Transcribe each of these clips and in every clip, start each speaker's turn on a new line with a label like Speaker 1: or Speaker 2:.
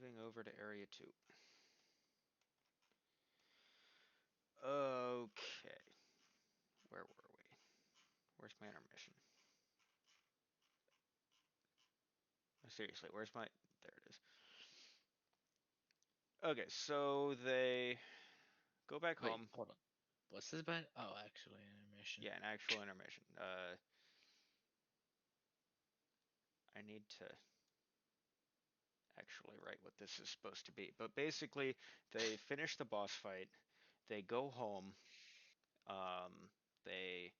Speaker 1: moving over to Area 2. Okay. Where were we? Where's my intermission? Seriously, where's my... There it is. Okay, so they go back
Speaker 2: Wait,
Speaker 1: home.
Speaker 2: hold on. What's this about? Oh, actually, animation.
Speaker 1: Yeah, an actual intermission. I need to actually write what this is supposed to be. But basically, they finish the boss fight. They go home. Um, they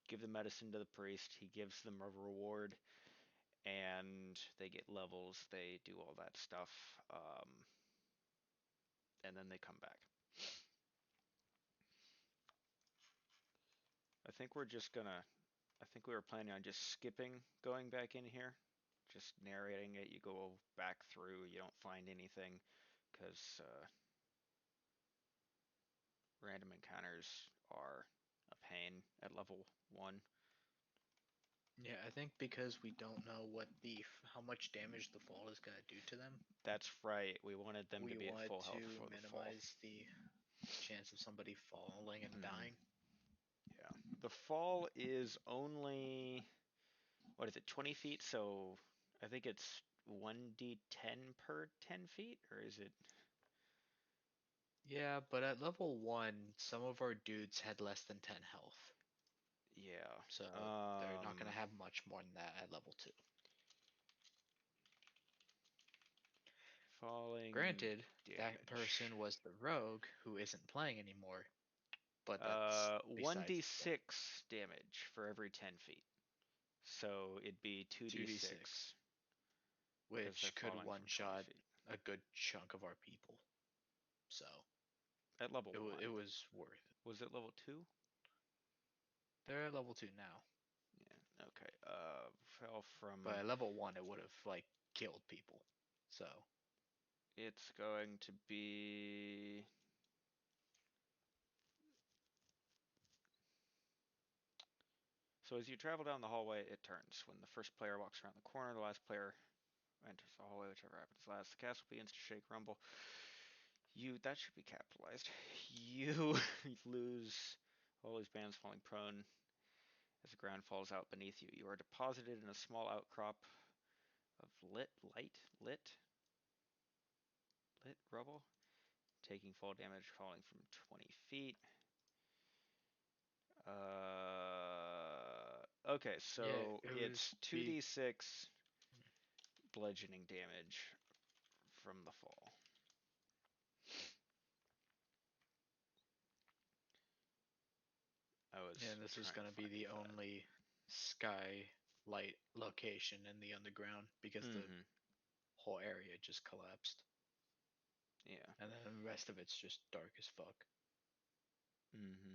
Speaker 1: give the medicine to the priest. He gives them a reward, and they get levels. They do all that stuff, and then they come back. I think we're just gonna. I think we were planning on just skipping going back in here, just narrating it. You go back through. You don't find anything because random encounters are a pain at level 1.
Speaker 2: Yeah, I think because we don't know how much damage the fall is gonna do to them,
Speaker 1: That's right. We wanted them to
Speaker 2: we
Speaker 1: be at
Speaker 2: wanted
Speaker 1: full health
Speaker 2: to
Speaker 1: for the fall.
Speaker 2: minimize the chance of somebody falling and
Speaker 1: Hmm.
Speaker 2: dying.
Speaker 1: Yeah. The fall is only, what is it, 20 feet? So I think it's 1d10 per 10 feet, or is it?
Speaker 2: Yeah, but at level 1, some of our dudes had less than 10 health.
Speaker 1: Yeah.
Speaker 2: So they're not gonna have much more than that at level 2.
Speaker 1: Falling
Speaker 2: Granted, that
Speaker 1: damage.
Speaker 2: person was the rogue who isn't playing anymore, but that's besides the point.
Speaker 1: 1d6 damage for every 10 feet. So it'd be 2d6
Speaker 2: 2d6,
Speaker 1: because they're
Speaker 2: which could
Speaker 1: falling
Speaker 2: one
Speaker 1: from 20
Speaker 2: shot
Speaker 1: feet.
Speaker 2: a good chunk of our people. So
Speaker 1: At level
Speaker 2: it
Speaker 1: 1.
Speaker 2: was worth it.
Speaker 1: Was it level 2?
Speaker 2: They're at level 2 now,
Speaker 1: Yeah, okay. Fell
Speaker 2: but
Speaker 1: from.
Speaker 2: at level 1 it would have like killed people. So
Speaker 1: It's going to be. So as you travel down the hallway, it turns. When the first player walks around the corner, the last player enters the hallway, whichever happens last. The castle begins to shake, rumble. That should be capitalized. You lose all these bands falling prone as the ground falls out beneath you. You are deposited in a small outcrop of lit rubble, taking fall damage, falling from 20 feet. Okay,
Speaker 2: yeah,
Speaker 1: so
Speaker 2: it was
Speaker 1: it's 2d6 bludgeoning damage from the fall. I
Speaker 2: yeah,
Speaker 1: was
Speaker 2: and this was
Speaker 1: trying to
Speaker 2: gonna be
Speaker 1: find
Speaker 2: the
Speaker 1: that.
Speaker 2: only skylight location in the underground because the
Speaker 1: Mm-hmm.
Speaker 2: whole area just collapsed.
Speaker 1: Yeah.
Speaker 2: And then the rest of it's just dark as fuck.
Speaker 1: Mm-hmm.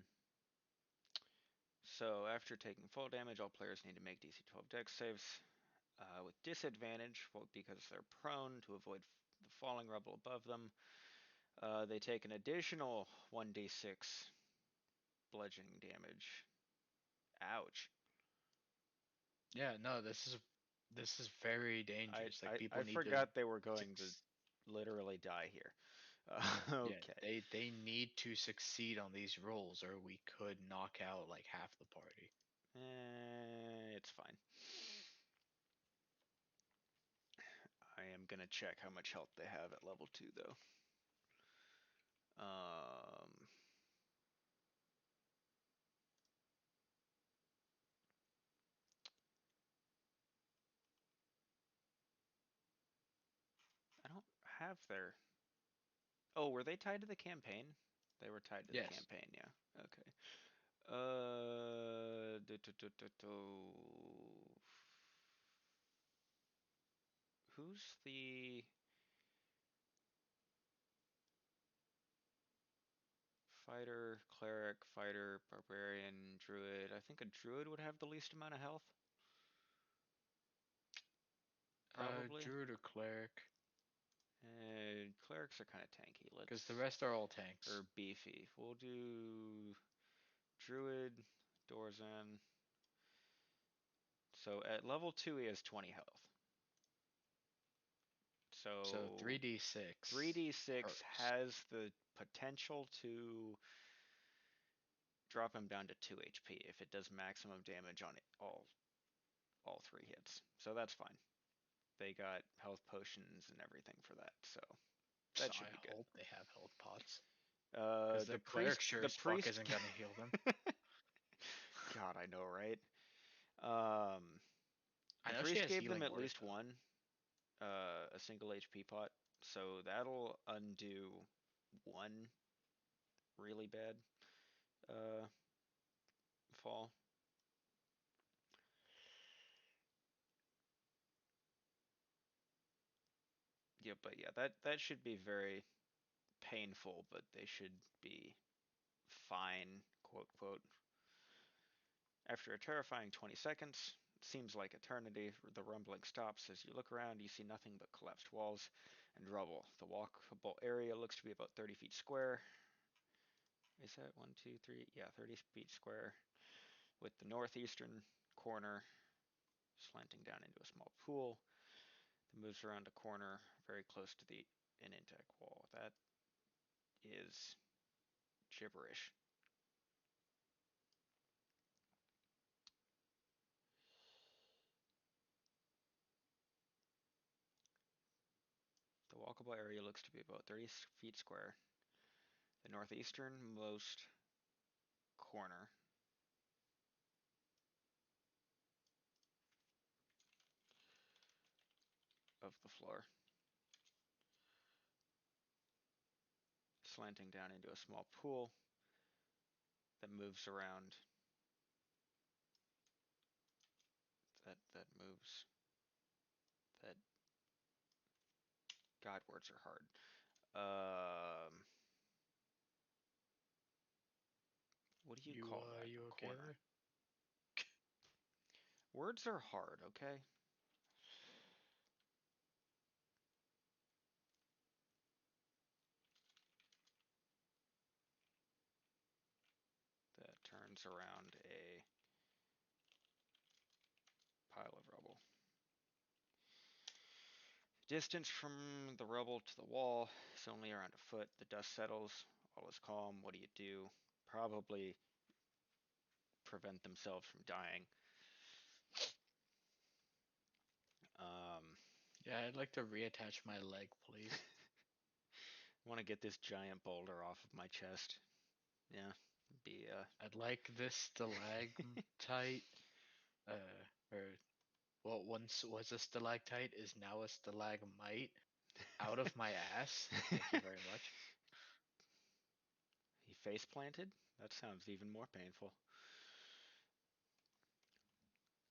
Speaker 1: So after taking fall damage, all players need to make DC 12 Dex saves with disadvantage, well, because they're prone to avoid the falling rubble above them. They take an additional 1d6 bludgeoning damage. Ouch.
Speaker 2: Yeah, no, this is very dangerous. Like
Speaker 1: I
Speaker 2: people need to
Speaker 1: forgot they were going to
Speaker 2: suc-
Speaker 1: literally die here.
Speaker 2: yeah,
Speaker 1: Okay.
Speaker 2: they need to succeed on these rolls or we could knock out like half the party.
Speaker 1: It's fine. I am gonna check how much health they have at level 2 though. Um, I don't have their. Oh, were they tied to the campaign? They were tied to the
Speaker 2: Yes.
Speaker 1: campaign, yeah. Okay. Who's the fighter, barbarian, druid? I think a druid would have the least amount of health, probably.
Speaker 2: Druid or cleric,
Speaker 1: Clerics are kind of tanky.
Speaker 2: because the
Speaker 1: Let's
Speaker 2: rest are all tanks.
Speaker 1: or beefy. We'll do druid, Dorzan. So at level 2 he has 20 health.
Speaker 2: So
Speaker 1: So
Speaker 2: 3d6
Speaker 1: 3d6
Speaker 2: hurts.
Speaker 1: has the potential to drop him down to 2 HP if it does maximum damage on all three hits. So that's fine. They got health potions and everything for that, so
Speaker 2: So
Speaker 1: that should
Speaker 2: I
Speaker 1: be good.
Speaker 2: hope they have health pots. Because
Speaker 1: The
Speaker 2: the cleric
Speaker 1: priest,
Speaker 2: sure
Speaker 1: the
Speaker 2: as fuck
Speaker 1: priest.
Speaker 2: isn't gonna heal them.
Speaker 1: God, I know, right? Um,
Speaker 2: I
Speaker 1: the
Speaker 2: know she
Speaker 1: priest
Speaker 2: has
Speaker 1: gave them
Speaker 2: healing
Speaker 1: at
Speaker 2: word
Speaker 1: least
Speaker 2: though.
Speaker 1: one, a single HP pot, so that'll undo one really bad uh, fall. Yeah, but yeah, that should be very painful, but they should be fine, quote quote. After a terrifying 20 seconds, it seems like eternity, the rumbling stops. As you look around, you see nothing but collapsed walls and rubble. The walkable area looks to be about 30 feet square. Is that one, two, three? Yeah, 30 feet square, with the northeastern corner slanting down into a small pool that moves around a corner very close to the an intake wall. That is gibberish. The walkable area looks to be about 30 feet square. The northeasternmost corner of the floor, slanting down into a small pool that moves around. That moves. That God, words are hard. What do you call that
Speaker 2: You okay
Speaker 1: corner?
Speaker 2: there?
Speaker 1: Words are hard. Okay. That turns around a pile of rubble. Distance from the rubble to the wall is only around a foot. The dust settles. All is calm. What do you do? Probably prevent themselves from dying. Um,
Speaker 2: Yeah, I'd like to reattach my leg, please.
Speaker 1: I want to get this giant boulder off of my chest. Yeah, be
Speaker 2: I'd like this stalagmite, or what once was a stalactite is now a stalagmite out of my ass. Thank you very much.
Speaker 1: he face planted. That sounds even more painful.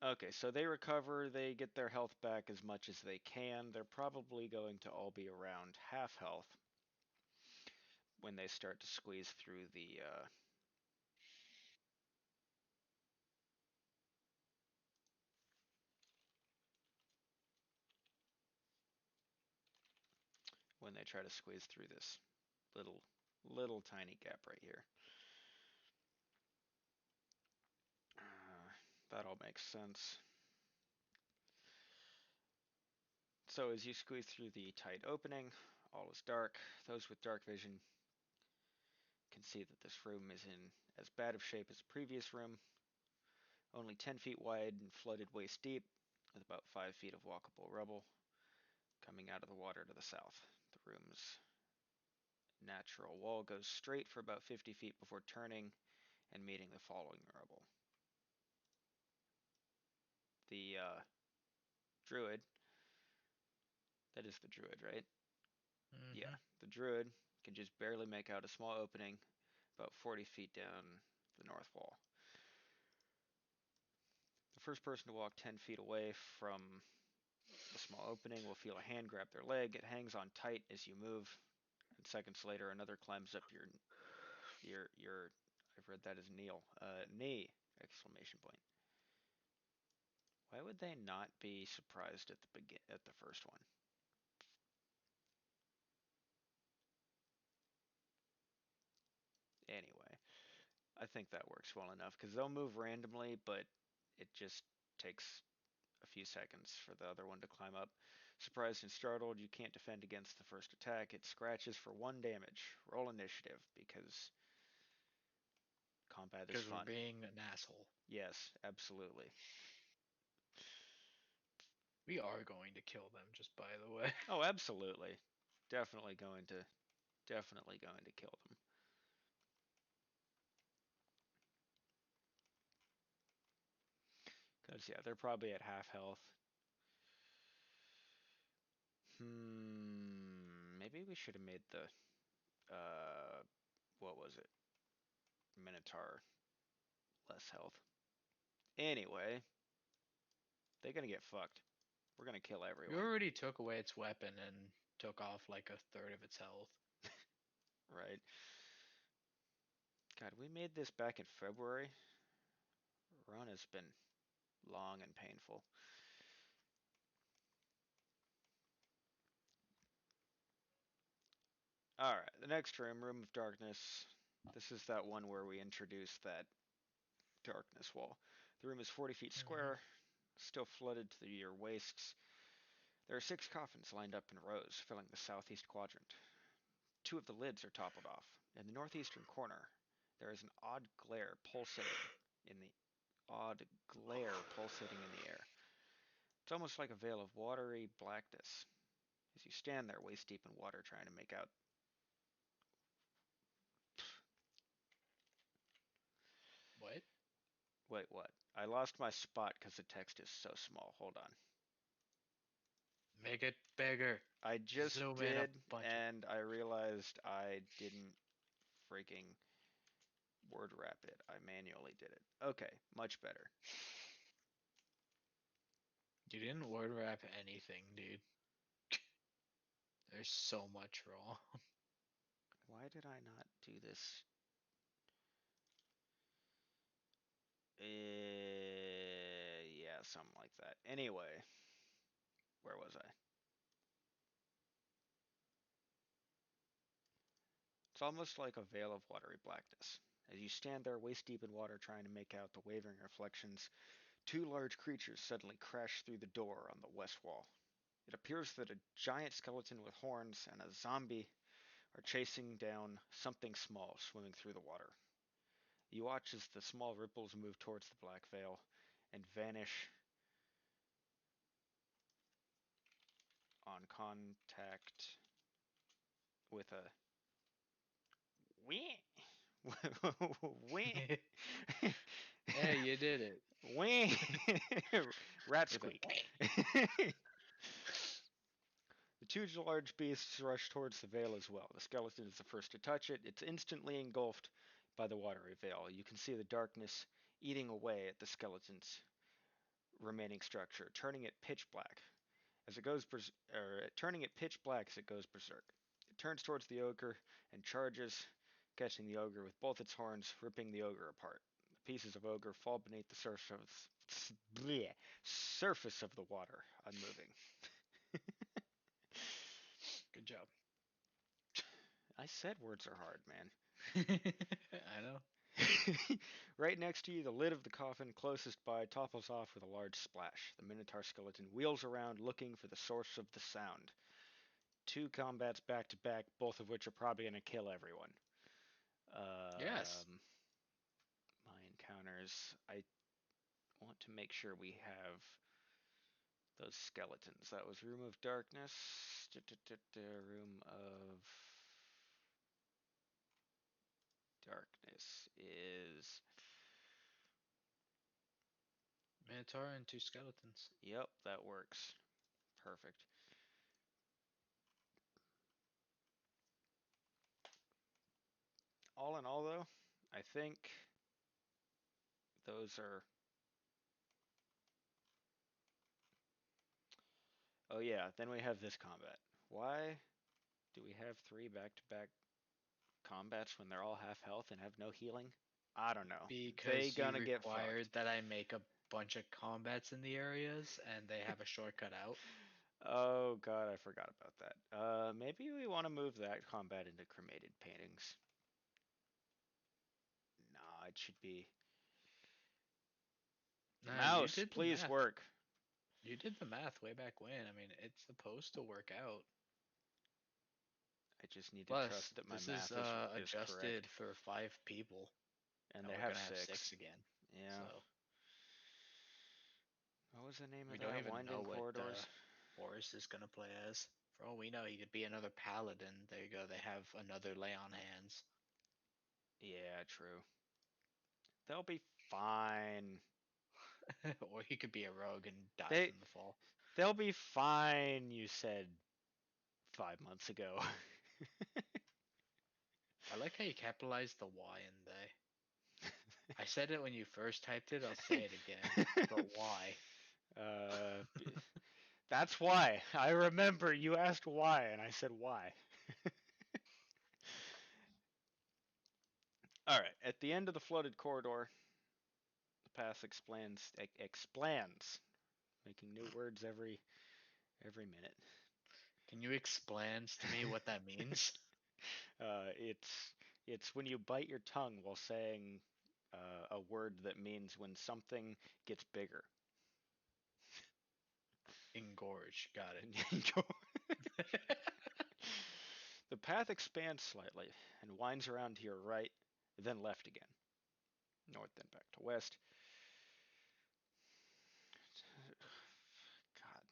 Speaker 1: Okay, so they recover, they get their health back as much as they can. They're probably going to all be around half health when they start to squeeze through the when they try to squeeze through this little tiny gap right here. That all makes sense. So as you squeeze through the tight opening, all is dark. Those with dark vision can see that this room is in as bad of shape as the previous room, only 10 feet wide and flooded waist deep, with about 5 feet of walkable rubble coming out of the water to the south. The room's natural wall goes straight for about 50 feet before turning and meeting the following rubble. The druid, that is the druid, right? Yeah,
Speaker 2: Mm-hmm.
Speaker 1: the druid can just barely make out a small opening about 40 feet down the north wall. The first person to walk 10 feet away from the small opening will feel a hand grab their leg. It hangs on tight as you move, and seconds later, another climbs up your. I've read that as kneel. Knee! Exclamation point. Why would they not be surprised at the first one? Anyway, I think that works well enough because they'll move randomly, but it just takes a few seconds for the other one to climb up. Surprised and startled, you can't defend against the first attack. It scratches for 1 damage. Roll initiative because combat is
Speaker 2: Because we're
Speaker 1: fun.
Speaker 2: being an asshole.
Speaker 1: Yes, absolutely.
Speaker 2: We are going to kill them, just by the way.
Speaker 1: Oh, absolutely. Definitely going to kill them. Cuz yeah, they're probably at half health. Maybe we should have made the what was it? Minotaur less health. Anyway, they're gonna get fucked. We're gonna kill
Speaker 2: We
Speaker 1: everyone,
Speaker 2: already took away its weapon and took off like a third of its health.
Speaker 1: right? God, we made this back in February. Run has been long and painful. Alright, the next room, Room of Darkness. This is that one where we introduced that darkness wall. The room is 40 feet
Speaker 2: Mm-hmm.
Speaker 1: square, still flooded to your waists. There are 6 coffins lined up in rows, filling the southeast quadrant. 2 of the lids are toppled off. In the northeastern corner, there is an in the pulsating in the air. It's almost like a veil of watery blackness as you stand there waist deep in water trying to make out.
Speaker 2: What?
Speaker 1: Wait, what? I lost my spot because the text is so small. Hold on.
Speaker 2: Make it bigger.
Speaker 1: I just
Speaker 2: Zoom in a
Speaker 1: did,
Speaker 2: bunch.
Speaker 1: and I realized I didn't freaking word wrap it. I manually did it. Okay, much better.
Speaker 2: You didn't word wrap anything, dude. There's so much wrong.
Speaker 1: Why did I not do this? Yeah, something like that. Anyway, where was I? It's almost like a veil of watery blackness. As you stand there waist deep in water trying to make out the wavering reflections, 2 large creatures suddenly crash through the door on the west wall. It appears that a giant skeleton with horns and a zombie are chasing down something small swimming through the water. You watch as the small ripples move towards the black veil and vanish on contact with a wee wee
Speaker 2: Hey, you did it.
Speaker 1: wee rat
Speaker 2: With a
Speaker 1: squeak. The 2 large beasts rush towards the veil as well. The skeleton is the first to touch it. It's instantly engulfed by the watery veil. You can see the darkness eating away at the skeleton's remaining structure, turning it pitch black as it goes turning it pitch black as it goes berserk. It turns towards the ogre and charges, catching the ogre with both its horns, ripping the ogre apart. The pieces of ogre fall beneath the surface of the water, unmoving.
Speaker 2: good job.
Speaker 1: I said words are hard, man.
Speaker 2: I know.
Speaker 1: Right next to you, the lid of the coffin closest by topples off with a large splash. The Minotaur skeleton wheels around looking for the source of the sound. 2 combats back to back, both of which are probably going to kill everyone.
Speaker 2: Yes.
Speaker 1: Um, my encounters. I want to make sure we have those skeletons. That was Room of Darkness. Room of Darkness is.
Speaker 2: Minotaur and 2 skeletons.
Speaker 1: Yep, that works. Perfect. All in all, though, I think those are. Oh, yeah, then we have this combat. Why do we have 3 back to back combats when they're all half health and have no healing? I don't know. They
Speaker 2: Because you
Speaker 1: gonna get fucked.
Speaker 2: required that I make a bunch of combats in the areas and they have a shortcut out.
Speaker 1: Oh god, I forgot about that. Maybe we want to move that combat into cremated paintings. Nah, it should be.
Speaker 2: Nah, you
Speaker 1: Mouse,
Speaker 2: did the
Speaker 1: please
Speaker 2: math.
Speaker 1: work.
Speaker 2: You did the math way back when. I mean, it's supposed to work out.
Speaker 1: I just need to
Speaker 2: Plus,
Speaker 1: trust that my
Speaker 2: this is
Speaker 1: math is correct.
Speaker 2: adjusted for 5 people,
Speaker 1: And
Speaker 2: and
Speaker 1: they
Speaker 2: we're
Speaker 1: have
Speaker 2: gonna have
Speaker 1: six.
Speaker 2: six again.
Speaker 1: Yeah.
Speaker 2: So
Speaker 1: What was the name of
Speaker 2: we don't
Speaker 1: that?
Speaker 2: even know
Speaker 1: Winding
Speaker 2: what
Speaker 1: Corridors?
Speaker 2: Boris is gonna play as. For all we know, he could be another paladin. There you go. They have another lay on hands.
Speaker 1: Yeah, true. They'll be fine.
Speaker 2: Or he could be a rogue and die
Speaker 1: They
Speaker 2: from the fall.
Speaker 1: they'll be fine, you said 5 months ago.
Speaker 2: I like how you capitalized the Y in they. I said it when you first typed it. I'll say it again. But why?
Speaker 1: uh, that's why. I remember you asked why, and I said why. All right. At the end of the flooded corridor, the path expands, making new words every minute.
Speaker 2: Can you explain to me what that means?
Speaker 1: It's when you bite your tongue while saying a word that means when something gets bigger.
Speaker 2: Engorge. Got it.
Speaker 1: The path expands slightly and winds around to your right, then left again. North, then back to west. God.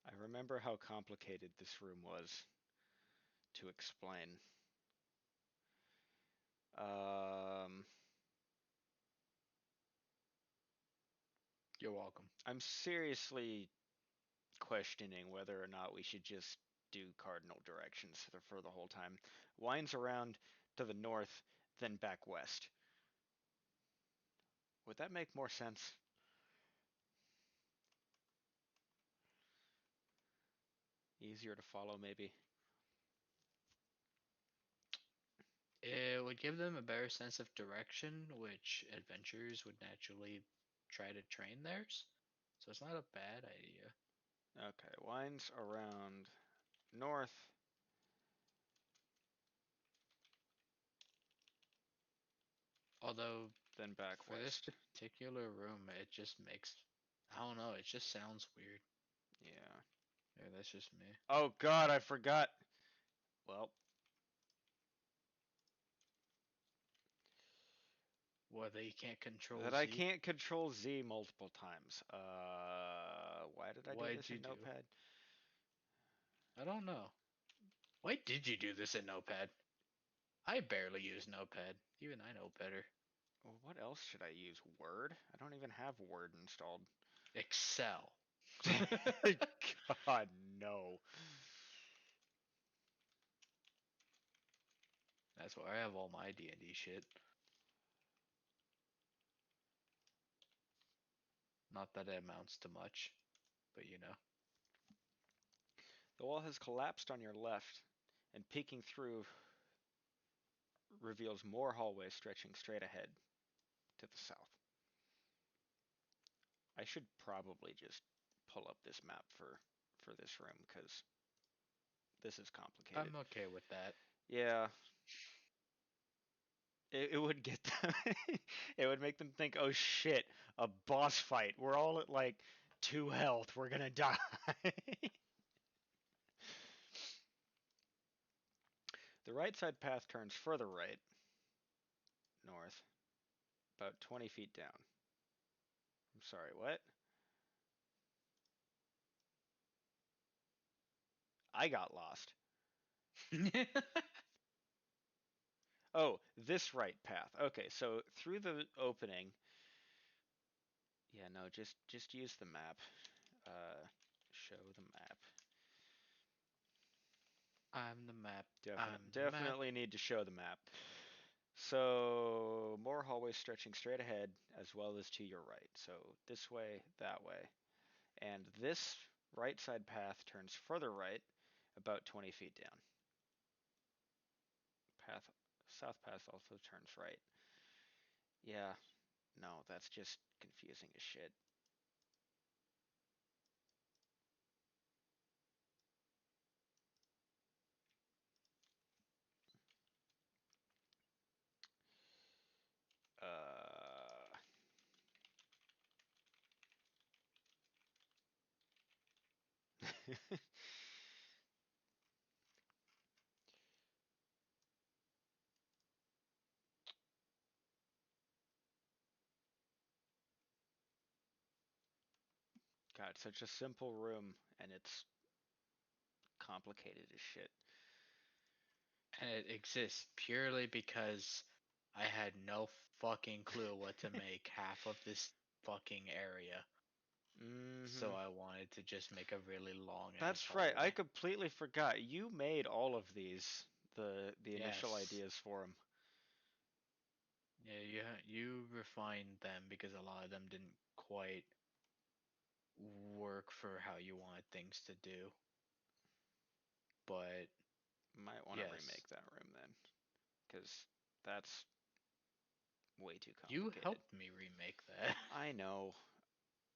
Speaker 1: I remember how complicated this room was to explain. Um,
Speaker 2: You're welcome.
Speaker 1: I'm seriously questioning whether or not we should just do cardinal directions for the whole time. Winds around to the north, then back west. Would that make more sense? Easier to follow, maybe?
Speaker 2: It would give them a better sense of direction, which adventurers would naturally try to train theirs. So it's not a bad idea.
Speaker 1: Okay, winds around north,
Speaker 2: Although
Speaker 1: then back
Speaker 2: for this
Speaker 1: west.
Speaker 2: particular room, it just makes, I don't know, it just sounds weird.
Speaker 1: Yeah.
Speaker 2: Yeah, that's just me.
Speaker 1: Oh god, I forgot. Well,
Speaker 2: Whether you can't control
Speaker 1: that I
Speaker 2: Z,
Speaker 1: can't control Z multiple times. Why did I do
Speaker 2: what'd
Speaker 1: this
Speaker 2: you
Speaker 1: in
Speaker 2: do?
Speaker 1: Notepad?
Speaker 2: I don't know. Why did you do this in Notepad? I barely use Notepad. Even I know better.
Speaker 1: Well, what else should I use? Word? I don't even have Word installed.
Speaker 2: Excel.
Speaker 1: God, no.
Speaker 2: That's where I have all my D&D shit. Not that it amounts to much, but you know.
Speaker 1: The wall has collapsed on your left, and peeking through reveals more hallways stretching straight ahead to the south. I should probably just pull up this map for this room because this is complicated.
Speaker 2: I'm okay with that.
Speaker 1: Yeah, it would get them. It would make them think, "Oh shit, a boss fight. We're all at like 2 health. We're gonna die." The right side path turns further right, north, about 20 feet down. I'm sorry, what? I got lost. Oh, this right path. Okay, so through the opening. Yeah, no, just use the map. Uh, show the map.
Speaker 2: I'm the map.
Speaker 1: Definitely,
Speaker 2: I'm the map.
Speaker 1: definitely need to show the map. So more hallways stretching straight ahead as well as to your right. So this way, that way, and this right side path turns further right, about 20 feet down. Path south path also turns right. Yeah, no, that's just confusing as shit. Uh, God, such a simple room, and it's complicated as shit.
Speaker 2: And it exists purely because I had no fucking clue what to make half of this fucking area.
Speaker 1: Hmm.
Speaker 2: So I wanted to just make a really long ass
Speaker 1: That's right. I
Speaker 2: hallway.
Speaker 1: completely forgot. You made all of these, the initial
Speaker 2: Yes.
Speaker 1: ideas for them.
Speaker 2: Yeah, you refined them because a lot of them didn't quite work for how you wanted things to do. But
Speaker 1: Might want to
Speaker 2: yes,
Speaker 1: remake that room then, because that's way too
Speaker 2: you
Speaker 1: complicated.
Speaker 2: helped me remake that.
Speaker 1: I know.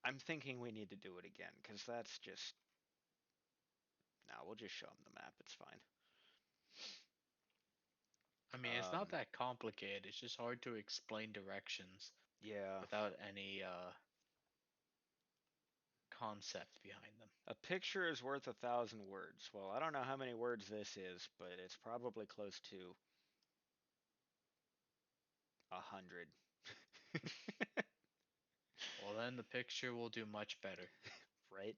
Speaker 1: I'm thinking we need to do it again, because that's just. Nah, we'll just show them the map. It's fine.
Speaker 2: I mean, it's not
Speaker 1: Um,
Speaker 2: that complicated. It's just hard to explain directions
Speaker 1: yeah.
Speaker 2: without any concept behind them.
Speaker 1: A picture is worth 1,000 words. Well, I don't know how many words this is, but it's probably close to 100.
Speaker 2: Well, then the picture will do much better.
Speaker 1: Right?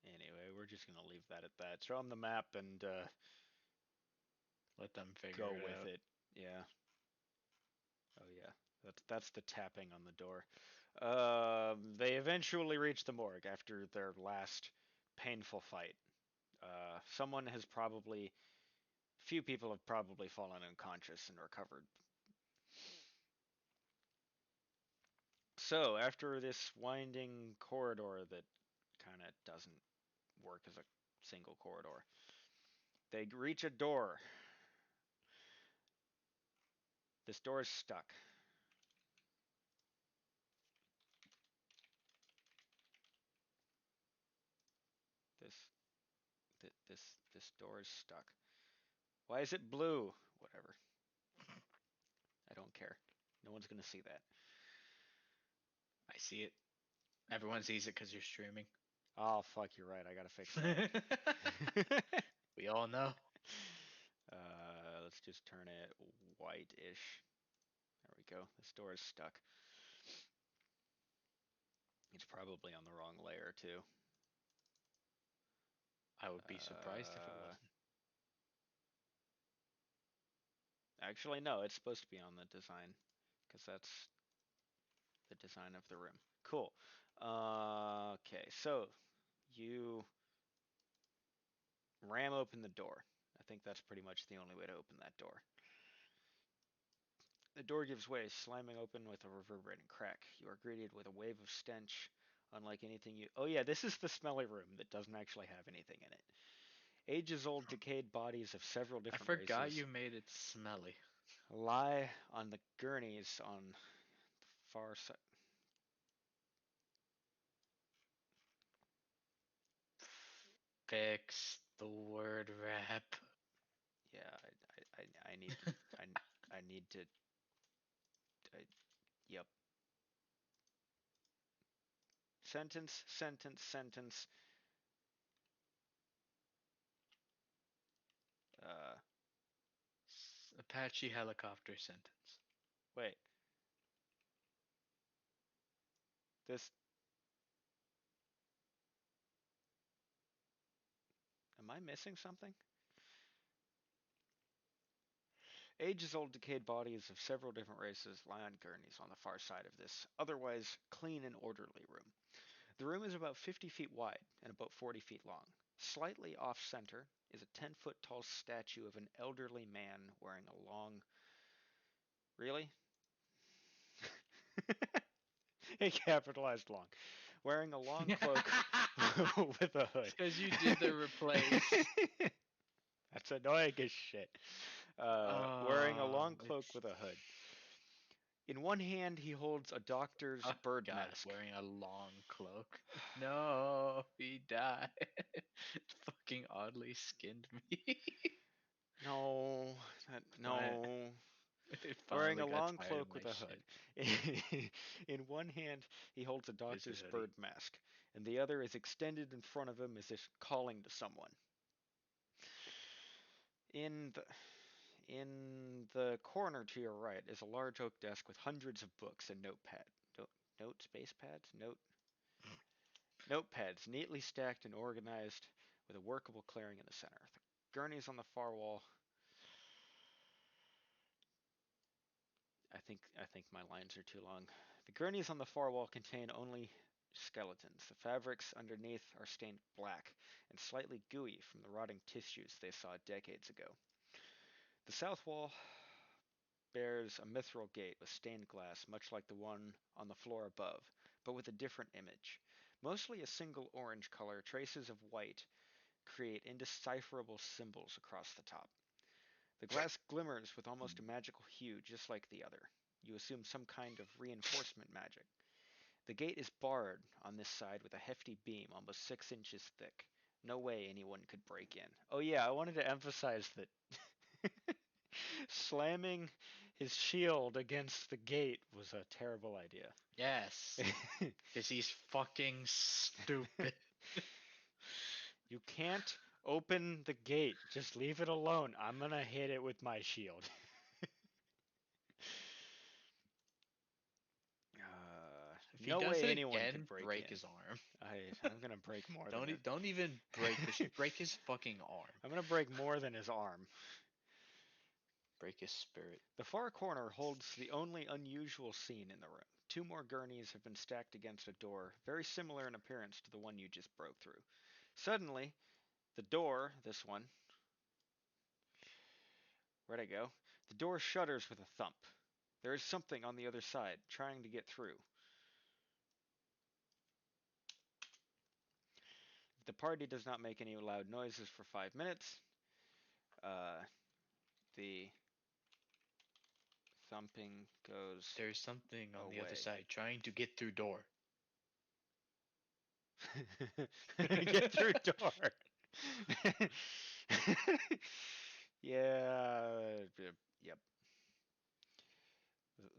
Speaker 1: Anyway, we're just gonna leave that at that. Show them the map and
Speaker 2: Let them
Speaker 1: go
Speaker 2: figure it
Speaker 1: with
Speaker 2: out.
Speaker 1: it. Yeah. Oh yeah. That's the tapping on the door. They eventually reach the morgue after their last painful fight. Someone has probably, few people have probably fallen unconscious and recovered. So after this winding corridor that kind of doesn't work as a single corridor, they reach a door. This door is stuck. This this door is stuck. Why is it blue? Whatever. I don't care. No one's gonna see that.
Speaker 2: I see it. Everyone sees it because you're streaming.
Speaker 1: Oh fuck, you're right. I gotta fix that.
Speaker 2: We all know.
Speaker 1: Let's just turn it white-ish. There we go. This door is stuck. It's probably on the wrong layer too.
Speaker 2: I would be surprised if it
Speaker 1: Uh,
Speaker 2: wasn't.
Speaker 1: Actually, no. It's supposed to be on the design because that's the design of the room. Cool. Okay, so you ram open the door. I think that's pretty much the only way to open that door. The door gives way, slamming open with a reverberating crack. You are greeted with a wave of stench, unlike anything you. Oh, yeah, this is the smelly room that doesn't actually have anything in it. Ages old, decayed bodies of several
Speaker 2: I
Speaker 1: different
Speaker 2: forgot
Speaker 1: races
Speaker 2: you made it smelly.
Speaker 1: lie on the gurneys on the far side.
Speaker 2: Fix the word rap.
Speaker 1: Yeah, I need to. I, I need to. I, yep. Sentence, sentence, sentence. Uh,
Speaker 2: Apache helicopter sentence.
Speaker 1: wait. This. Am I missing something? Ages-old decayed bodies of several different races lie on gurneys on the far side of this otherwise clean and orderly room. The room is about 50 feet wide and about 40 feet long. Slightly off-center is a 10-foot tall statue of an elderly man wearing a long... Really? He capitalized long. Wearing a long cloak with a
Speaker 2: It's
Speaker 1: hood.
Speaker 2: because you did the replace.
Speaker 1: That's annoying as shit. Wearing a long cloak
Speaker 2: It's
Speaker 1: with a hood. In one hand, he holds a doctor's
Speaker 2: oh
Speaker 1: bird
Speaker 2: god,
Speaker 1: mask.
Speaker 2: wearing a long cloak. No, he died. It fucking oddly skinned me.
Speaker 1: No,
Speaker 2: When I
Speaker 1: no.
Speaker 2: It
Speaker 1: wearing
Speaker 2: finally
Speaker 1: a
Speaker 2: got
Speaker 1: long
Speaker 2: tired of
Speaker 1: cloak
Speaker 2: my
Speaker 1: with a
Speaker 2: shit.
Speaker 1: hood. In one hand, he holds a
Speaker 2: It's a
Speaker 1: doctor's
Speaker 2: hoodie.
Speaker 1: bird mask, and the other is extended in front of him as if calling to someone. In the in the corner to your right is a large oak desk with hundreds of books and note space pads, notepads neatly stacked and organized with a workable clearing in the center. The gurneys on the far wall. I think my lines are too long. The gurneys on the far wall contain only skeletons. The fabrics underneath are stained black and slightly gooey from the rotting tissues they saw decades ago. The south wall bears a mithril gate with stained glass, much like the one on the floor above, but with a different image. Mostly a single orange color, traces of white create indecipherable symbols across the top. The glass glimmers with almost a magical hue, just like the other. You assume some kind of reinforcement magic. The gate is barred on this side with a hefty beam, almost 6 inches thick. No way anyone could break in. Oh yeah, I wanted to emphasize that slamming his shield against the gate was a terrible idea.
Speaker 2: Yes, because he's fucking stupid.
Speaker 1: You can't open the gate. Just leave it alone. I'm gonna hit it with my shield.
Speaker 2: If he
Speaker 1: No
Speaker 2: does
Speaker 1: way
Speaker 2: it
Speaker 1: anyone could
Speaker 2: again,
Speaker 1: break
Speaker 2: break
Speaker 1: in.
Speaker 2: his arm.
Speaker 1: I'm gonna break more than his.
Speaker 2: Don't even break the break his fucking arm.
Speaker 1: I'm gonna break more than his arm.
Speaker 2: Break his spirit.
Speaker 1: The far corner holds the only unusual scene in the room. Two more gurneys have been stacked against a door, very similar in appearance to the one you just broke through. Suddenly, the door, this one, where'd I go? The door shudders with a thump. There is something on the other side, trying to get through. If the party does not make any loud noises for 5 minutes, uh, the thumping goes
Speaker 2: There's something on the other
Speaker 1: away.
Speaker 2: side trying to get through door.
Speaker 1: Get through door. Yeah. Yep.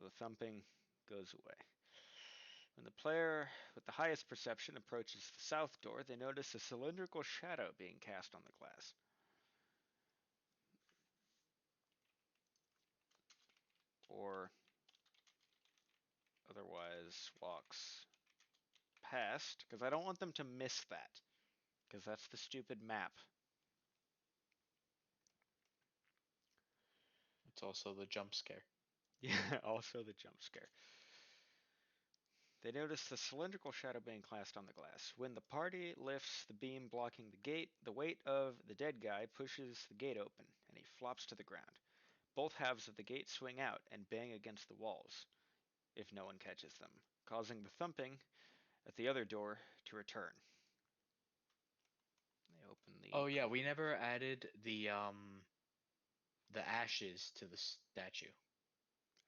Speaker 1: The thumping goes away. When the player with the highest perception approaches the south door, they notice a cylindrical shadow being cast on the glass. Or otherwise walks past, because I don't want them to miss that, because that's the stupid map.
Speaker 2: It's also the jump scare.
Speaker 1: Yeah, also the jump scare. They notice the cylindrical shadow being cast on the glass. When the party lifts the beam blocking the gate, the weight of the dead guy pushes the gate open, and he flops to the ground. Both halves of the gate swing out and bang against the walls, if no one catches them, causing the thumping at the other door to return. They open the
Speaker 2: Oh yeah, we
Speaker 1: corner.
Speaker 2: never added the ashes to the statue.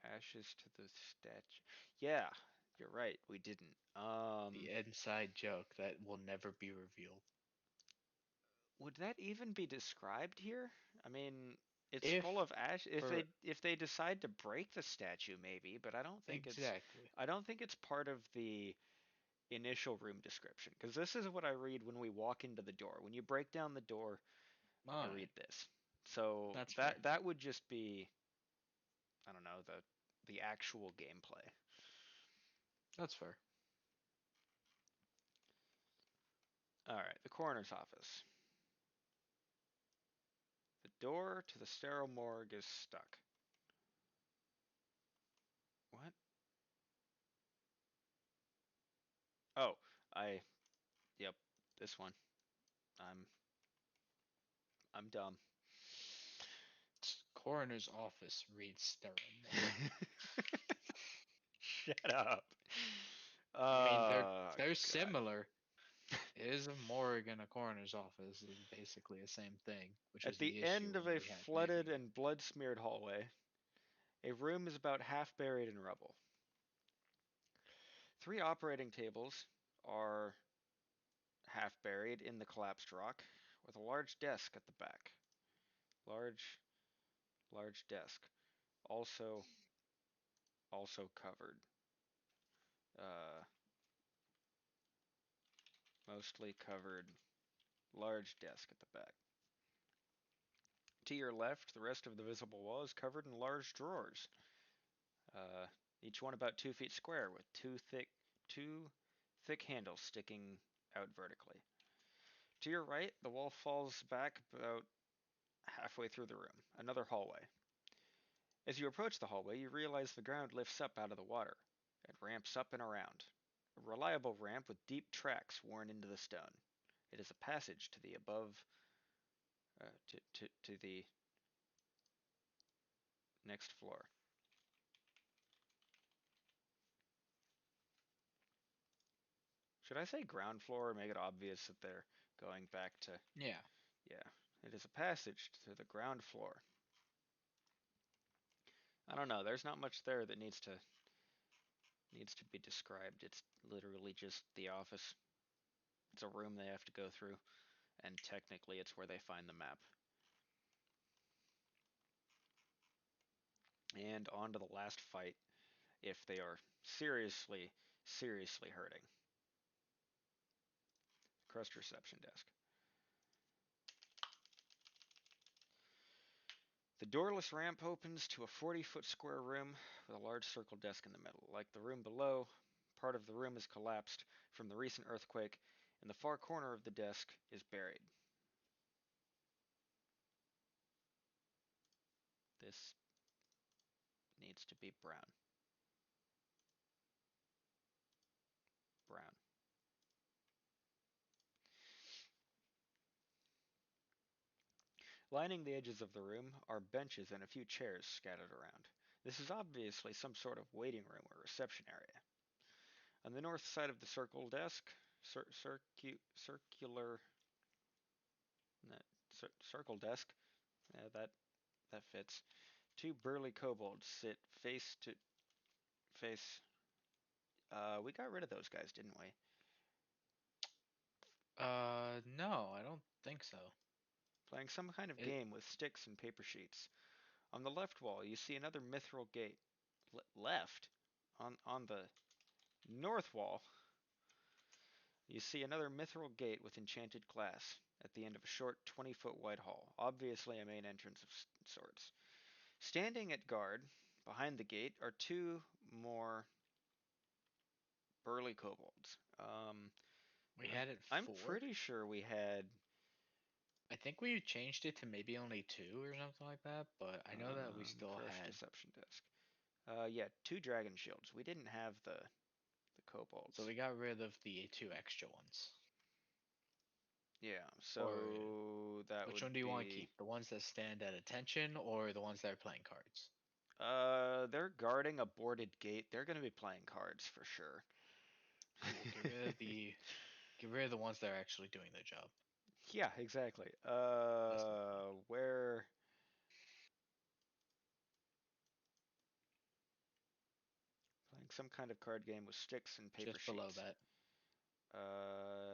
Speaker 1: Ashes to the statue. Yeah, you're right. We didn't.
Speaker 2: The inside joke that will never be revealed.
Speaker 1: Would that even be described here? I mean, it's full
Speaker 2: If
Speaker 1: of ash. If
Speaker 2: for
Speaker 1: they decide to break the statue, maybe, but
Speaker 2: exactly.
Speaker 1: I don't think it's part of the initial room description. Because this is what I read when we walk into the door. When you break down the door, I read
Speaker 2: Alright,
Speaker 1: this. So
Speaker 2: that's fair.
Speaker 1: that would just be, I don't know, the actual gameplay.
Speaker 2: That's fair.
Speaker 1: All right, the coroner's office. The door to the sterile morgue is stuck. What? Oh, I. Yep, this one. I'm I'm dumb.
Speaker 2: Coroner's office reads sterile morgue.
Speaker 1: Shut up.
Speaker 2: I mean,
Speaker 1: Oh
Speaker 2: they're
Speaker 1: God.
Speaker 2: similar. It is a morgue and a coroner's office is basically the same thing, which
Speaker 1: At
Speaker 2: was the
Speaker 1: the
Speaker 2: issue
Speaker 1: end of
Speaker 2: when
Speaker 1: a
Speaker 2: we had
Speaker 1: flooded
Speaker 2: naming it.
Speaker 1: and blood-smeared hallway, a room is about half buried in rubble. 3 operating tables are half buried in the collapsed rock, with a large desk at the back. Large, large desk. also covered. Uh, Mostly covered. Large desk at the back. To your left, the rest of the visible wall is covered in large drawers. Uh, each one about 2 feet square, with two thick handles sticking out vertically. To your right, the wall falls back about halfway through the room. Another hallway. As you approach the hallway, you realize the ground lifts up out of the water. It ramps up and around. A reliable ramp with deep tracks worn into the stone. It is a passage to the above, to the next floor. Should I say ground floor or make it obvious that they're going back to?
Speaker 2: Yeah.
Speaker 1: Yeah, it is a passage to the ground floor. I don't know. There's not much there that needs to be described. It's literally just the office. It's a room they have to go through, and technically it's where they find the map. And on to the last fight if they are seriously, seriously hurting. Crust reception desk. The doorless ramp opens to a 40-foot square room with a large circle desk in the middle. Like the room below, part of the room is collapsed from the recent earthquake, and the far corner of the desk is buried. This needs to be brown. Brown. Lining the edges of the room are benches and a few chairs scattered around. This is obviously some sort of waiting room or reception area. On the north side of the circle desk, circular circle desk, that fits. Two burly kobolds sit face to face. We got rid of those guys, didn't we?
Speaker 2: No, I don't think so.
Speaker 1: Playing some kind of
Speaker 2: It
Speaker 1: game with sticks and paper sheets. On the left wall, you see another mithril gate. Left? On the north wall, you see another mithril gate with enchanted glass at the end of a short 20-foot wide hall, obviously a main entrance of sorts. Standing at guard behind the gate are two more burly kobolds.
Speaker 2: we had it
Speaker 1: I'm
Speaker 2: four.
Speaker 1: pretty sure we had
Speaker 2: I think we changed it to maybe only two or something like that, but I know that we still
Speaker 1: crushed
Speaker 2: had.
Speaker 1: reception desk. Yeah, two dragon shields. We didn't have the
Speaker 2: So
Speaker 1: kobolds.
Speaker 2: we got rid of the two extra ones.
Speaker 1: Yeah,
Speaker 2: Or
Speaker 1: so that
Speaker 2: which one
Speaker 1: would
Speaker 2: do you want to
Speaker 1: be
Speaker 2: keep? The ones that stand at attention or the ones that are playing cards?
Speaker 1: they're guarding a boarded gate. They're going to be playing cards for sure.
Speaker 2: Cool. Get rid of the ones that are actually doing their job.
Speaker 1: Yeah, exactly.
Speaker 2: That's the plan.
Speaker 1: Where playing some kind of card game with sticks and paper
Speaker 2: Just below
Speaker 1: sheets.
Speaker 2: that.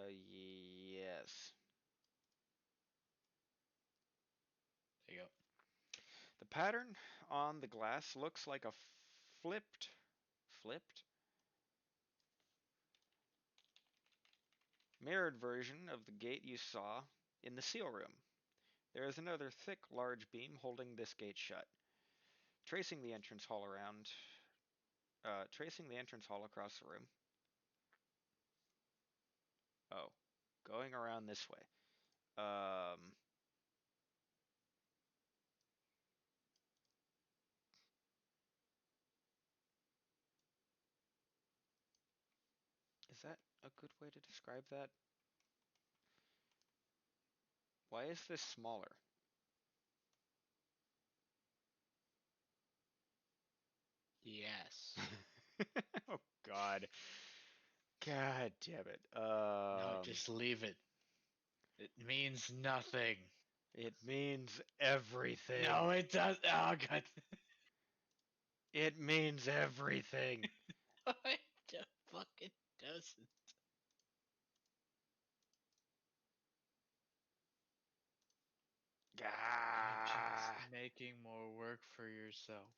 Speaker 1: Yes.
Speaker 2: There you go.
Speaker 1: The pattern on the glass looks like a flipped, mirrored version of the gate you saw in the seal room. There is another thick, large beam holding this gate shut. Tracing the entrance hall tracing the entrance hall across the room. Oh, going around this way. Um, is that a good way to describe that? Why is this smaller?
Speaker 2: Yes.
Speaker 1: Oh God. God damn it.
Speaker 2: No, just leave it. It means nothing.
Speaker 1: It means everything.
Speaker 2: No, it does. Oh god.
Speaker 1: It means everything.
Speaker 2: It just fucking doesn't. You're just
Speaker 1: Ah.
Speaker 2: making more work for yourself.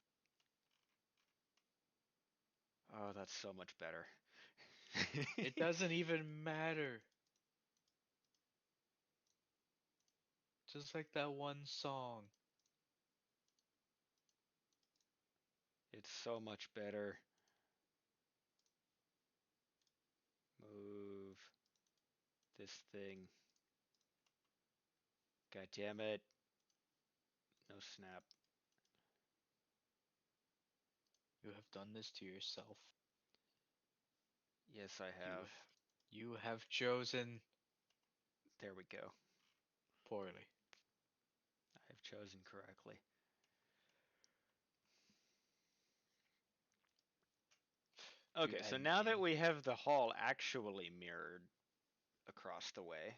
Speaker 1: Oh, that's so much better.
Speaker 2: It doesn't even matter. Just like that one song.
Speaker 1: It's so much better. Move this thing. God damn it. No snap.
Speaker 2: You have done this to yourself.
Speaker 1: Yes, I
Speaker 2: You
Speaker 1: have.
Speaker 2: you have chosen
Speaker 1: There we go.
Speaker 2: poorly.
Speaker 1: I have chosen correctly.
Speaker 2: Dude,
Speaker 1: Okay, so now that we have the hall actually mirrored across the way,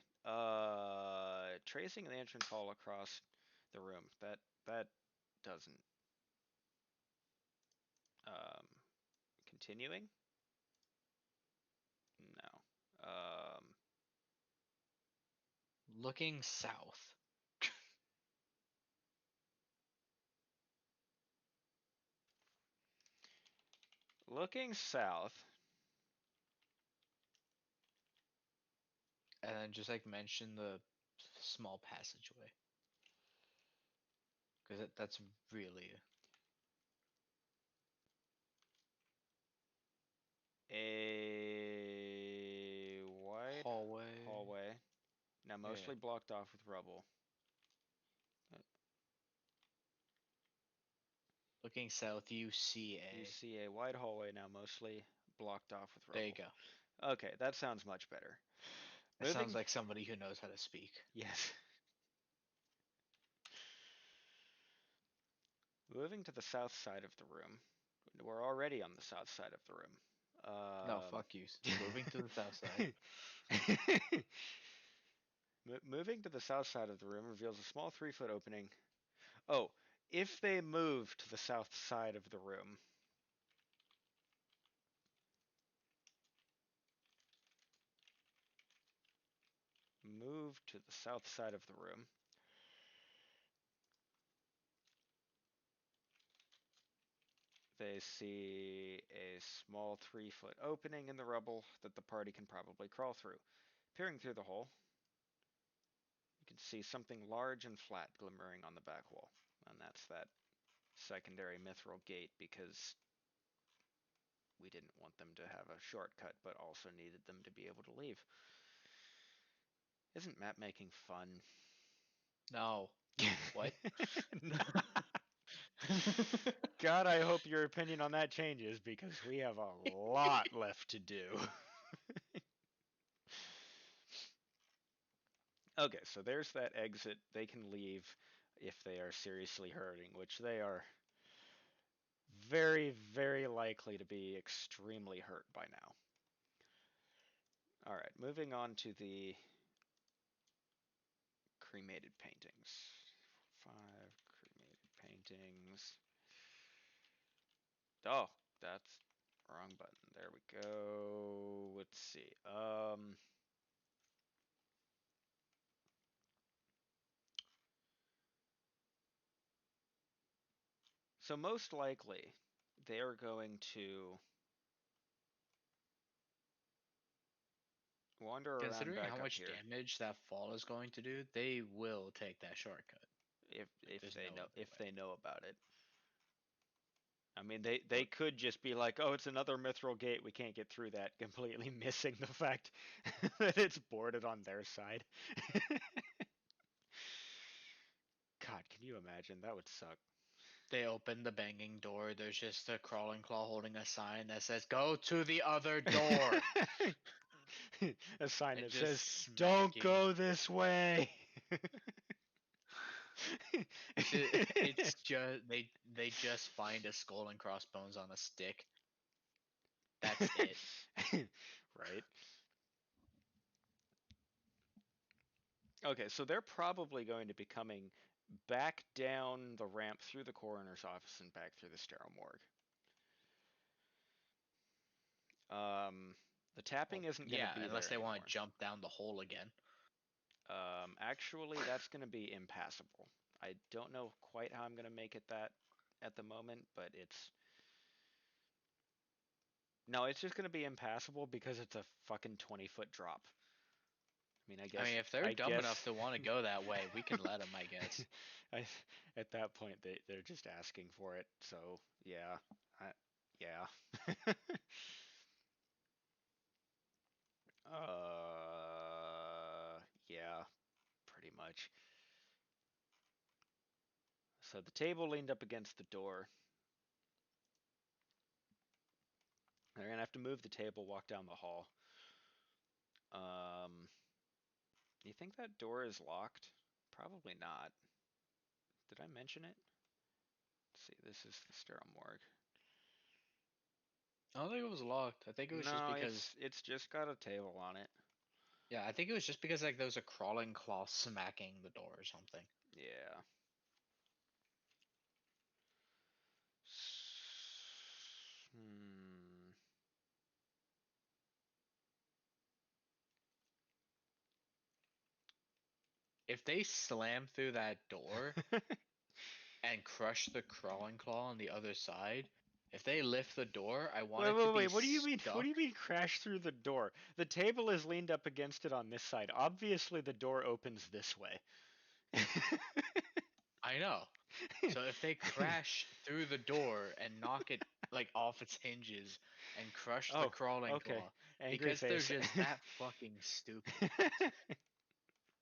Speaker 1: tracing the entrance hall across the room, that doesn't um continuing? No.
Speaker 2: looking south.
Speaker 1: Looking south.
Speaker 2: And then just like mention the small passageway. Because that's really
Speaker 1: A wide
Speaker 2: hallway.
Speaker 1: hallway, now
Speaker 2: Yeah.
Speaker 1: mostly blocked off with rubble.
Speaker 2: Looking south, you see
Speaker 1: You
Speaker 2: a.
Speaker 1: see a wide hallway now mostly blocked off with
Speaker 2: There you
Speaker 1: rubble.
Speaker 2: go.
Speaker 1: Okay, that sounds much better.
Speaker 2: That sounds
Speaker 1: Moving,
Speaker 2: like somebody who knows how to speak.
Speaker 1: yes. Moving to the south side of the room. We're already on the south side of the room.
Speaker 2: No,
Speaker 1: Um,
Speaker 2: fuck you. Moving to the south side.
Speaker 1: moving to the south side of the room reveals a small 3-foot opening. Oh, if they move to the south side of the room, move to the south side of the room, they see a small 3-foot opening in the rubble that the party can probably crawl through. Peering through the hole, you can see something large and flat glimmering on the back wall, and that's that secondary mithril gate because we didn't want them to have a shortcut, but also needed them to be able to leave. Isn't map making fun?
Speaker 2: No. What?
Speaker 1: God, I hope your opinion on that changes because we have a lot left to do. Okay, so there's that exit. They can leave if they are seriously hurting, which they are very, very likely to be extremely hurt by now. All right, moving on to the cremated paintings. 5 cremated paintings. Oh, that's wrong button. There we go. Let's see. So most likely they are going to wander around
Speaker 2: Considering
Speaker 1: back
Speaker 2: how
Speaker 1: up
Speaker 2: much
Speaker 1: here
Speaker 2: damage that fall is going to do, they will take that shortcut.
Speaker 1: if
Speaker 2: Like,
Speaker 1: if
Speaker 2: there's
Speaker 1: they
Speaker 2: no
Speaker 1: know
Speaker 2: other
Speaker 1: if
Speaker 2: way.
Speaker 1: they know about it. I mean, they
Speaker 2: But
Speaker 1: could just be like, "Oh, it's another mithril gate. We can't get through that," completely missing the fact that it's boarded on their side. God, can you imagine? That would suck.
Speaker 2: they open the banging door. There's just a crawling claw holding a sign that says, "Go to the other door,"
Speaker 1: A sign
Speaker 2: and
Speaker 1: that
Speaker 2: just
Speaker 1: says, "Don't
Speaker 2: smacking.
Speaker 1: go this way."
Speaker 2: It's just they just find a skull and crossbones on a stick. That's it.
Speaker 1: Right. Okay, so they're probably going to be coming back down the ramp through the coroner's office and back through the sterile morgue. The tapping
Speaker 2: Well,
Speaker 1: isn't going to
Speaker 2: yeah,
Speaker 1: be
Speaker 2: unless
Speaker 1: there
Speaker 2: they want to
Speaker 1: anymore.
Speaker 2: jump down the hole again.
Speaker 1: Actually, that's going to be impassable. I don't know quite how I'm going to make it that at the moment, but it's No, it's just gonna be impassable because it's a fucking 20-foot drop. I mean, I
Speaker 2: I mean,
Speaker 1: guess,
Speaker 2: if they're
Speaker 1: I
Speaker 2: dumb enough
Speaker 1: guess,
Speaker 2: to want to go that way, we can let them, I guess.
Speaker 1: I, at that point they're just asking for it. So yeah, yeah. Yeah, pretty much. So the table leaned up against the door. They're gonna have to move the table, walk down the hall. Um, you think that door is locked? Probably not. Did I mention it? Let's see, this is the sterile morgue.
Speaker 2: I don't think it was locked. I think it was just
Speaker 1: No,
Speaker 2: because,
Speaker 1: it's just got a table on it.
Speaker 2: yeah, I think it was just because like there was a crawling claw smacking the door or something.
Speaker 1: Yeah. Hmm.
Speaker 2: If they slam through that door and crush the crawling claw on the other side, if they lift the door, I want
Speaker 1: Wait,
Speaker 2: it to
Speaker 1: wait,
Speaker 2: be
Speaker 1: wait. What do you mean? What do you
Speaker 2: stuck.
Speaker 1: mean crash through the door? The table is leaned up against it on this side. Obviously, the door opens this way.
Speaker 2: I know. So if they crash through the door and knock it like off its hinges and crush the
Speaker 1: Oh,
Speaker 2: crawling
Speaker 1: okay.
Speaker 2: claw,
Speaker 1: Angry
Speaker 2: because they're
Speaker 1: face.
Speaker 2: just that fucking stupid,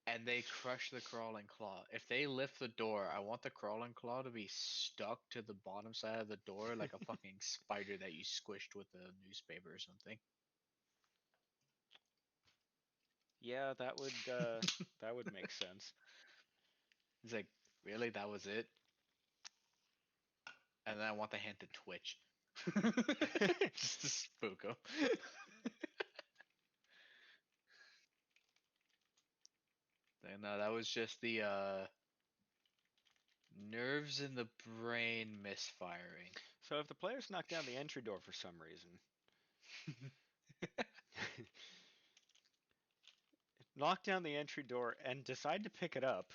Speaker 2: and they crush the crawling claw. If they lift the door, I want the crawling claw to be stuck to the bottom side of the door like a fucking spider that you squished with a newspaper or something.
Speaker 1: Yeah, that would make sense.
Speaker 2: It's like, really, that was it? And then I want the hand to twitch. Just to spook them. No, that was just the nerves in the brain misfiring.
Speaker 1: So if the players knock down the entry door for some reason, knock down the entry door and decide to pick it up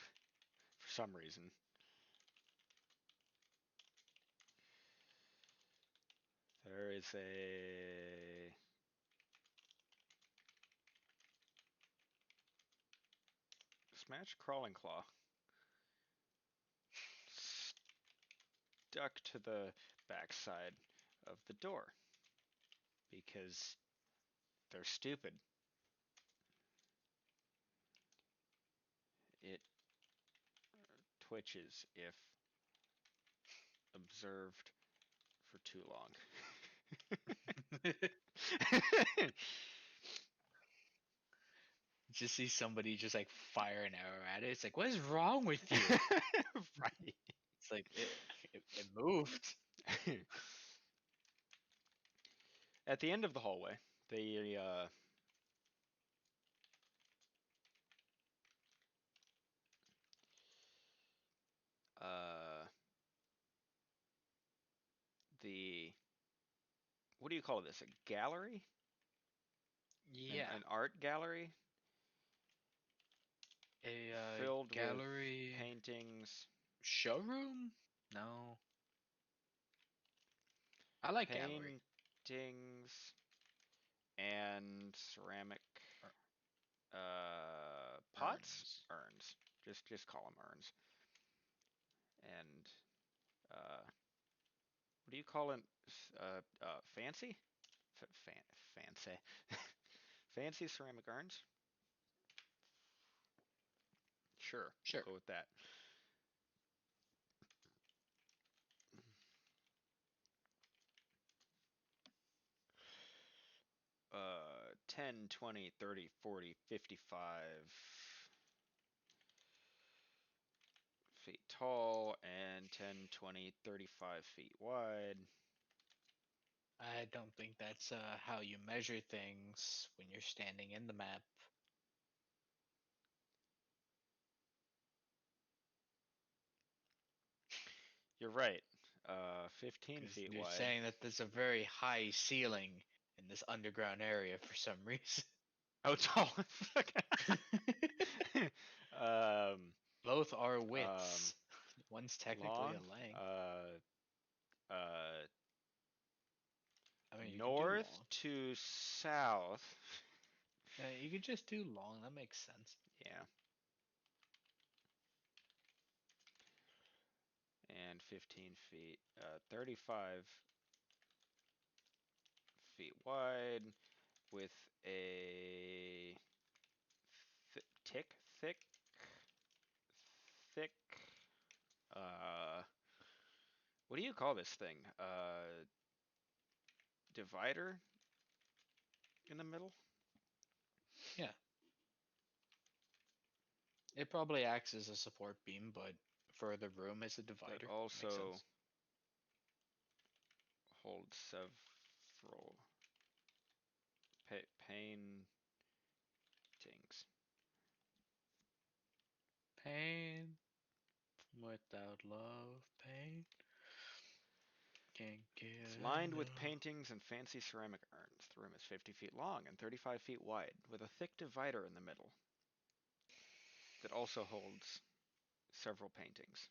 Speaker 1: for some reason, there is a smash crawling claw stuck to the backside of the door because they're stupid. It twitches if observed for too long.
Speaker 2: Just see somebody just like fire an arrow at it. It's like, what is wrong with you?
Speaker 1: Right.
Speaker 2: It's like it moved.
Speaker 1: At the end of the hallway, the uh, the what do you call this? A gallery?
Speaker 2: Yeah,
Speaker 1: An art gallery
Speaker 2: a
Speaker 1: filled with
Speaker 2: gallery
Speaker 1: paintings,
Speaker 2: showroom. No, I like gallery.
Speaker 1: paintings, and ceramic
Speaker 2: Ur-
Speaker 1: pots,
Speaker 2: Urns.
Speaker 1: urns. Just call them urns. And uh, what do you call it? Fancy? Fancy. Fancy ceramic urns? Sure, we'll
Speaker 2: Sure.
Speaker 1: go with that. 10, 20, 30, 40, 55 feet tall and 10, 20, 35 feet wide.
Speaker 2: I don't think that's how you measure things when you're standing in the map.
Speaker 1: You're right. 15
Speaker 2: Because
Speaker 1: feet
Speaker 2: you're
Speaker 1: wide.
Speaker 2: saying that there's a very high ceiling in this underground area for some reason.
Speaker 1: Oh, tall. um,
Speaker 2: Both are
Speaker 1: um,
Speaker 2: widths. One's technically a
Speaker 1: long.
Speaker 2: length.
Speaker 1: Uh,
Speaker 2: I mean, you could do
Speaker 1: north
Speaker 2: long.
Speaker 1: to south.
Speaker 2: You could just do long. That makes sense.
Speaker 1: Yeah. And 15 feet. 35 feet wide with a thick, uh, what do you call this thing? Divider in the middle?
Speaker 2: Yeah. It probably acts as a support beam, but for the room as a
Speaker 1: That
Speaker 2: divider. Makes
Speaker 1: also
Speaker 2: sense.
Speaker 1: holds several paintings.
Speaker 2: Pain without love, pain can't
Speaker 1: It's
Speaker 2: get
Speaker 1: lined with
Speaker 2: enough.
Speaker 1: paintings and fancy ceramic urns. The room is 50 feet long and 35 feet wide, with a thick divider in the middle that also holds several paintings.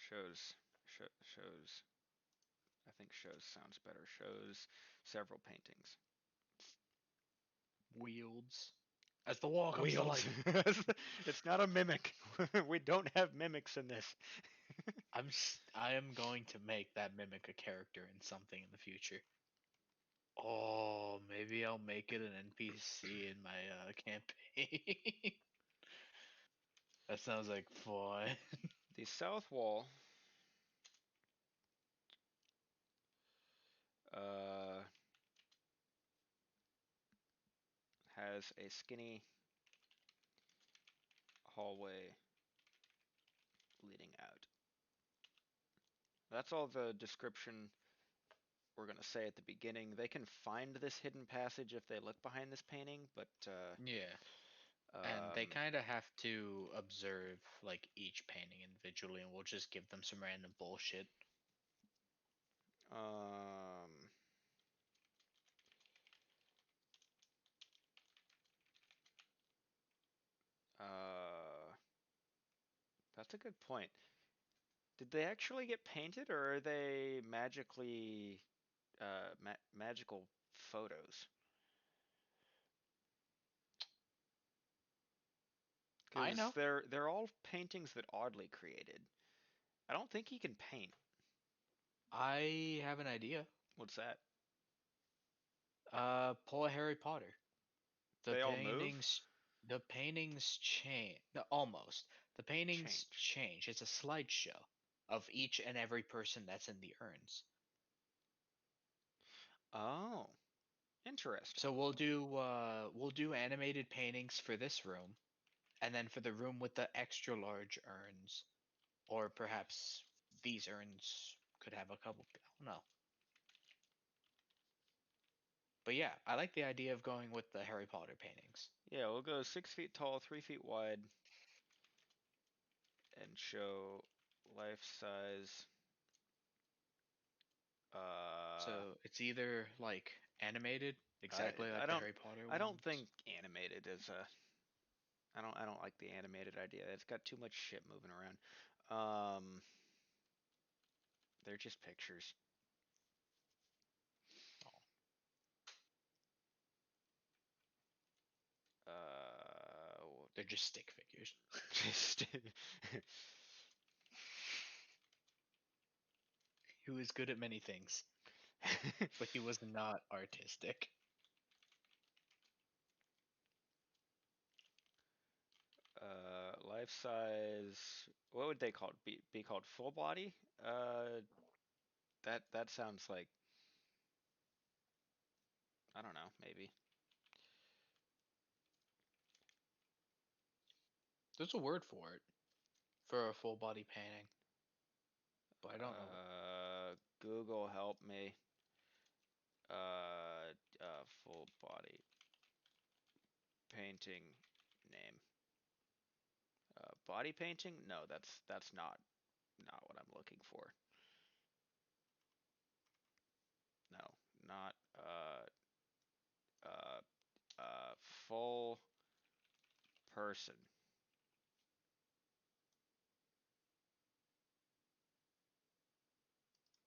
Speaker 1: Shows, shows, I think shows sounds better. Shows several paintings.
Speaker 2: Wields. As the wall comes to
Speaker 1: Wields.
Speaker 2: life.
Speaker 1: It's not a mimic. We don't have mimics in this.
Speaker 2: I am going to make that mimic a character in something in the future. Oh, maybe I'll make it an NPC in my campaign. That sounds like fun.
Speaker 1: The south wall uh, has a skinny hallway leading out. That's all the description we're going to say at the beginning. They can find this hidden passage if they look behind this painting, but
Speaker 2: Yeah. And they
Speaker 1: um,
Speaker 2: kind of have to observe like each painting individually, and we'll just give them some random bullshit.
Speaker 1: um, uh, that's a good point. Did they actually get painted, or are they magically magical photos?
Speaker 2: I
Speaker 1: Because
Speaker 2: know.
Speaker 1: they're all paintings that Audley created. I don't think he can paint.
Speaker 2: I have an idea.
Speaker 1: What's that?
Speaker 2: Pull a Harry Potter. The
Speaker 1: They all move?
Speaker 2: paintings, the paintings change. No, almost. The paintings
Speaker 1: Change.
Speaker 2: change. It's a slideshow of each and every person that's in the urns.
Speaker 1: Oh, interesting.
Speaker 2: So we'll do animated paintings for this room, and then for the room with the extra large urns, or perhaps these urns could have a couple. I don't know. But yeah, I like the idea of going with the Harry Potter paintings.
Speaker 1: Yeah, we'll go 6 feet tall, 3 feet wide, and show life size. Uh,
Speaker 2: So it's either like animated,
Speaker 1: I
Speaker 2: exactly
Speaker 1: I
Speaker 2: like the
Speaker 1: don't
Speaker 2: Harry Potter
Speaker 1: I don't
Speaker 2: ones.
Speaker 1: think animated is a. I don't like the animated idea. It's got too much shit moving around. Um, they're just pictures.
Speaker 2: Oh,
Speaker 1: Uh,
Speaker 2: they're just stick figures.
Speaker 1: just
Speaker 2: He was good at many things, but he was not artistic.
Speaker 1: life size. What would they call it? Be called full body? That sounds like, I don't know, maybe.
Speaker 2: There's a word for it, for a full body painting, but I don't know.
Speaker 1: Google help me. Full body painting name. Body painting? No, that's not what I'm looking for. No, not uh full person.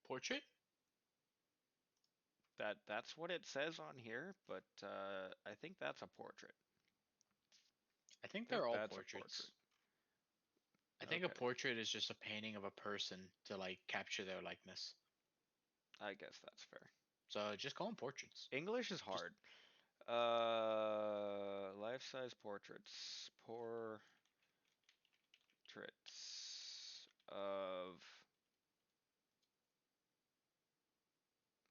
Speaker 2: Portrait?
Speaker 1: That's what it says on here, but I think that's a portrait.
Speaker 2: I think
Speaker 1: I think
Speaker 2: they're all
Speaker 1: that's a portrait.
Speaker 2: portraits. I think a
Speaker 1: Okay,
Speaker 2: portrait is just a painting of a person to like capture their likeness.
Speaker 1: I guess that's fair.
Speaker 2: So just call them portraits.
Speaker 1: English is
Speaker 2: Just
Speaker 1: hard. Life-size portraits. Portraits of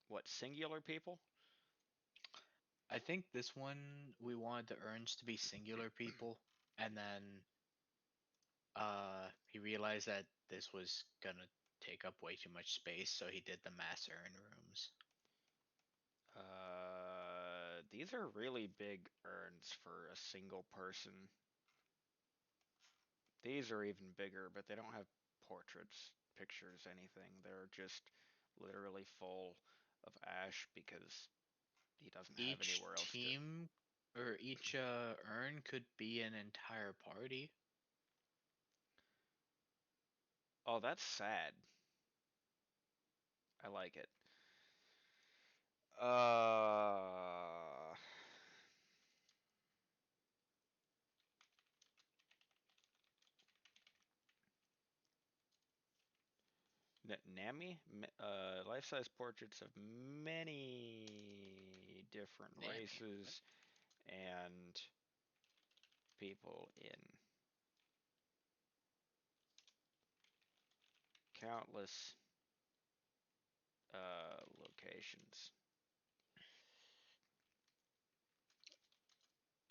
Speaker 1: what? Singular people?
Speaker 2: I think this one we wanted the urns to be singular people, and then he realized that this was gonna take up way too much space, so he did the mass urn rooms.
Speaker 1: These are really big urns for a single person. These are even bigger, but they don't have portraits, pictures, anything. They're just literally full of ash because he doesn't have
Speaker 2: Each
Speaker 1: anywhere else to.
Speaker 2: team or each urn could be an entire party.
Speaker 1: Oh, that's sad. I like it. Uh, Nami, life-size portraits of many different
Speaker 2: Nammy. What?
Speaker 1: races and people in countless locations.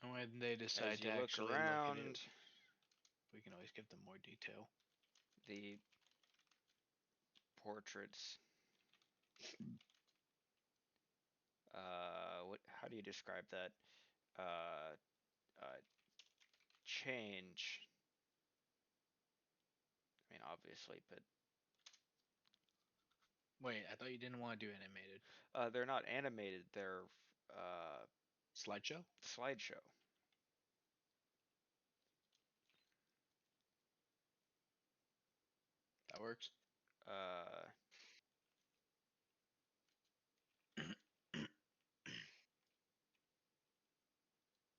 Speaker 2: And when they
Speaker 1: As
Speaker 2: decide to
Speaker 1: you look
Speaker 2: actually look at it,
Speaker 1: around,
Speaker 2: we can always give them more detail.
Speaker 1: the portraits, how do you describe that? Uh, uh, Change. I mean, obviously, but
Speaker 2: Wait, I thought you didn't want to do animated.
Speaker 1: they're not animated. They're uh,
Speaker 2: Slideshow?
Speaker 1: slideshow.
Speaker 2: That works.
Speaker 1: Uh,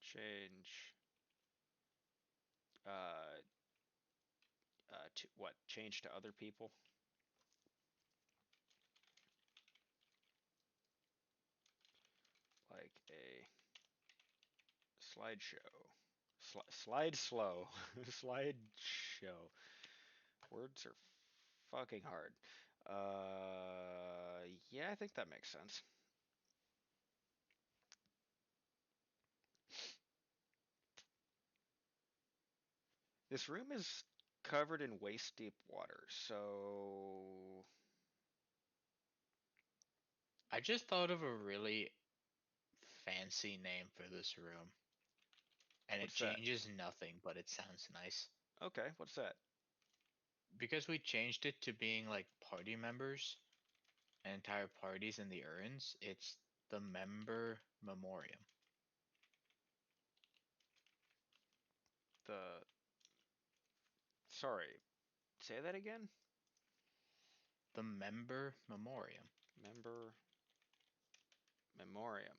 Speaker 1: Change. Uh, to what? Change to other people, like a slideshow. Slide slow. Slideshow. Words are fucking hard. Yeah, I think that makes sense. This room is covered in waist deep water, so
Speaker 2: I just thought of a really fancy name for this room, and it
Speaker 1: what's that?
Speaker 2: changes nothing, but it sounds nice.
Speaker 1: Okay, what's that?
Speaker 2: Because we changed it to being like party members and entire parties in the urns, it's the member memoriam.
Speaker 1: The Sorry, say that again?
Speaker 2: The member memoriam.
Speaker 1: Member memoriam.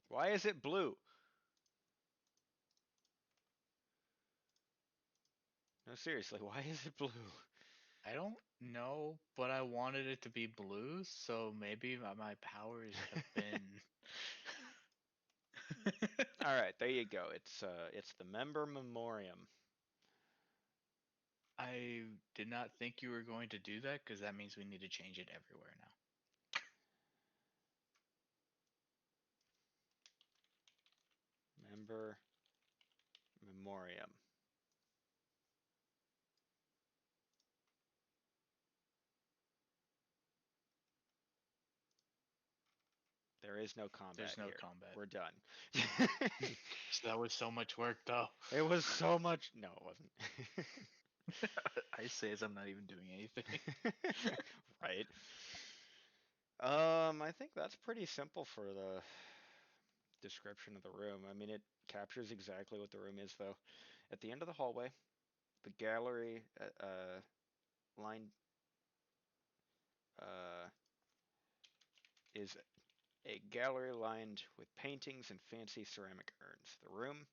Speaker 1: Why is it blue? No, seriously, why is it blue?
Speaker 2: I don't know, but I wanted it to be blue, so maybe my powers have been.
Speaker 1: All right, there you go. It's the member memoriam.
Speaker 2: I did not think you were going to do that because that means we need to change it everywhere now.
Speaker 1: Member memoriam. There is no
Speaker 2: There's
Speaker 1: combat
Speaker 2: no
Speaker 1: here.
Speaker 2: combat.
Speaker 1: We're done.
Speaker 2: So that was so much work, though.
Speaker 1: It was so much. No, it wasn't.
Speaker 2: I say as I'm not even doing anything.
Speaker 1: Right. I think that's pretty simple for the description of the room. I mean, it captures exactly what the room is, though. At the end of the hallway, the gallery line uh, is a gallery lined with paintings and fancy ceramic urns. The room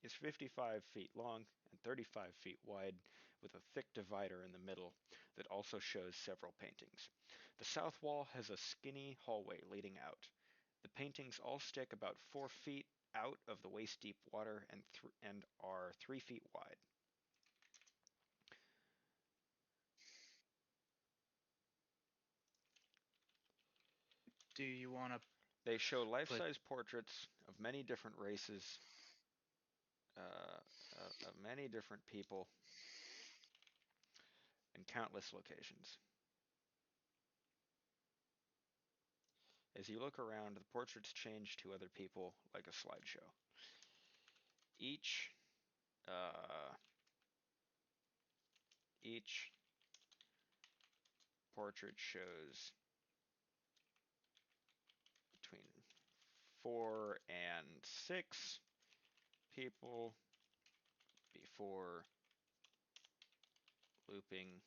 Speaker 1: is 55 feet long and 35 feet wide, with a thick divider in the middle that also shows several paintings. The south wall has a skinny hallway leading out. The paintings all stick about 4 feet out of the waist deep water and are 3 feet wide.
Speaker 2: Do you want to
Speaker 1: They show life
Speaker 2: put
Speaker 1: size portraits of many different races, uh, of many different people, in countless locations. As you look around, the portraits change to other people like a slideshow. Each uh, each portrait shows between 4 and 6 people before looping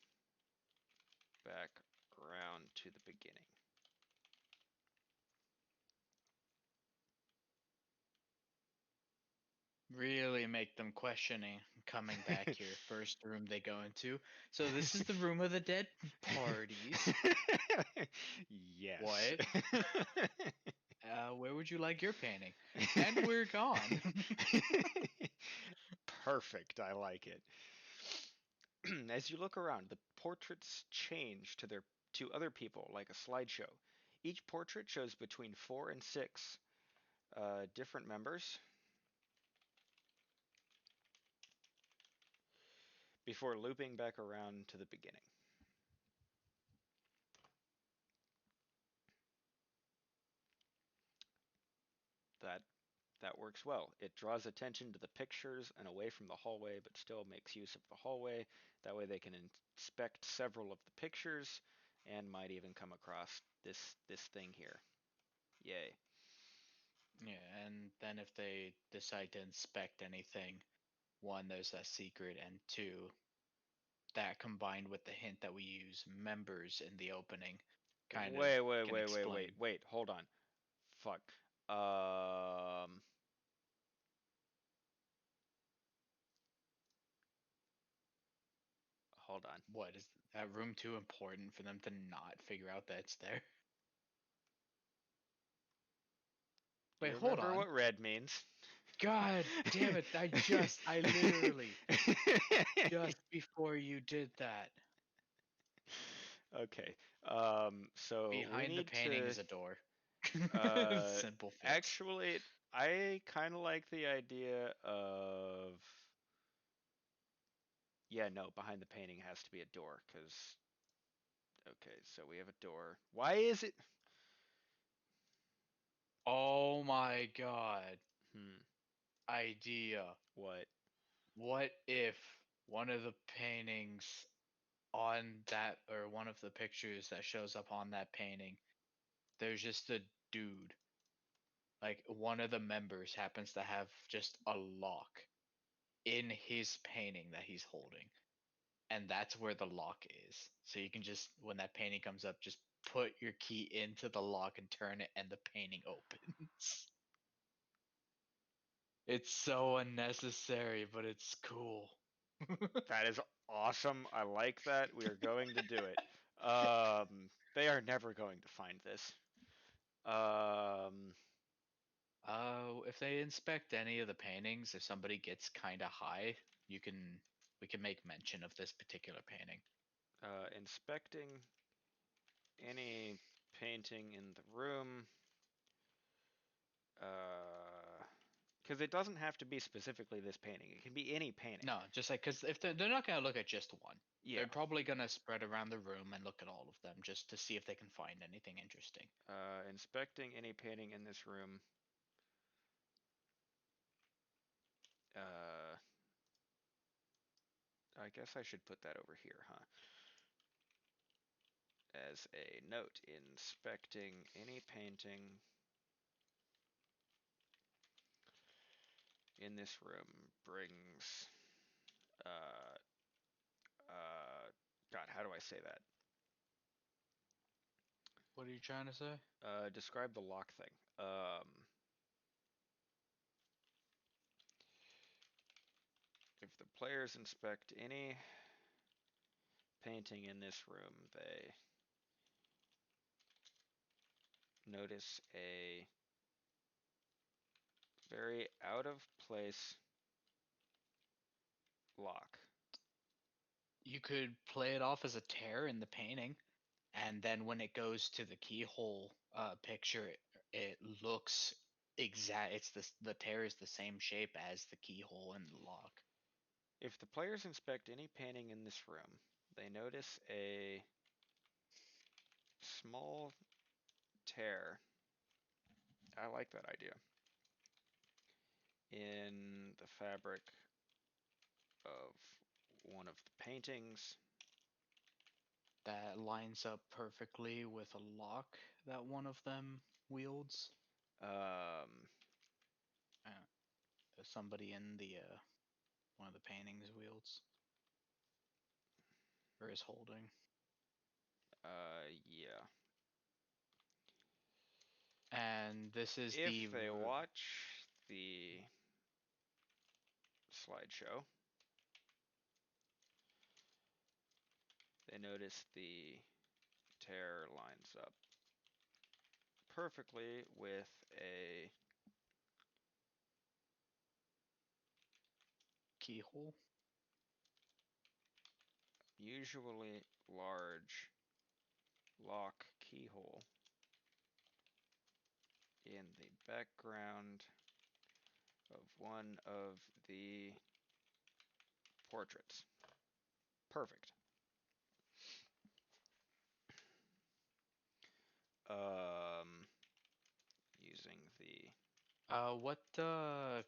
Speaker 1: back around to the beginning.
Speaker 2: really make them questioning coming back here? First room they go into. So this is the room of the dead parties.
Speaker 1: Yes.
Speaker 2: What? Where would you like your painting? And we're gone.
Speaker 1: Perfect. I like it. As you look around, the portraits change to other people like a slideshow. Each portrait shows between 4 and 6 different members before looping back around to the beginning. That that works well. It draws attention to the pictures and away from the hallway, but still makes use of the hallway. That way they can inspect several of the pictures and might even come across this thing here. Yay.
Speaker 2: Yeah, and then if they decide to inspect anything, one, there's that secret, and two, that combined with the hint that we use members in the opening kind of
Speaker 1: Wait, wait,
Speaker 2: can
Speaker 1: wait, wait, wait,
Speaker 2: explain
Speaker 1: wait. Hold on. Fuck. Um. Hold on.
Speaker 2: what is that room too important for them to not figure out that it's there?
Speaker 1: Do
Speaker 2: Wait,
Speaker 1: you
Speaker 2: hold
Speaker 1: remember
Speaker 2: on.
Speaker 1: what red means?
Speaker 2: God damn it, I literally, just before you did that,
Speaker 1: Okay. So we
Speaker 2: behind the
Speaker 1: need
Speaker 2: painting
Speaker 1: to.
Speaker 2: is a door.
Speaker 1: Uh,
Speaker 2: Simple fix.
Speaker 1: Actually, I kind of like the idea of. Yeah, no, behind the painting has to be a door, because. Okay, so we have a door. Why is it.
Speaker 2: Oh my god.
Speaker 1: Hmm,
Speaker 2: Idea.
Speaker 1: what?
Speaker 2: What if one of the paintings on that, or one of the pictures that shows up on that painting, there's just a dude. Like one of the members happens to have just a lock in his painting that he's holding. And that's where the lock is. So you can just, when that painting comes up, just put your key into the lock and turn it, and the painting opens. It's so unnecessary, but it's cool.
Speaker 1: That is awesome. I like that. We are going to do it. They are never going to find this. Um,
Speaker 2: If they inspect any of the paintings, if somebody gets kind of high, we can make mention of this particular painting.
Speaker 1: Inspecting any painting in the room. Because it doesn't have to be specifically this painting. It can be any painting.
Speaker 2: No, just like, because if they're not gonna look at just one, they're
Speaker 1: Yeah.
Speaker 2: probably gonna spread around the room and look at all of them just to see if they can find anything interesting.
Speaker 1: Inspecting any painting in this room. Uh, I guess I should put that over here, huh? As a note, inspecting any painting in this room brings uh God, how do I say that?
Speaker 2: What are you trying to say?
Speaker 1: Describe the lock thing. If the players inspect any painting in this room, they notice a very out of place lock.
Speaker 2: You could play it off as a tear in the painting, and then when it goes to the keyhole picture, it looks exact. It's the tear is the same shape as the keyhole and the lock.
Speaker 1: If the players inspect any painting in this room, they notice a small tear. I like that idea. In the fabric of one of the paintings.
Speaker 2: That lines up perfectly with a lock that one of them wields.
Speaker 1: Um,
Speaker 2: Uh, Somebody in the one of the paintings wields or is holding.
Speaker 1: yeah.
Speaker 2: And this is
Speaker 1: If they watch the slideshow, they notice the tear lines up perfectly with a
Speaker 2: keyhole.
Speaker 1: usually large lock keyhole in the background of one of the portraits. Perfect. Um, Using the
Speaker 2: What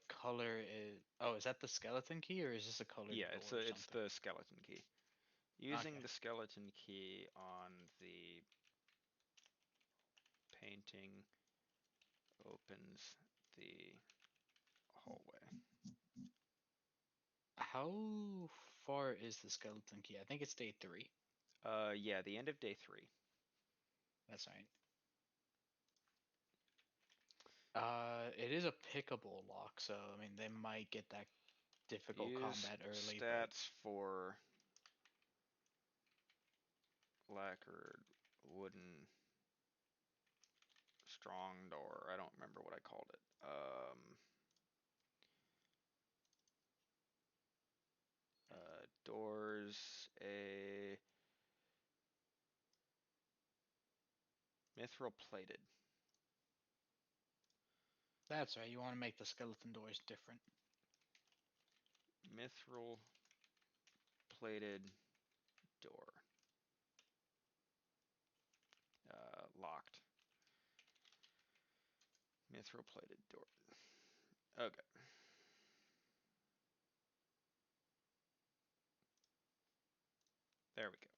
Speaker 2: color is? Oh, is that the skeleton key or is this a colored
Speaker 1: yeah,
Speaker 2: door or
Speaker 1: it's
Speaker 2: something?
Speaker 1: the skeleton key. Using
Speaker 2: Okay.
Speaker 1: the skeleton key on the painting opens the hallway.
Speaker 2: How far is the skeleton key? I think it's day 3.
Speaker 1: Yeah, the end of day 3.
Speaker 2: That's right. It is a pickable lock, so I mean they might get that difficult
Speaker 1: Use
Speaker 2: combat early, but
Speaker 1: stats for lacquered wooden strong door. I don't remember what I called it. Doors, a mithril plated.
Speaker 2: that's right. You want to make the skeleton doors different.
Speaker 1: Mithril plated door. Locked. Mithril plated door. Okay. There we go.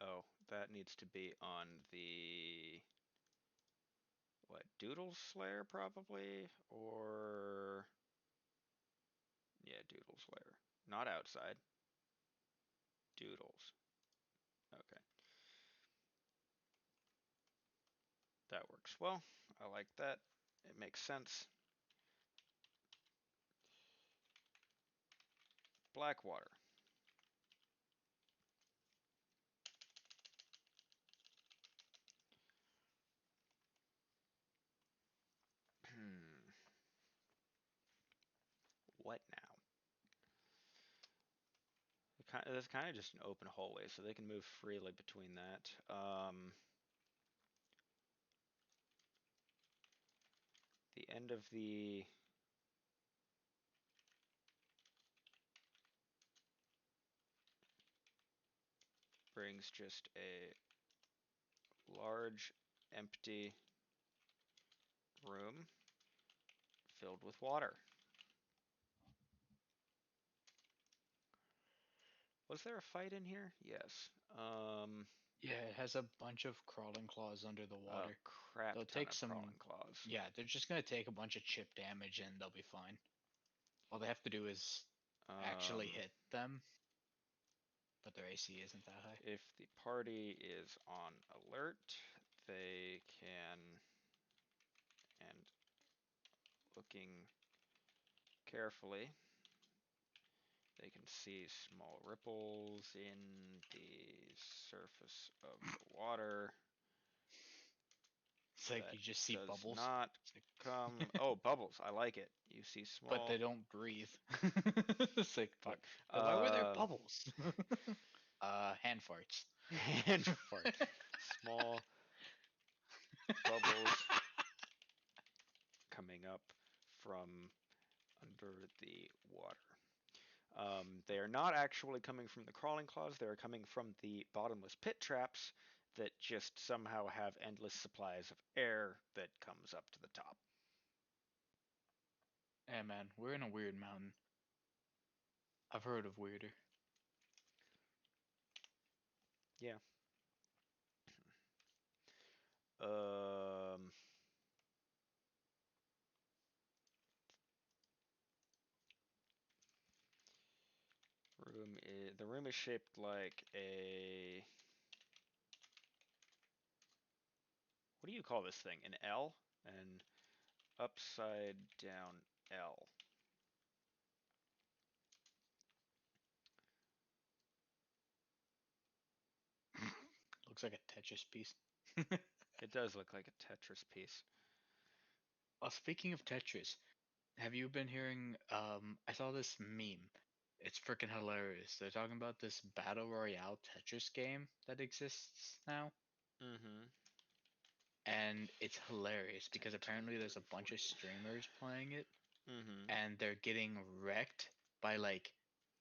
Speaker 1: Oh, that needs to be on the what, Doodle Slayer probably? Or yeah, Doodle Slayer. Not outside. Doodles. Okay. That works well. I like that. It makes sense. Blackwater. What now? That's kind of just an open hallway, so they can move freely between that. The end of the brings just a large empty room filled with water. Was there a fight in here? Yes.
Speaker 2: Yeah, it has a bunch of crawling claws under the
Speaker 1: A
Speaker 2: water.
Speaker 1: crap
Speaker 2: They'll
Speaker 1: ton
Speaker 2: take
Speaker 1: of
Speaker 2: some.
Speaker 1: crawling claws.
Speaker 2: Yeah, they're just gonna take a bunch of chip damage and they'll be fine. All they have to do is actually
Speaker 1: Um,
Speaker 2: hit them, but their AC isn't that high.
Speaker 1: if the party is on alert, they can, and looking carefully, they can see small ripples in the surface of the water.
Speaker 2: It's like
Speaker 1: That
Speaker 2: you just see
Speaker 1: does
Speaker 2: bubbles.
Speaker 1: not
Speaker 2: It's
Speaker 1: come.
Speaker 2: like,
Speaker 1: Oh, bubbles. I like it. You see
Speaker 2: but they
Speaker 1: small.
Speaker 2: don't breathe. It's like,
Speaker 1: Fuck.
Speaker 2: but why were there bubbles? Hand farts.
Speaker 1: Hand fart. Small bubbles coming up from under the water. They are not actually coming from the crawling claws. They are coming from the bottomless pit traps that just somehow have endless supplies of air that comes up to the top.
Speaker 2: Hey man, we're in a weird mountain. I've heard of weirder.
Speaker 1: Yeah. Um, the room is shaped like a, what do you call this thing? An L? An upside down L.
Speaker 2: Looks like a Tetris piece.
Speaker 1: It does look like a Tetris piece.
Speaker 2: Well, speaking of Tetris, have you been hearing? I saw this meme. It's freaking hilarious. They're talking about this battle royale Tetris game that exists now,
Speaker 1: Mm-hmm.
Speaker 2: and it's hilarious
Speaker 1: 10,
Speaker 2: because
Speaker 1: 20,
Speaker 2: apparently there's a
Speaker 1: 30,
Speaker 2: bunch of
Speaker 1: 40.
Speaker 2: streamers playing it,
Speaker 1: Mm-hmm.
Speaker 2: and they're getting wrecked by like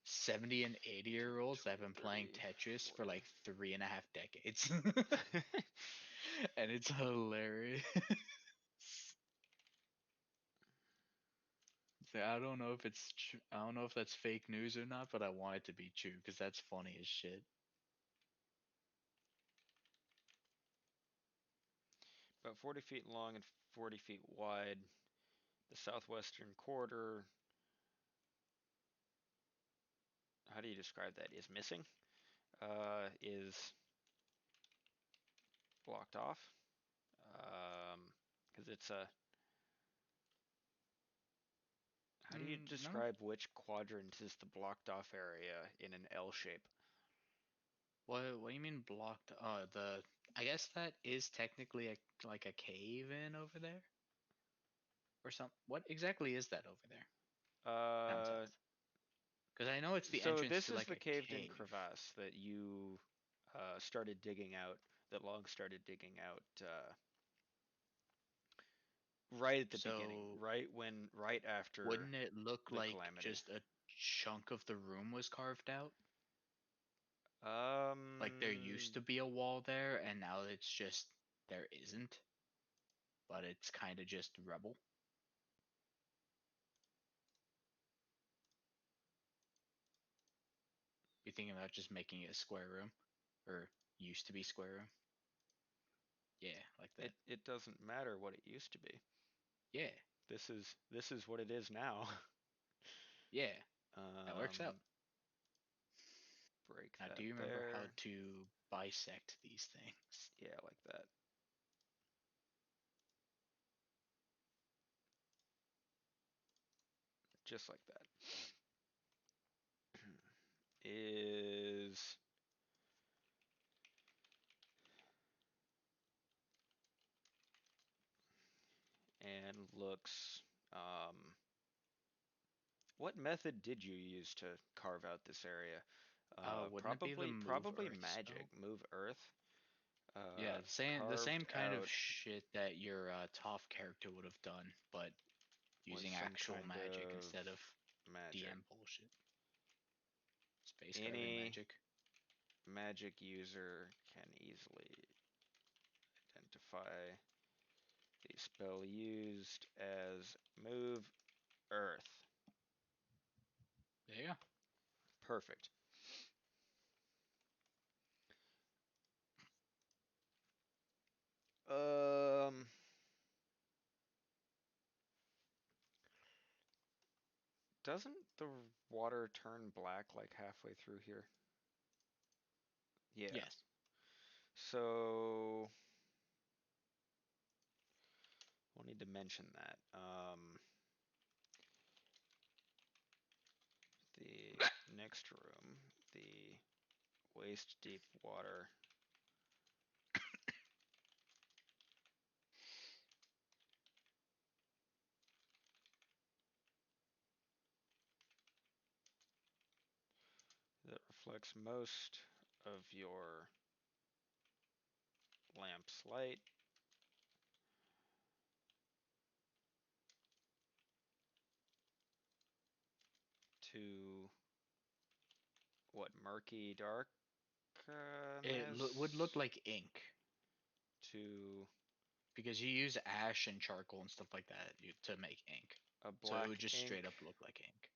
Speaker 2: 70 and 80
Speaker 1: 10,
Speaker 2: year olds that have
Speaker 1: 20,
Speaker 2: been playing
Speaker 1: 30,
Speaker 2: Tetris for
Speaker 1: 40.
Speaker 2: like 3.5 decades. And it's hilarious. So I don't know if it's true. I don't know if that's fake news or not, but I want it to be true because that's funny as shit.
Speaker 1: About 40 feet long and 40 feet wide. The southwestern quarter, how do you describe that? Is missing? Is blocked off. Because it's a. How do you
Speaker 2: No.
Speaker 1: describe which quadrant is the blocked off area in an L shape?
Speaker 2: What do you mean blocked? The I guess that is technically like a cave in over there or something. What exactly is that over there down
Speaker 1: Uh,
Speaker 2: south? Because I know it's the
Speaker 1: so
Speaker 2: entrance
Speaker 1: this
Speaker 2: to
Speaker 1: is
Speaker 2: like
Speaker 1: the
Speaker 2: a
Speaker 1: caved in
Speaker 2: cave.
Speaker 1: crevasse that you started digging out, that Long started digging out right at the beginning,
Speaker 2: So
Speaker 1: right after
Speaker 2: wouldn't it look
Speaker 1: the
Speaker 2: like
Speaker 1: calamity.
Speaker 2: just a chunk of the room was carved out? Like there used
Speaker 1: Um,
Speaker 2: to be a wall there and now it's just there isn't, but it's kind of just rubble. Be thinking about just making it a square room or used to be square room. Yeah, like that.
Speaker 1: it doesn't matter what it used to be.
Speaker 2: Yeah,
Speaker 1: This is what it is now.
Speaker 2: yeah, that works out.
Speaker 1: Um, break
Speaker 2: Now, do
Speaker 1: that
Speaker 2: you remember how
Speaker 1: there.
Speaker 2: to bisect these things?
Speaker 1: Yeah, like that. Just like that. Is and looks. Um, what method did you use to carve out this area?
Speaker 2: Wouldn't it be the move
Speaker 1: Probably
Speaker 2: earth spell?
Speaker 1: magic. Move earth.
Speaker 2: Yeah, the same
Speaker 1: Carved
Speaker 2: kind of
Speaker 1: out
Speaker 2: shit that your Toph character would have done, but
Speaker 1: with
Speaker 2: using
Speaker 1: some
Speaker 2: actual
Speaker 1: kind
Speaker 2: magic instead
Speaker 1: of
Speaker 2: of
Speaker 1: magic.
Speaker 2: DM bullshit. Space carving
Speaker 1: Any
Speaker 2: magic.
Speaker 1: magic user can easily identify the spell used as move earth.
Speaker 2: There you go.
Speaker 1: Perfect. Um, doesn't the water turn black like halfway through here? Yeah.
Speaker 2: Yes.
Speaker 1: So we'll need to mention that. The next room, the waist deep water that reflects most of your lamp's light to what, murky darkness
Speaker 2: Would look like ink
Speaker 1: to
Speaker 2: because you use ash and charcoal and stuff like that to make ink.
Speaker 1: a
Speaker 2: So it would
Speaker 1: black
Speaker 2: just straight
Speaker 1: ink,
Speaker 2: up look like ink.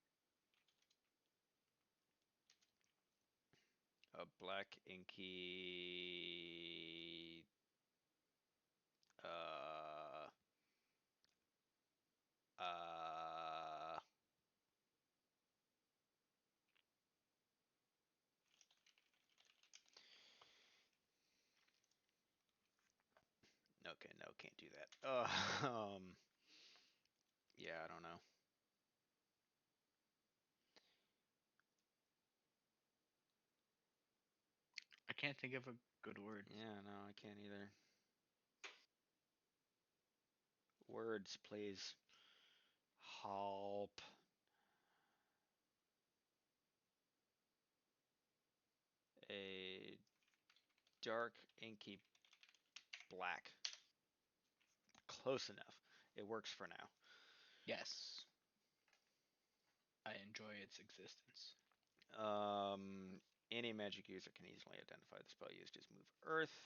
Speaker 1: a black inky uh uh okay, no, can't do that. Yeah, I don't know.
Speaker 2: I can't think of a good word.
Speaker 1: Yeah, no, I can't either. Words, please. Help. A dark inky black. Close enough. It works for now.
Speaker 2: Yes. I enjoy its existence.
Speaker 1: Um, any magic user can easily identify the spell used as move earth.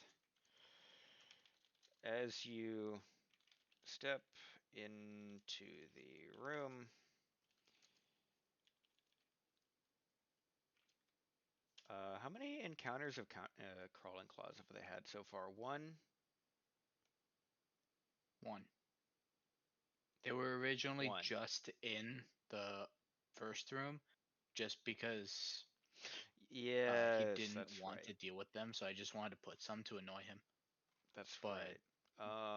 Speaker 1: As you step into the room, how many encounters of crawling claws have they had so far? One?
Speaker 2: One. They were originally
Speaker 1: One.
Speaker 2: just in the first room just because he
Speaker 1: Yes,
Speaker 2: didn't
Speaker 1: that's
Speaker 2: want
Speaker 1: right.
Speaker 2: to deal with them, so I just wanted to put some to annoy him.
Speaker 1: That's
Speaker 2: But
Speaker 1: right.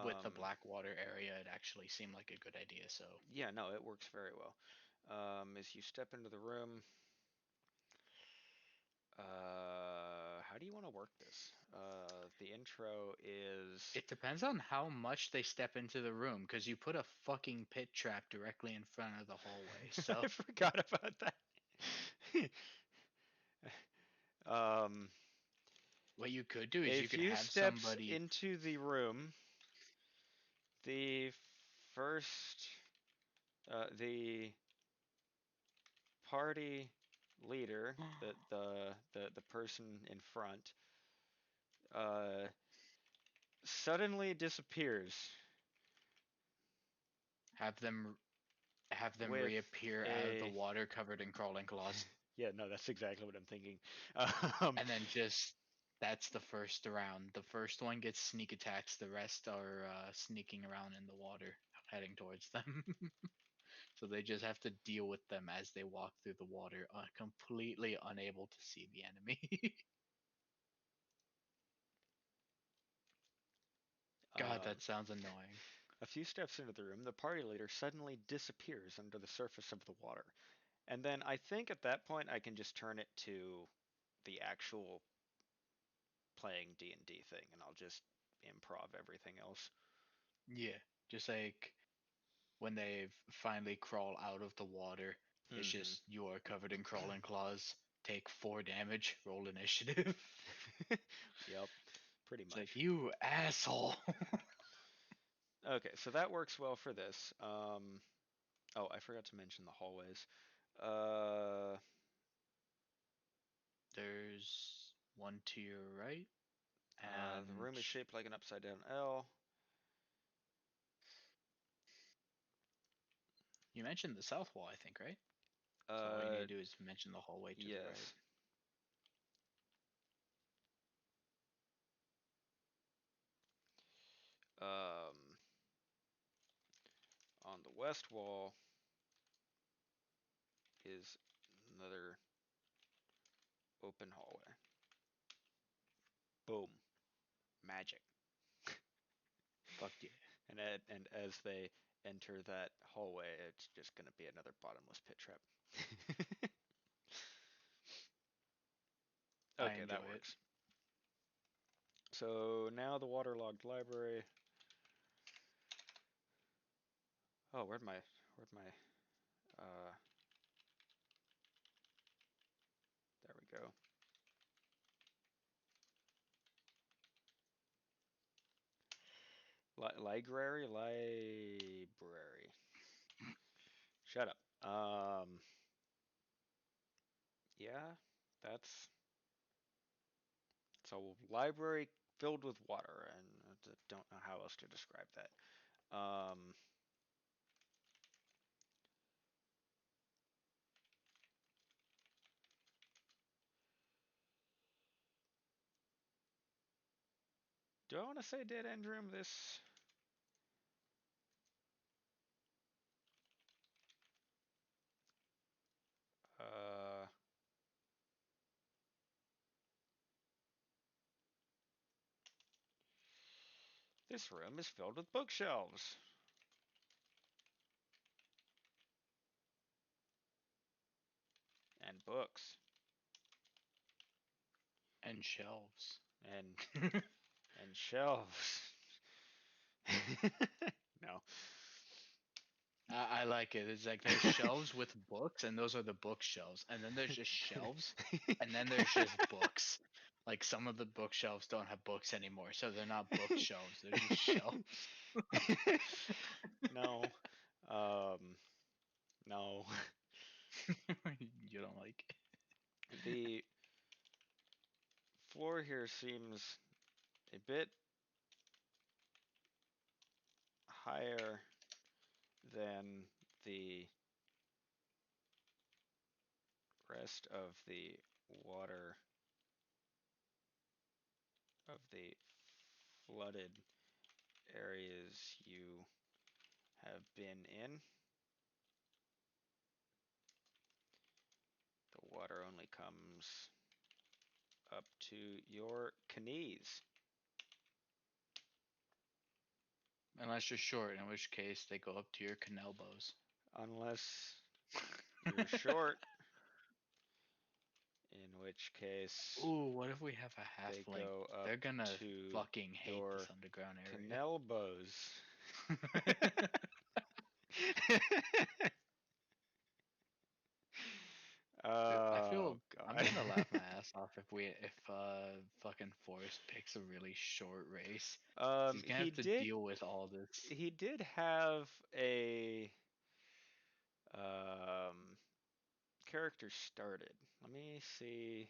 Speaker 2: with the Blackwater area, it actually seemed like a good idea, so
Speaker 1: Yeah, no, it works very well. As you step into the room, how do you want to work this? The intro is.
Speaker 2: it depends on how much they step into the room, because you put a fucking pit trap directly in front of the hallway, so
Speaker 1: I forgot about that. um,
Speaker 2: what you could do is
Speaker 1: a
Speaker 2: you could
Speaker 1: few
Speaker 2: have
Speaker 1: steps
Speaker 2: somebody.
Speaker 1: into the room, the first, the party leader, the person in front, uh, suddenly disappears
Speaker 2: have them have them
Speaker 1: with
Speaker 2: reappear out of the
Speaker 1: a.
Speaker 2: water covered in crawling claws.
Speaker 1: Yeah, no, that's exactly what I'm thinking. Um,
Speaker 2: And then just that's the first round. The first one gets sneak attacks. The rest are sneaking around in the water, heading towards them. So they just have to deal with them as they walk through the water, completely unable to see the enemy. God,
Speaker 1: um,
Speaker 2: that sounds annoying.
Speaker 1: a few steps into the room, the party leader suddenly disappears under the surface of the water. And then I think at that point I can just turn it to the actual playing D&D thing, and I'll just improv everything else.
Speaker 2: Yeah, just like when they finally crawl out of the water, it's
Speaker 1: Hmm.
Speaker 2: just you are covered in crawling claws. Take 4 damage. Roll initiative.
Speaker 1: Yep, pretty
Speaker 2: It's like
Speaker 1: much.
Speaker 2: you asshole.
Speaker 1: Okay, so that works well for this. Oh, I forgot to mention the hallways. Uh,
Speaker 2: There's one to your right,
Speaker 1: the
Speaker 2: and
Speaker 1: room is shaped like an upside down L.
Speaker 2: you mentioned the south wall, I think, right? So all you need
Speaker 1: Uh,
Speaker 2: to do is mention the hallway to the right.
Speaker 1: yes. west wall is another open hallway. Boom. Magic.
Speaker 2: Fuck yeah.
Speaker 1: And as they enter that hallway, it's just going to be another bottomless pit trap.
Speaker 2: I
Speaker 1: Okay, that
Speaker 2: enjoy it.
Speaker 1: works. So now the waterlogged library. Oh, where'd my uh there we go. Library. Shut up. Yeah, that's so library filled with water, and I don't know how else to describe that. Um, do I want to say dead end room? Uh, this room is filled with bookshelves and books
Speaker 2: And shelves.
Speaker 1: and and shelves. No.
Speaker 2: I like it. It's like there's shelves with books, and those are the bookshelves. And then there's just shelves, and then there's just books. Like some of the bookshelves don't have books anymore, so they're not bookshelves. They're just shelves.
Speaker 1: No. Um, no.
Speaker 2: You don't like it.
Speaker 1: The floor here seems a bit higher than the rest of the water of the flooded areas you have been in. The water only comes up to your knees.
Speaker 2: Unless you're short, in which case they go up to your canelbos.
Speaker 1: Unless you're short, in which case
Speaker 2: Ooh, what if we have a
Speaker 1: they
Speaker 2: halfling?
Speaker 1: go up
Speaker 2: They're gonna
Speaker 1: to
Speaker 2: fucking hate this
Speaker 1: your
Speaker 2: underground area.
Speaker 1: canelbos.
Speaker 2: Dude, I
Speaker 1: Oh
Speaker 2: feel I'm
Speaker 1: God.
Speaker 2: gonna laugh my ass off if fucking Forrest picks a really short race. He's gonna
Speaker 1: He
Speaker 2: have to
Speaker 1: did.
Speaker 2: deal with all this.
Speaker 1: He did have a um, character started. Let me see.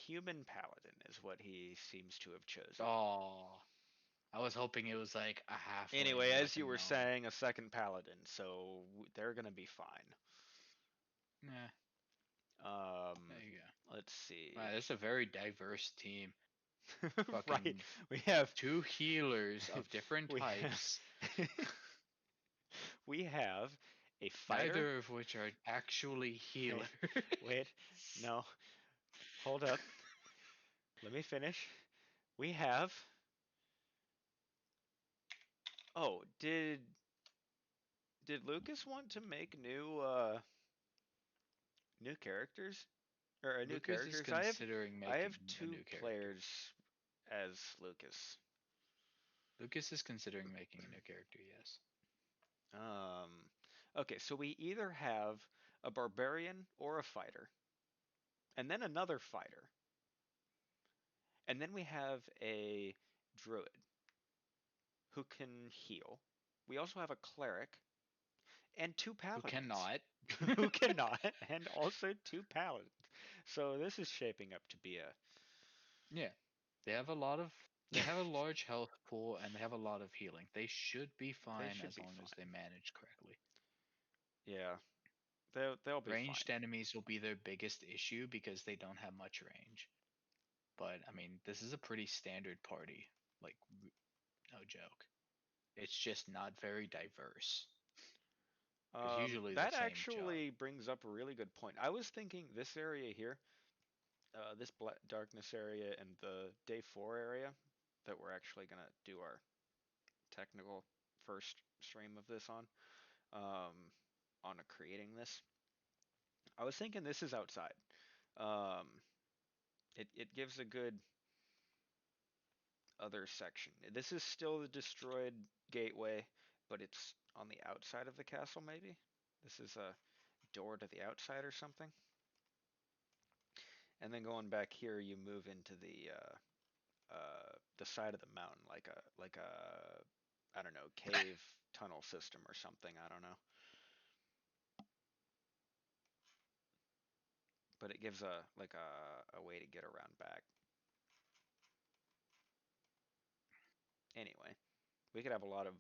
Speaker 1: Human paladin is what he seems to have chosen.
Speaker 2: Oh, I was hoping it was like a
Speaker 1: Anyway,
Speaker 2: halfling,
Speaker 1: as
Speaker 2: like a
Speaker 1: you were
Speaker 2: gnome.
Speaker 1: saying, a second paladin, so they're gonna be fine.
Speaker 2: Yeah, there
Speaker 1: Um,
Speaker 2: you go.
Speaker 1: let's
Speaker 2: Wow,
Speaker 1: see.
Speaker 2: this is a very diverse team.
Speaker 1: Right,
Speaker 2: Fucking
Speaker 1: we have
Speaker 2: two healers of different
Speaker 1: we
Speaker 2: types,
Speaker 1: have we have a fighter.
Speaker 2: neither of which are actually
Speaker 1: Wait,
Speaker 2: healers.
Speaker 1: wait, no, hold up. Let me finish. We have. Oh, did Lucas want to make new characters or new
Speaker 2: Lucas is
Speaker 1: characters?
Speaker 2: considering
Speaker 1: I have
Speaker 2: making a
Speaker 1: two
Speaker 2: new character.
Speaker 1: players as Lucas.
Speaker 2: Lucas is considering making a new character, yes.
Speaker 1: Um, okay, so we either have a barbarian or a fighter, and then another fighter, and then we have a druid who can heal. We also have a cleric and two
Speaker 2: Who
Speaker 1: paladins
Speaker 2: cannot.
Speaker 1: who cannot, and also two paladins. So this is shaping up to be a.
Speaker 2: Yeah. They have a lot of they have a large health pool and they have a lot of healing. They should be
Speaker 1: They
Speaker 2: fine
Speaker 1: should
Speaker 2: as
Speaker 1: be
Speaker 2: long as they
Speaker 1: fine.
Speaker 2: manage correctly.
Speaker 1: Yeah, they'll be
Speaker 2: Ranged
Speaker 1: fine.
Speaker 2: enemies will be their biggest issue because they don't have much range. But I mean, this is a pretty standard party. Like No joke. It's just not very diverse. It's usually the
Speaker 1: That
Speaker 2: same job.
Speaker 1: actually brings up a really good point. I was thinking this area here, this darkness area and the day 4 area that we're actually gonna do our technical first stream of this um, on creating this. I was thinking this is outside. Um, it gives a good other section. This is still the destroyed gateway, but it's on the outside of the castle, maybe? This is a door to the outside or something. And then going back here, you move into the side of the mountain, like a I don't know, cave tunnel system or something. I don't know, but it gives a way to get around back. Anyway, we could have a lot of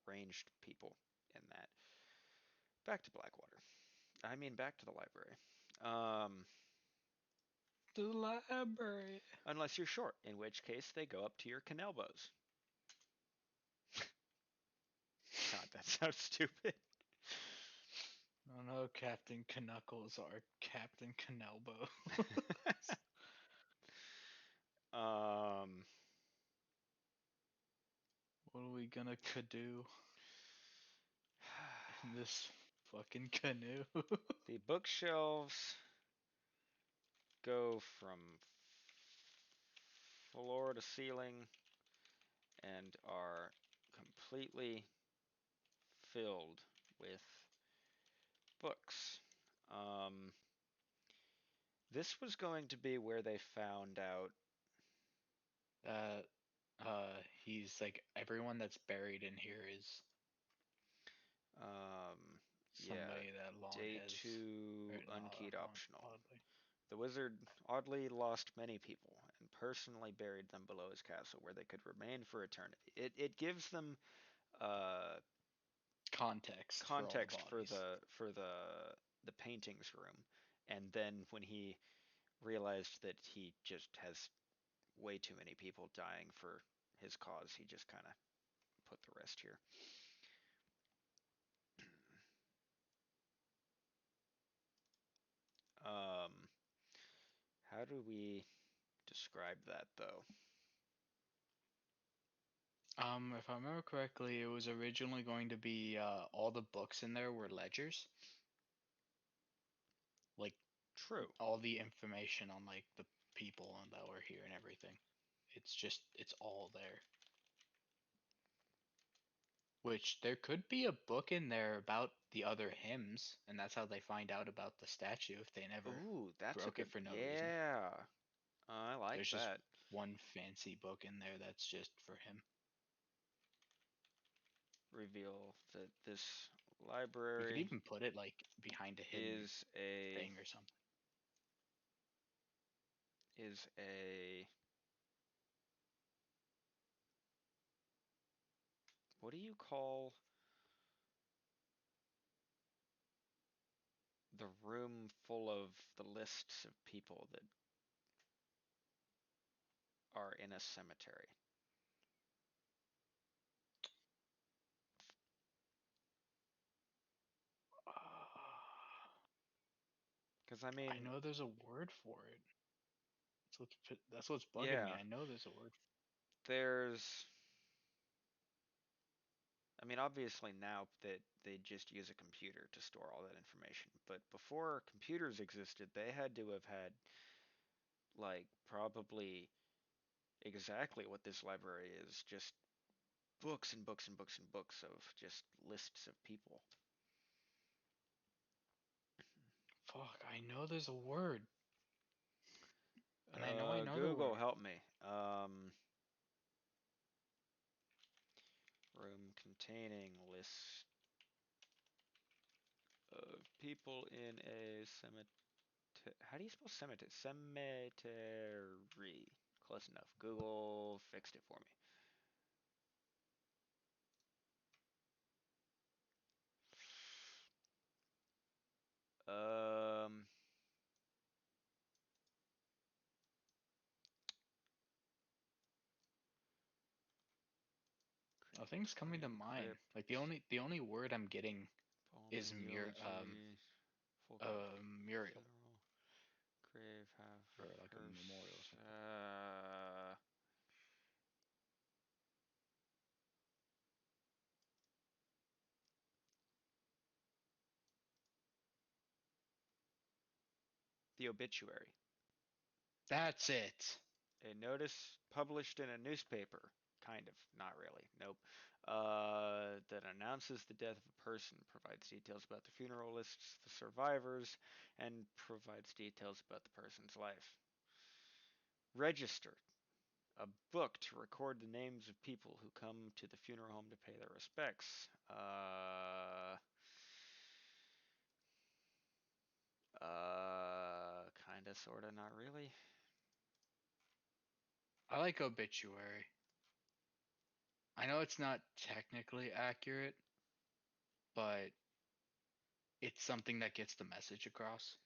Speaker 1: ranged people in that. Back to Blackwater. I mean, back to the library. Um,
Speaker 2: The library.
Speaker 1: unless you're short, in which case they go up to your canelbos. God, that sounds stupid.
Speaker 2: Oh no, Captain Knuckles or Captain Canelbo.
Speaker 1: um,
Speaker 2: What are we gonna do in this fucking canoe?
Speaker 1: the bookshelves go from floor to ceiling and are completely filled with books. Um, this was going to be where they found out.
Speaker 2: uh, he's like everyone that's buried in here is
Speaker 1: Um, yeah,
Speaker 2: somebody that Lon
Speaker 1: day
Speaker 2: has
Speaker 1: 2
Speaker 2: written
Speaker 1: unkeyed
Speaker 2: on
Speaker 1: optional.
Speaker 2: oddly.
Speaker 1: The wizard oddly lost many people and personally buried them below his castle where they could remain for eternity. It gives them uh,
Speaker 2: Context for all the
Speaker 1: context for
Speaker 2: bodies.
Speaker 1: the paintings room, and then when he realized that he just has way too many people dying for his cause, he just kind of put the rest here. Um, how do we describe that though?
Speaker 2: If I remember correctly, it was originally going to be all the books in there were ledgers, like
Speaker 1: True.
Speaker 2: all the information on like the people and that were here and everything. It's all there. Which there could be a book in there about the other hymns, and that's how they find out about the statue if they never
Speaker 1: Ooh, that's a
Speaker 2: broke it
Speaker 1: good.
Speaker 2: for no reason.
Speaker 1: Yeah, I like
Speaker 2: There's just
Speaker 1: that.
Speaker 2: one fancy book in there that's just for him.
Speaker 1: Reveal that this
Speaker 2: You could
Speaker 1: library
Speaker 2: even put it like behind a hidden
Speaker 1: is a
Speaker 2: thing or something.
Speaker 1: is a what do you call the room full of the lists of people that are in a cemetery? Because I
Speaker 2: I
Speaker 1: mean,
Speaker 2: know there's a word for it. That's what's bugging me.
Speaker 1: yeah,
Speaker 2: I know there's a word.
Speaker 1: there's. I mean, obviously now that they just use a computer to store all that information, but before computers existed, they had to have had like probably exactly what this library is, just books and books and books and books of just lists of people.
Speaker 2: Fuck, I know there's a word. And I know the
Speaker 1: Google,
Speaker 2: word.
Speaker 1: help me. Room containing list of people in a cemetery. How do you spell cemetery? Cemetery. Close enough. Google fixed it for me. Um,
Speaker 2: Nothing's coming to mind.
Speaker 1: Crypt,
Speaker 2: Like the only word I'm getting is
Speaker 1: embalming, eulogy, full
Speaker 2: Muriel,
Speaker 1: funeral, grave, have
Speaker 2: or like a memorial or
Speaker 1: hearse,
Speaker 2: something.
Speaker 1: the obituary.
Speaker 2: That's it.
Speaker 1: A notice published in a newspaper, kind of, not really, nope, that announces the death of a person, provides details about the funeral, lists the survivors, and provides details about the person's life. Register, a book to record the names of people who come to the funeral home to pay their respects. Kinda, sorta, not really.
Speaker 2: I like obituary. I know it's not technically accurate, but it's something that gets the message across.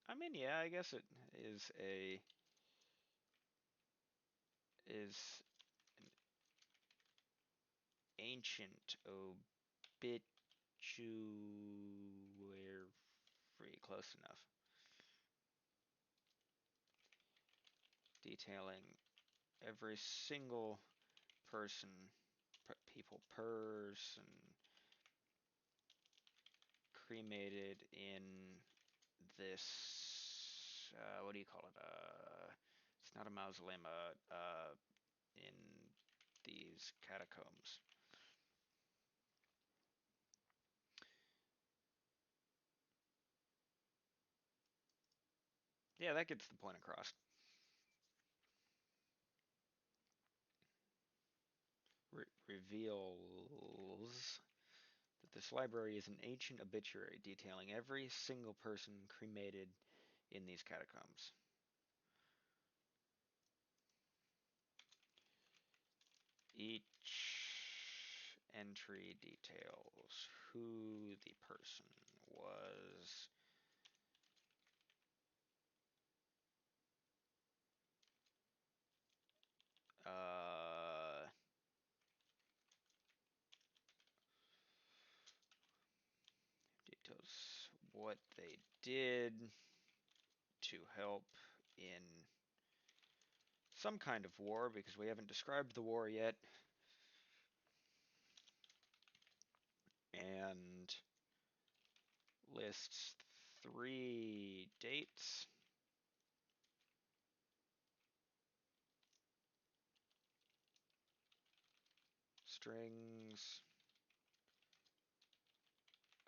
Speaker 1: I mean, yeah, I guess it is an ancient obituary, close enough, detailing every single person, person cremated in this, what do you call it? It's not a mausoleum, in these catacombs. Yeah, that gets the point across. Reveals that this library is an ancient obituary detailing every single person cremated in these catacombs. Each entry details who the person was, uh, details what they did to help in some kind of war, because we haven't described the war yet, and lists 3 dates. Strings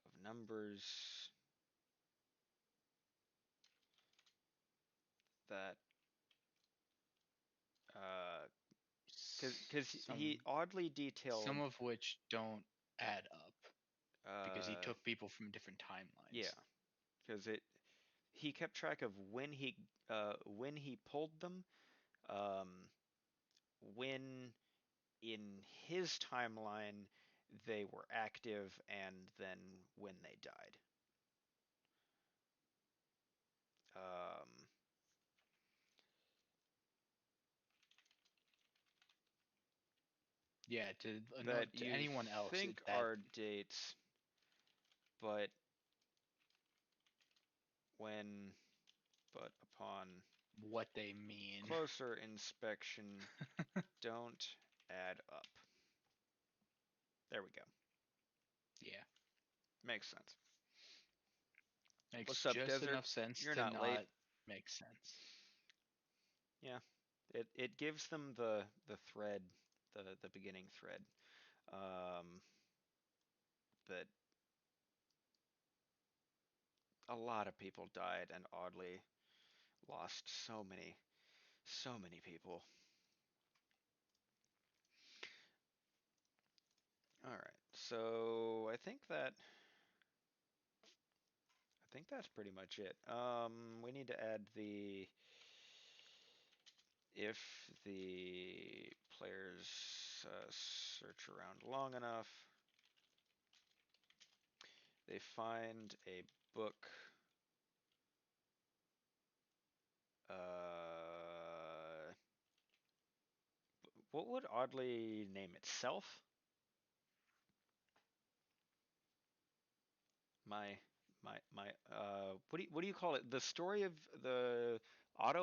Speaker 1: of numbers that, because he
Speaker 2: Some
Speaker 1: oddly
Speaker 2: some
Speaker 1: detailed,
Speaker 2: of which don't add up because he
Speaker 1: uh
Speaker 2: took people from different
Speaker 1: yeah,
Speaker 2: timelines.
Speaker 1: because it he kept track of when he pulled them, um when in his timeline they were active, and then when they died. um
Speaker 2: Yeah,
Speaker 1: that
Speaker 2: to
Speaker 1: you
Speaker 2: anyone else,
Speaker 1: think
Speaker 2: that
Speaker 1: are dates, but when but upon
Speaker 2: what they mean.
Speaker 1: closer inspection don't add up. There we go.
Speaker 2: Yeah,
Speaker 1: Makes sense.
Speaker 2: makes
Speaker 1: What's up,
Speaker 2: just
Speaker 1: Desert?
Speaker 2: enough sense
Speaker 1: You're
Speaker 2: to
Speaker 1: not late.
Speaker 2: not make sense.
Speaker 1: Yeah. It gives them the thread, the beginning thread. Um, that a lot of people died and oddly lost so many people. All right. So I think that's pretty much it. We need to add the if the players search around long enough, they find a book uh, What would Oddly name itself? What do you call it? The story of the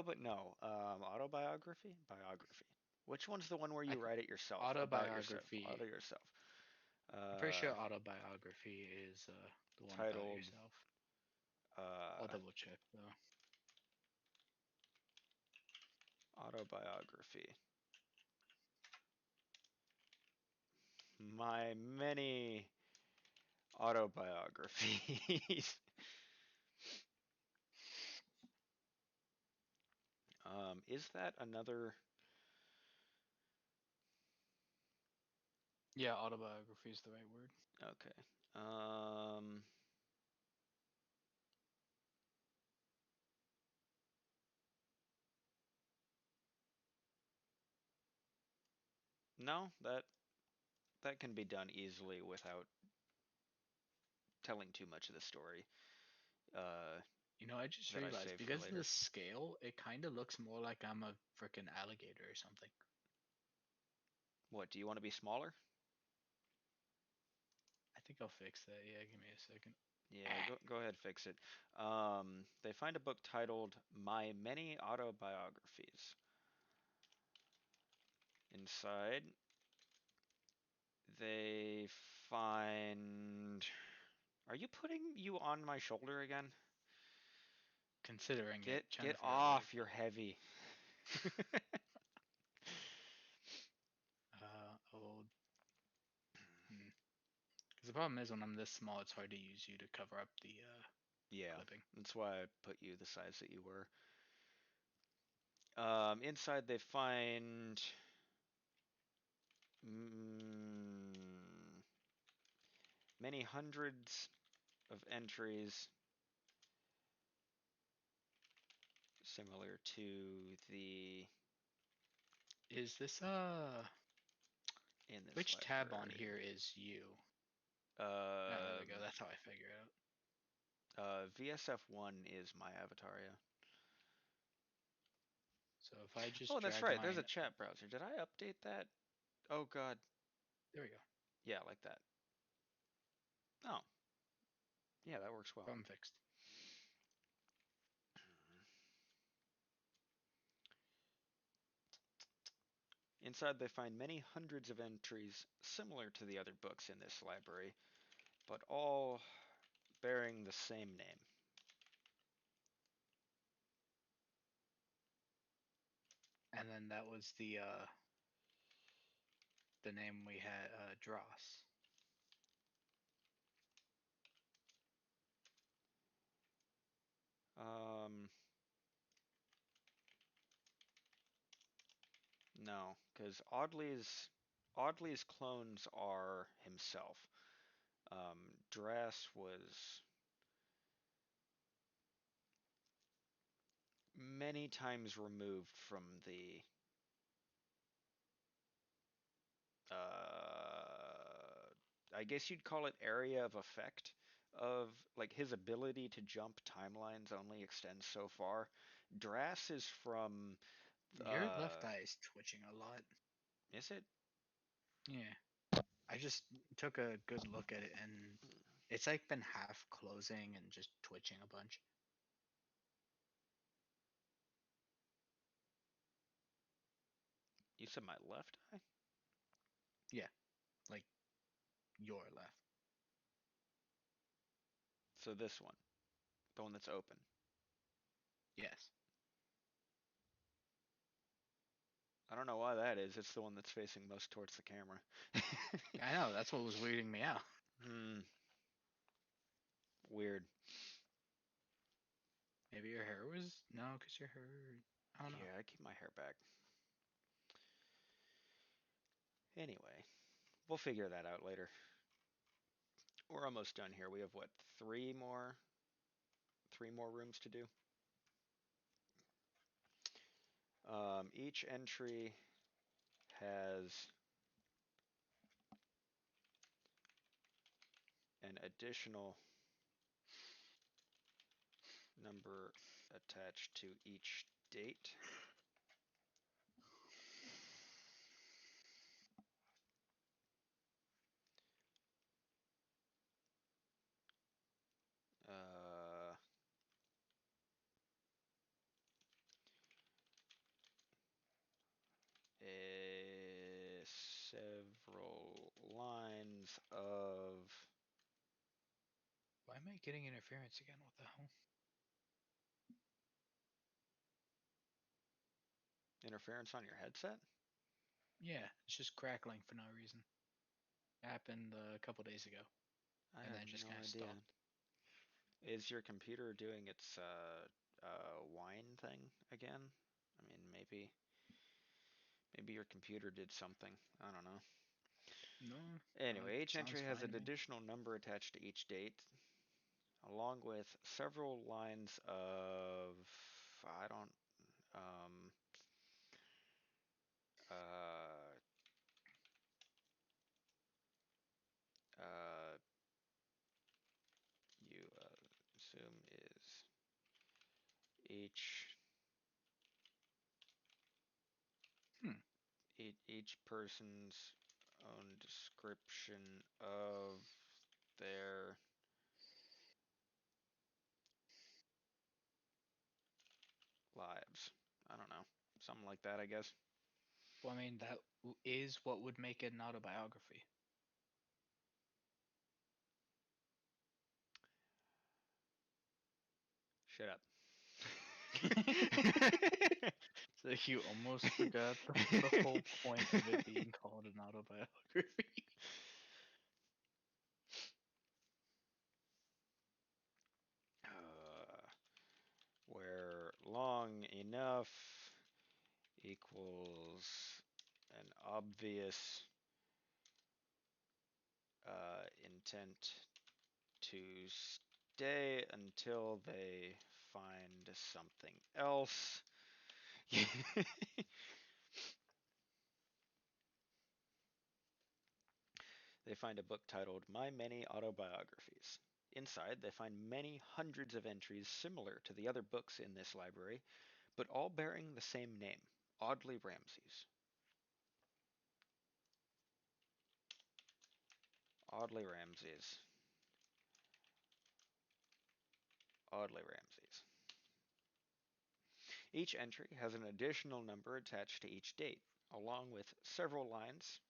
Speaker 1: but no, autobiography? Biography. Which one's the one where
Speaker 2: I
Speaker 1: you
Speaker 2: th-
Speaker 1: write it yourself, about yourself, auto
Speaker 2: autobiography.
Speaker 1: yourself?
Speaker 2: I'm pretty
Speaker 1: Uh,
Speaker 2: sure autobiography is the one about
Speaker 1: Titled
Speaker 2: yourself. I'll
Speaker 1: uh,
Speaker 2: double check though.
Speaker 1: autobiography. My many autobiographies. Is that another?
Speaker 2: Yeah, autobiography is the right word.
Speaker 1: Okay. Um, no, that can be done easily without telling too much of the story. Uh,
Speaker 2: You know, I just
Speaker 1: that I
Speaker 2: realized
Speaker 1: saved for
Speaker 2: because of the
Speaker 1: later.
Speaker 2: scale, it kind of looks more like I'm a freaking alligator or something.
Speaker 1: What, do you want to be smaller?
Speaker 2: I think I'll fix that. Yeah, give me a second.
Speaker 1: Yeah, go ahead, fix it. They find a book titled My Many Autobiographies. Inside, they find. Are you putting you on my shoulder again?
Speaker 2: Considering it, trying to
Speaker 1: Get
Speaker 2: figure out where to
Speaker 1: off,
Speaker 2: put
Speaker 1: you're
Speaker 2: it.
Speaker 1: heavy.
Speaker 2: Oh, because the problem is when I'm this small, it's hard to use you to cover up the
Speaker 1: Yeah,
Speaker 2: clipping.
Speaker 1: that's why I put you the size that you were. Inside they find mm, many hundreds of entries similar to the
Speaker 2: Is this
Speaker 1: in this
Speaker 2: which tab on
Speaker 1: library.
Speaker 2: here is you? Oh, there we go.
Speaker 1: Um,
Speaker 2: That's how I figure it out.
Speaker 1: VSF1 is my avatar, yeah.
Speaker 2: So if I just
Speaker 1: Oh, that's
Speaker 2: drag
Speaker 1: right. There's a
Speaker 2: mine,
Speaker 1: chat browser. Did I update that? Oh God.
Speaker 2: there we go.
Speaker 1: Yeah, like that. Oh, yeah, that works well.
Speaker 2: Problem fixed.
Speaker 1: Inside, they find many hundreds of entries similar to the other books in this library, but all bearing the same name.
Speaker 2: And then that was the name we had, Dross.
Speaker 1: Um, no, because Audley's clones are himself. Drass was many times removed from the uh, I guess you'd call it area of effect of like his ability to jump timelines only extends so far. Drass is from
Speaker 2: Your left eye is twitching a lot.
Speaker 1: is it?
Speaker 2: Yeah. I just took a good look at it and it's like been half closing and just twitching a bunch.
Speaker 1: You said my left eye?
Speaker 2: Yeah, like your left.
Speaker 1: So this one, the one that's open.
Speaker 2: Yes.
Speaker 1: I don't know why that is. It's the one that's facing most towards the camera.
Speaker 2: I know, that's what was weirding me out.
Speaker 1: Hmm, weird.
Speaker 2: Maybe your hair was no, because your hair I don't know.
Speaker 1: Yeah, I keep my hair back. Anyway, we'll figure that out later. We're almost done here. We have what, three more rooms to do. Each entry has an additional number attached to each date. lines of
Speaker 2: Why am I getting interference again? What the hell?
Speaker 1: interference on your headset?
Speaker 2: Yeah, it's just crackling for no reason. It happened a couple days ago,
Speaker 1: I
Speaker 2: and
Speaker 1: have
Speaker 2: then just
Speaker 1: no
Speaker 2: kind of
Speaker 1: idea.
Speaker 2: stopped.
Speaker 1: Is your computer doing its whine thing again? I mean, maybe your computer did something. I don't know.
Speaker 2: No,
Speaker 1: Anyway, each
Speaker 2: sounds
Speaker 1: entry has
Speaker 2: fine to
Speaker 1: an
Speaker 2: me.
Speaker 1: additional number attached to each date, along with several lines of I don't um uh uh you assume is each
Speaker 2: Hmm.
Speaker 1: each person's own description of their lives. I don't know. Something like that, I guess.
Speaker 2: Well, I mean, that is what would make it an autobiography.
Speaker 1: Shut up.
Speaker 2: So you almost forgot the whole point of it being called an autobiography.
Speaker 1: uh, where long enough equals an obvious intent to stay until they find something else. They find a book titled My Many Autobiographies. Inside, they find many hundreds of entries similar to the other books in this library, but all bearing the same name, Audley Ramsay's. Audley Ramsay's. Audley Ramsay's. Each entry has an additional number attached to each date, along with several lines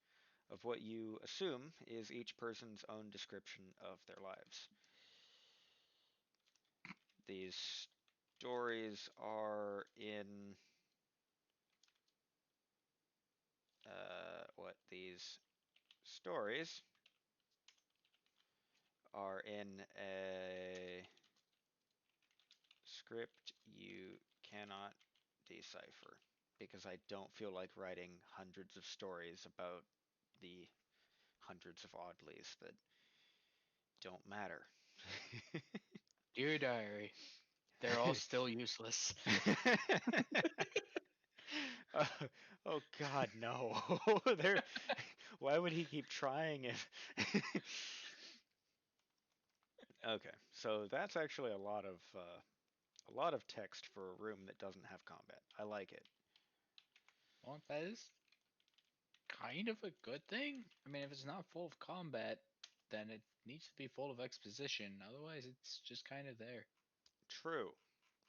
Speaker 1: of what you assume is each person's own description of their lives. These stories are in what these stories are in a script you cannot decipher because I don't feel like writing hundreds of stories about the hundreds of Audleys that don't matter.
Speaker 2: Dear diary, they're all still useless.
Speaker 1: uh, oh God, no! There. Why would he keep trying if? Okay, so that's actually a lot of text for a room that doesn't have combat. I like it.
Speaker 2: Well, that is kind of a good thing. I mean, if it's not full of combat, then it needs to be full of exposition. Otherwise, it's just kind of there.
Speaker 1: True,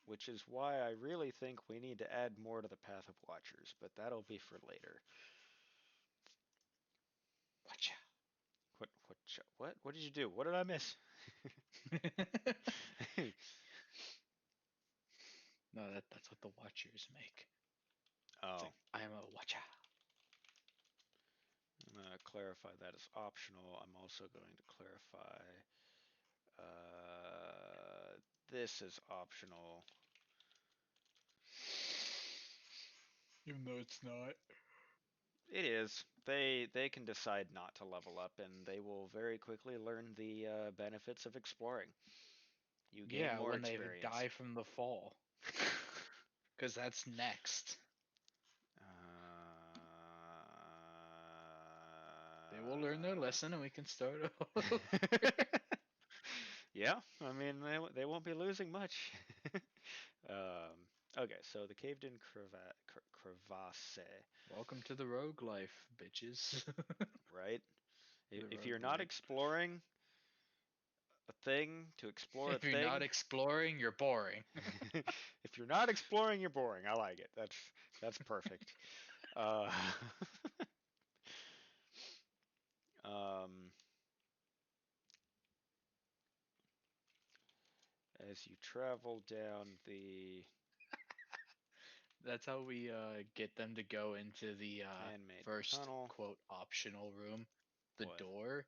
Speaker 1: which is why I really think we need to add more to the Path of Watchers, but that'll be for later.
Speaker 2: Watcha.
Speaker 1: What did you do? What did I miss?
Speaker 2: No, that's what the Watchers make. It's
Speaker 1: Oh,
Speaker 2: like, I am a Watcha.
Speaker 1: I'm going to clarify that as optional. I'm also going to clarify uh, this is optional.
Speaker 2: Even though it's not.
Speaker 1: It is. They can decide not to level up, and they will very quickly learn the benefits of exploring. You gain
Speaker 2: Yeah,
Speaker 1: more
Speaker 2: when they
Speaker 1: experience.
Speaker 2: die from the fall. Because that's next. They will learn their
Speaker 1: Uh,
Speaker 2: lesson and we can start over.
Speaker 1: yeah, I mean they won't be losing much. Okay, so the caved-in crevasse,
Speaker 2: Welcome to the rogue life, bitches.
Speaker 1: right?
Speaker 2: The
Speaker 1: If you're
Speaker 2: rogue
Speaker 1: not
Speaker 2: life.
Speaker 1: exploring a thing to explore a
Speaker 2: If you're not
Speaker 1: thing,
Speaker 2: exploring, you're boring.
Speaker 1: if you're not exploring, you're boring. I like it. That's perfect. Uh, um, as you travel down the
Speaker 2: That's how we get them to go into the
Speaker 1: man-made
Speaker 2: first
Speaker 1: tunnel.
Speaker 2: quote optional room. The
Speaker 1: What?
Speaker 2: door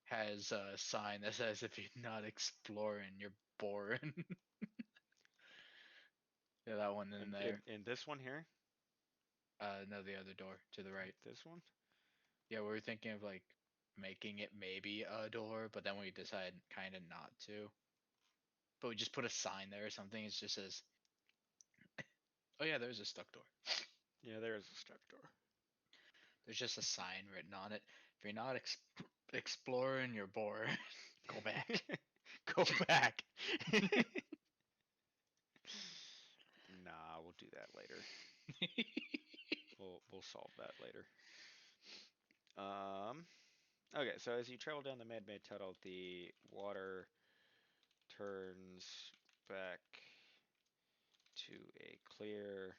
Speaker 2: has a sign that says if you're not exploring, you're boring. Yeah, that one in
Speaker 1: And
Speaker 2: there.
Speaker 1: in this one here?
Speaker 2: No, the other door to the right.
Speaker 1: This one?
Speaker 2: Yeah, we were thinking of like making it maybe a door, but then we decided kind of not to. But we just put a sign there or something. It just says, "Oh yeah, there's a stuck door."
Speaker 1: Yeah, there is a stuck door.
Speaker 2: There's just a sign written on it. If you're not exploring, you're bored. Go back.
Speaker 1: Go back. Nah, we'll do that later. We'll solve that later. Um. Okay, so as you travel down the man-made tunnel, the water turns back to a clear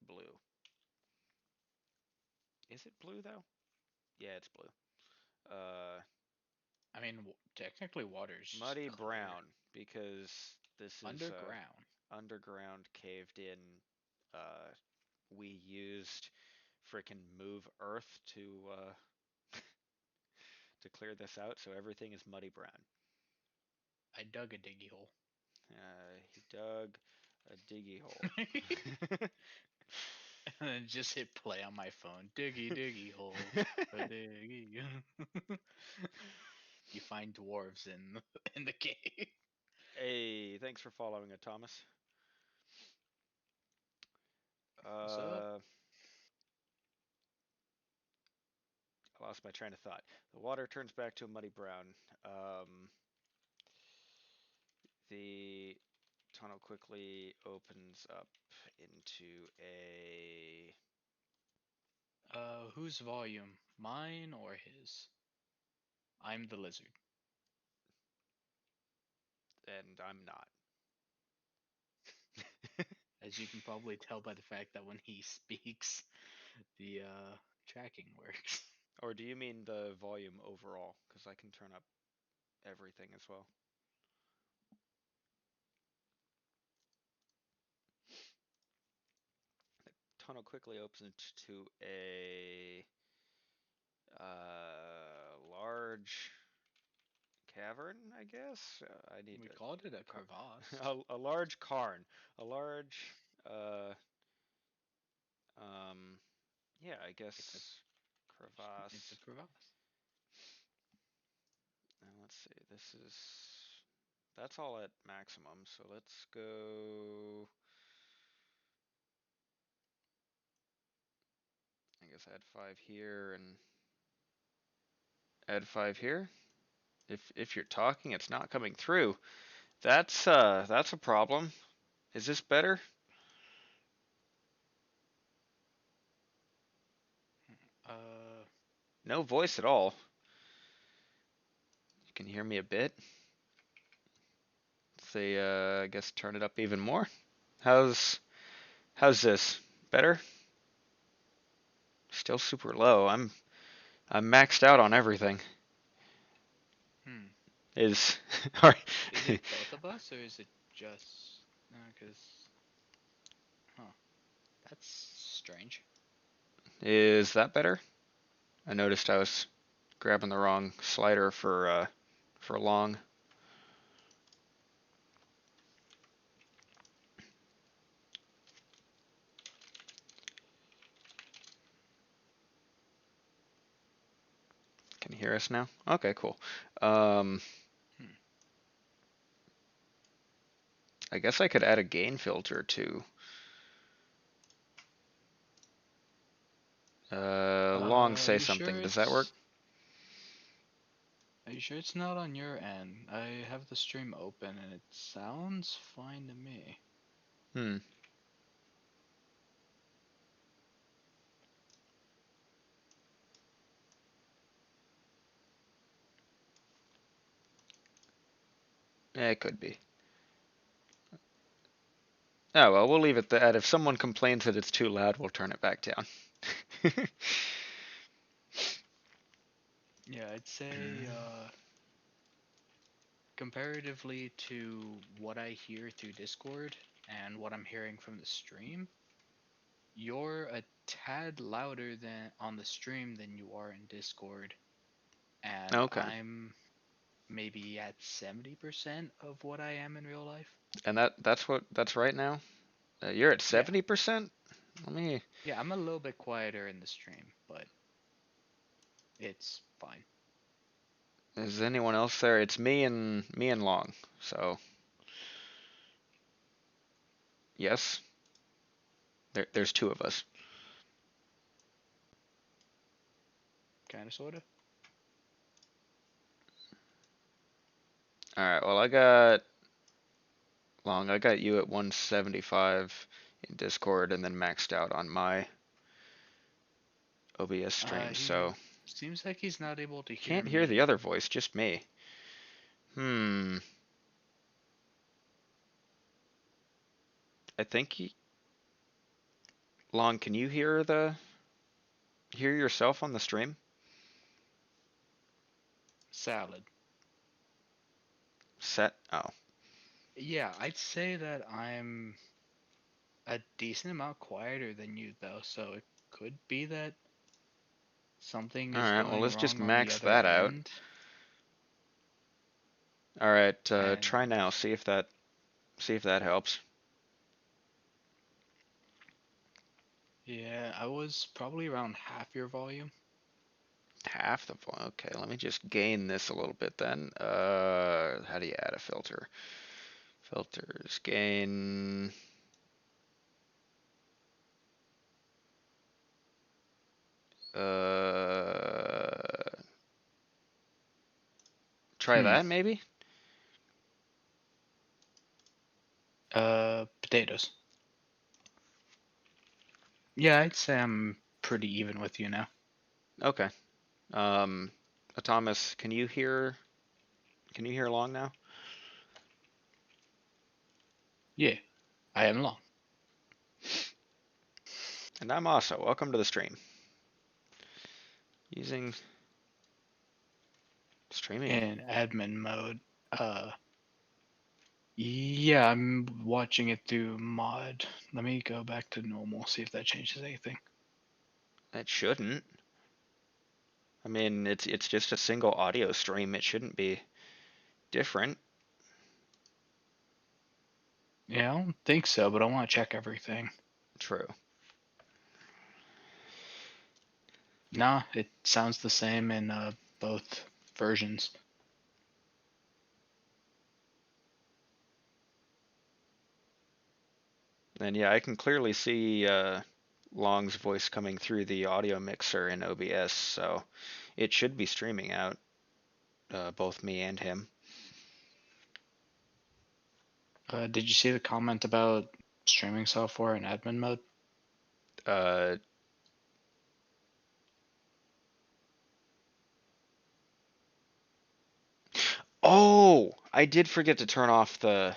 Speaker 1: blue. Is it blue though? Yeah, it's blue. Uh,
Speaker 2: I mean, technically, water's just
Speaker 1: Muddy
Speaker 2: clear.
Speaker 1: brown because this is
Speaker 2: Underground.
Speaker 1: underground caved in. Uh, we used freaking move earth to clear this out, so everything is muddy brown.
Speaker 2: I dug a diggy hole.
Speaker 1: He dug a diggy hole.
Speaker 2: And then just hit play on my phone. Diggy, diggy hole. A diggy. You find dwarves in the cave.
Speaker 1: Hey, thanks for following it, Thomas.
Speaker 2: What's up?
Speaker 1: Uh, I lost my train of thought. The water turns back to a muddy brown. The tunnel quickly opens up into a.
Speaker 2: Whose volume? Mine or his? I'm the lizard.
Speaker 1: And I'm not.
Speaker 2: As you can probably tell by the fact that when he speaks, the tracking works.
Speaker 1: Or do you mean the volume overall? Because I can turn up everything as well. Tunnel quickly opens to a large cavern, I guess. I need
Speaker 2: We called it a
Speaker 1: a,
Speaker 2: crevasse.
Speaker 1: a large cairn, a large, uh, um, yeah, I
Speaker 2: It's a
Speaker 1: guess
Speaker 2: it's a
Speaker 1: crevasse.
Speaker 2: crevasse.
Speaker 1: And let's see, that's all at maximum. So let's go. I guess add 5 here and add 5 here. If you're talking, it's not coming through. That's a problem. Is this better?
Speaker 2: Uh,
Speaker 1: No voice at all. You can hear me a bit. Say, I guess turn it up even more. How's this? Better? Still super low. I'm maxed out on everything.
Speaker 2: hmm.
Speaker 1: Is all
Speaker 2: Is
Speaker 1: right.
Speaker 2: it both of us or is it just? Cause, huh? That's strange.
Speaker 1: Is that better? I noticed I was grabbing the wrong slider for long. Can you hear us now? Okay, cool. Um,
Speaker 2: Hmm.
Speaker 1: I guess I could add a gain filter to long
Speaker 2: Are
Speaker 1: say
Speaker 2: you sure
Speaker 1: something. Does that work?
Speaker 2: it's? Are you sure it's not on your end? I have the stream open and it sounds fine to me.
Speaker 1: Hmm. Yeah, it could be. Oh well, we'll leave it that. If someone complains that it's too loud, we'll turn it back down.
Speaker 2: Yeah, I'd say comparatively to what I hear through Discord and what I'm hearing from the stream, you're a tad louder than on the stream than you are in Discord, and
Speaker 1: Okay.
Speaker 2: I'm maybe at 70% of what I am in real life.
Speaker 1: And that's right now. You're at
Speaker 2: Yeah.
Speaker 1: 70%. Let me.
Speaker 2: Yeah, I'm a little bit quieter in the stream, but it's fine.
Speaker 1: Is anyone else there? It's me and Long. So yes, there's two of us.
Speaker 2: Kind of, sort of.
Speaker 1: All right. Well, I got Long. I got you at 175 in Discord, and then maxed out on my OBS stream.
Speaker 2: He
Speaker 1: So
Speaker 2: seems like he's not able to hear
Speaker 1: can't hear the
Speaker 2: me.
Speaker 1: other voice, just me. Hmm. I think Long, can you hear yourself on the stream?
Speaker 2: Salad.
Speaker 1: Set. Oh.
Speaker 2: Yeah, I'd say that I'm a decent amount quieter than you, though, so it could be that something
Speaker 1: All
Speaker 2: is
Speaker 1: right. Well,
Speaker 2: going
Speaker 1: let's just
Speaker 2: wrong on the
Speaker 1: max
Speaker 2: other
Speaker 1: that out.
Speaker 2: end.
Speaker 1: All right. Try
Speaker 2: And
Speaker 1: now. See if that helps.
Speaker 2: yeah, I was probably around half your volume.
Speaker 1: Half the volume. Okay, let me just gain this a little bit then. How do you add a filter? Filters, gain. Try
Speaker 2: Hmm.
Speaker 1: that maybe.
Speaker 2: Potatoes. Yeah, I'd say I'm pretty even with you now.
Speaker 1: Okay. Um, Thomas, can you hear? Can you hear Long now?
Speaker 2: Yeah, I am long.
Speaker 1: And I'm also welcome to the stream. Using streaming.
Speaker 2: In admin mode. Yeah, I'm watching it through mod. Let me go back to normal, see if that changes anything.
Speaker 1: It shouldn't. I mean, it's just a single audio stream. It shouldn't be different.
Speaker 2: Yeah, I don't think so, but I want to check everything.
Speaker 1: True.
Speaker 2: Nah, it sounds the same in both versions.
Speaker 1: And yeah, I can clearly see Long's voice coming through the audio mixer in OBS, so it should be streaming out, both me and him.
Speaker 2: Did you see the comment about streaming software in admin mode?
Speaker 1: Uh, oh, I did forget to turn off the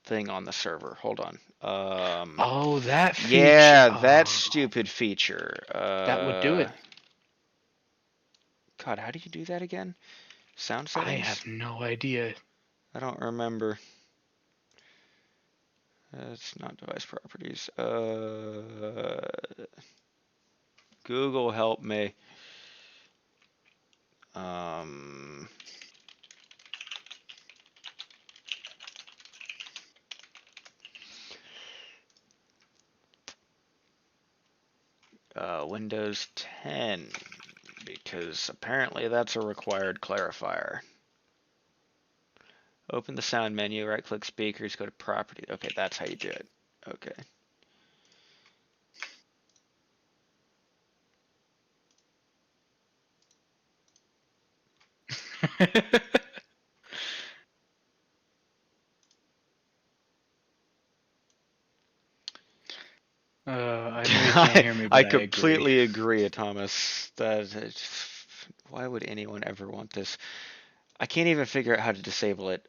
Speaker 1: thing on the server. Hold on.
Speaker 2: Oh, that feature.
Speaker 1: Yeah, that
Speaker 2: Oh,
Speaker 1: stupid feature.
Speaker 2: that would do it.
Speaker 1: God, how do you do that again? Sound
Speaker 2: I
Speaker 1: settings?
Speaker 2: have no idea.
Speaker 1: I don't remember. It's not device properties. Google help me. Um, Windows 10, because apparently that's a required clarifier. Open the sound menu, right click speakers, go to property. Okay, that's how you do it. Okay.
Speaker 2: I know you can't hear me,
Speaker 1: I
Speaker 2: but I agree.
Speaker 1: completely agree, Thomas. Why would anyone ever want this? I can't even figure out how to disable it.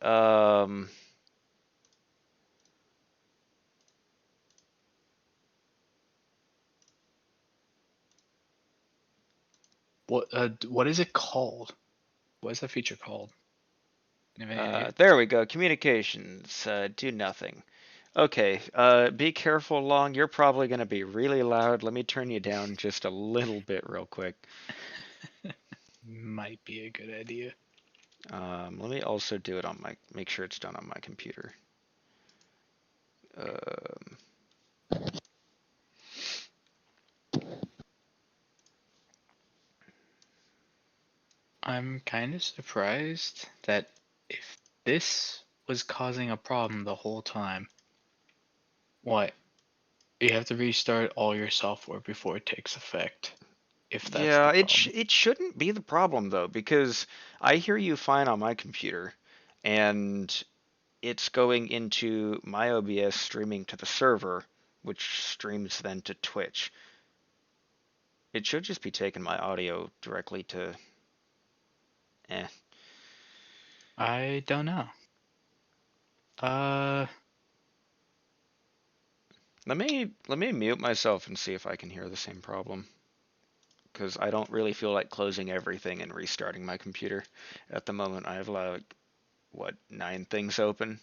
Speaker 2: What is it called? What is that feature called?
Speaker 1: There we go. Communications. Do nothing. Okay. Be careful, Long. You're probably going to be really loud. Let me turn you down just a little bit real quick.
Speaker 2: Might be a good idea.
Speaker 1: Let me also do it on make sure it's done on my computer.
Speaker 2: I'm kind of surprised that if this was causing a problem the whole time, what? You have to restart all your software before it takes effect, if that's the
Speaker 1: Yeah,
Speaker 2: problem.
Speaker 1: it shouldn't be the problem though, because I hear you fine on my computer, and it's going into my OBS streaming to the server, which streams then to Twitch. It should just be taking my audio directly to. Eh.
Speaker 2: I don't know. Uh,
Speaker 1: Let me mute myself and see if I can hear the same problem. Because I don't really feel like closing everything and restarting my computer. At the moment, I have like, what, 9 things open?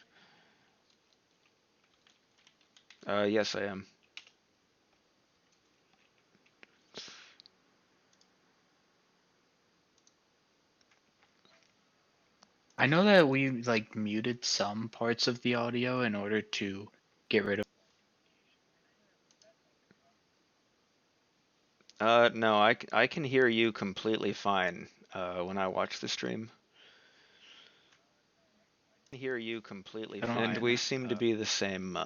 Speaker 1: Yes, I am.
Speaker 2: I know that we like muted some parts of the audio in order to get rid of.
Speaker 1: No, I can hear you completely fine when I watch the stream. I can hear you completely
Speaker 2: I don't
Speaker 1: fine. And
Speaker 2: know.
Speaker 1: we seem to be the same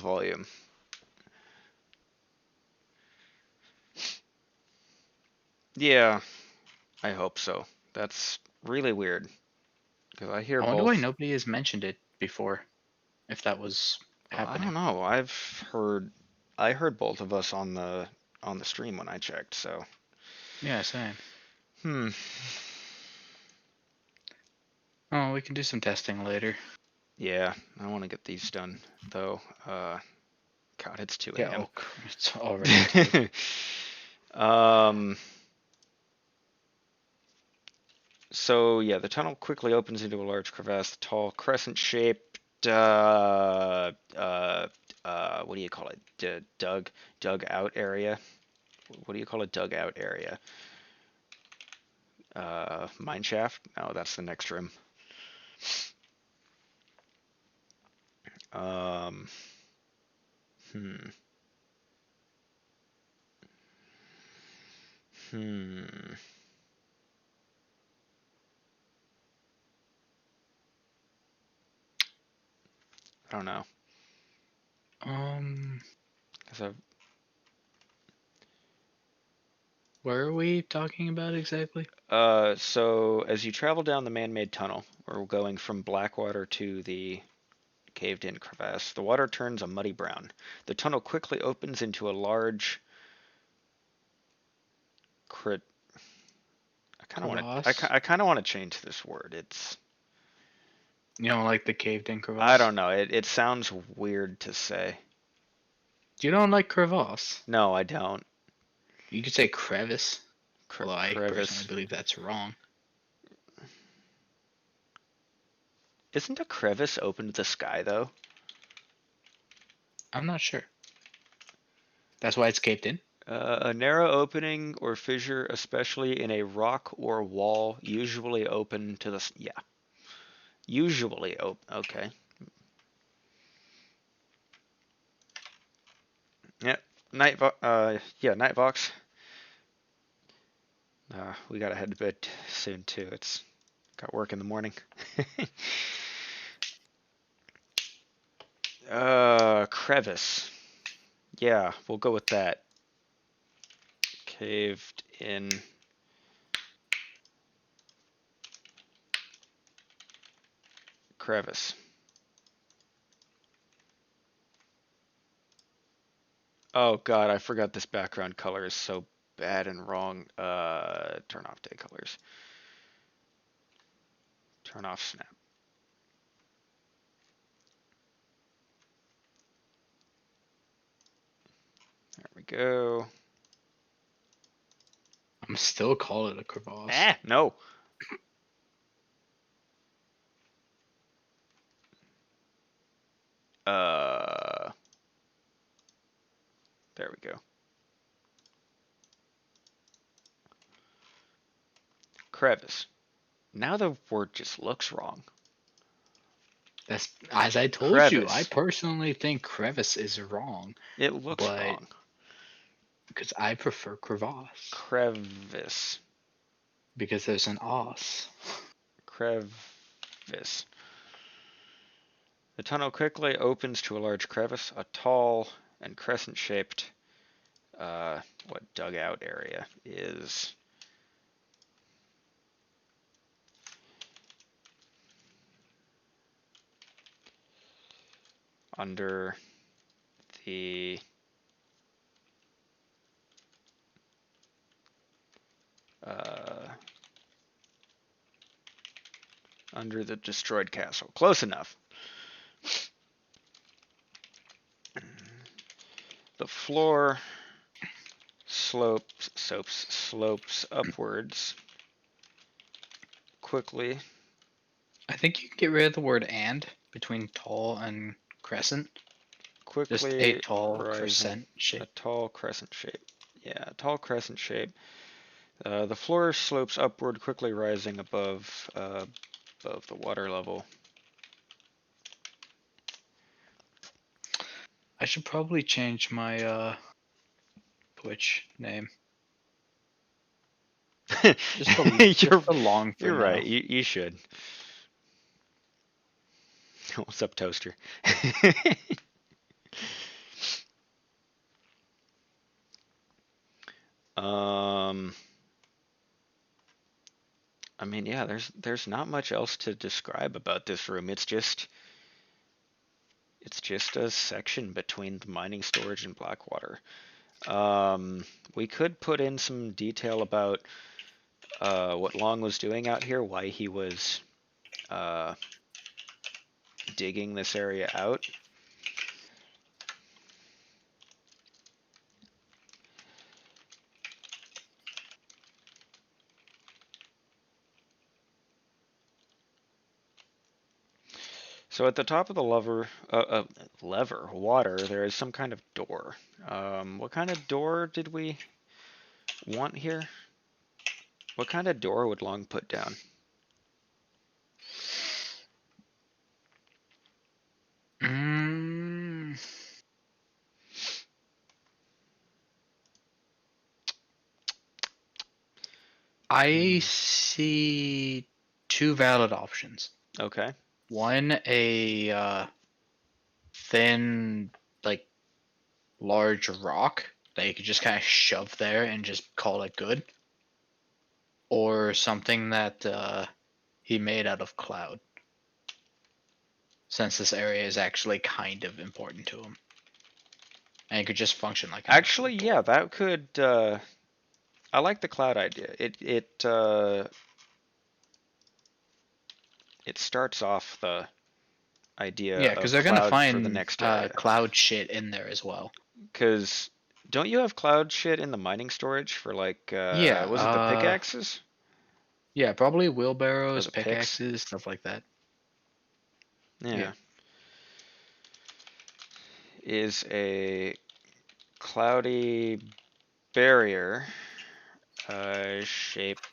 Speaker 1: volume. Yeah, I hope so. That's really weird because I hear
Speaker 2: I wonder why
Speaker 1: both.
Speaker 2: nobody has mentioned it before, if that was
Speaker 1: I
Speaker 2: happening.
Speaker 1: don't know. I heard both of us on the stream when I checked. So,
Speaker 2: Yeah, same.
Speaker 1: hmm.
Speaker 2: Oh, we can do some testing later.
Speaker 1: Yeah, I want to get these done though. God, it's 2
Speaker 2: Yeah,
Speaker 1: a.m.
Speaker 2: oh, it's already 2.
Speaker 1: um. So yeah, the tunnel quickly opens into a large crevasse. The tall crescent-shaped, what do you call it? Dug out area. What do you call a dug out area? Mine shaft? No, that's the next room. Um, hmm. Hmm. I don't know.
Speaker 2: Um,
Speaker 1: 'Cause I've,
Speaker 2: where are we talking about exactly?
Speaker 1: so as you travel down the man-made tunnel, we're going from Blackwater to the caved-in crevasse. The water turns a muddy brown. The tunnel quickly opens into a large crit.
Speaker 2: Crevasse?
Speaker 1: I kind of want to change this word. It's
Speaker 2: You don't like the caved in
Speaker 1: I
Speaker 2: crevasse?
Speaker 1: don't know. It sounds weird to say.
Speaker 2: You don't like crevasse?
Speaker 1: No, I don't.
Speaker 2: You could say crevice, although I personally
Speaker 1: Crevice.
Speaker 2: believe that's wrong.
Speaker 1: Isn't a crevice open to the sky though?
Speaker 2: I'm not sure. That's why it's caved in?
Speaker 1: A narrow opening or fissure, especially in a rock or wall, usually open to the yeah. Usually open. Okay. Yeah. Nightbox. We gotta head to bed soon too. It's got work in the morning. Crevice. Yeah, we'll go with that. Caved in crevice. Oh God, I forgot this background color is so bad and wrong. Turn off day colors. Turn off snap. There we go.
Speaker 2: I'm still call it a crevasse.
Speaker 1: No. There we go. Crevice. Now the word just looks wrong.
Speaker 2: That's, as I told you, I
Speaker 1: Crevice.
Speaker 2: personally think crevice is wrong,
Speaker 1: It looks
Speaker 2: but
Speaker 1: wrong.
Speaker 2: because I prefer crevasse
Speaker 1: Crevice.
Speaker 2: because there's an os.
Speaker 1: Crevice. The tunnel quickly opens to a large crevice, a tall and crescent-shaped what dugout area is under the under the destroyed castle. Close enough. The floor slopes upwards quickly.
Speaker 2: I think you can get rid of the word and between tall and crescent. Just a
Speaker 1: Quickly
Speaker 2: tall
Speaker 1: rising.
Speaker 2: crescent
Speaker 1: A
Speaker 2: shape.
Speaker 1: tall crescent shape. Yeah, a tall crescent shape. The floor slopes upward, quickly rising above the water level.
Speaker 2: I should probably change my Twitch name. Just
Speaker 1: you're
Speaker 2: a long for
Speaker 1: you're
Speaker 2: now.
Speaker 1: right. You should. What's up, Toaster? um, I mean, yeah, there's not much else to describe about this room. It's just a section between the mining storage and Blackwater. We could put in some detail about what Long was doing out here, why he was uh, digging this area out. So at the top of the lever water, there is some kind of door. What kind of door did we want here? What kind of door would Long put down?
Speaker 2: Mm, I see two valid options.
Speaker 1: Okay.
Speaker 2: One, a thin, like large rock that you could just kind of shove there and just call it good, or something that he made out of cloud, since this area is actually kind of important to him, and it could just function like an actual
Speaker 1: Actually, yeah,
Speaker 2: door.
Speaker 1: that could. I like the cloud idea. It starts off the idea
Speaker 2: Yeah, because
Speaker 1: of
Speaker 2: they're gonna
Speaker 1: cloud for the
Speaker 2: find
Speaker 1: next area.
Speaker 2: cloud shit in there as well.
Speaker 1: Because don't you have cloud shit in the mining storage for like
Speaker 2: Yeah,
Speaker 1: was it the pickaxes
Speaker 2: yeah, probably
Speaker 1: or
Speaker 2: wheelbarrows,
Speaker 1: the picks?
Speaker 2: pickaxes, stuff like that. Yeah.
Speaker 1: Yeah, is a cloudy barrier shaped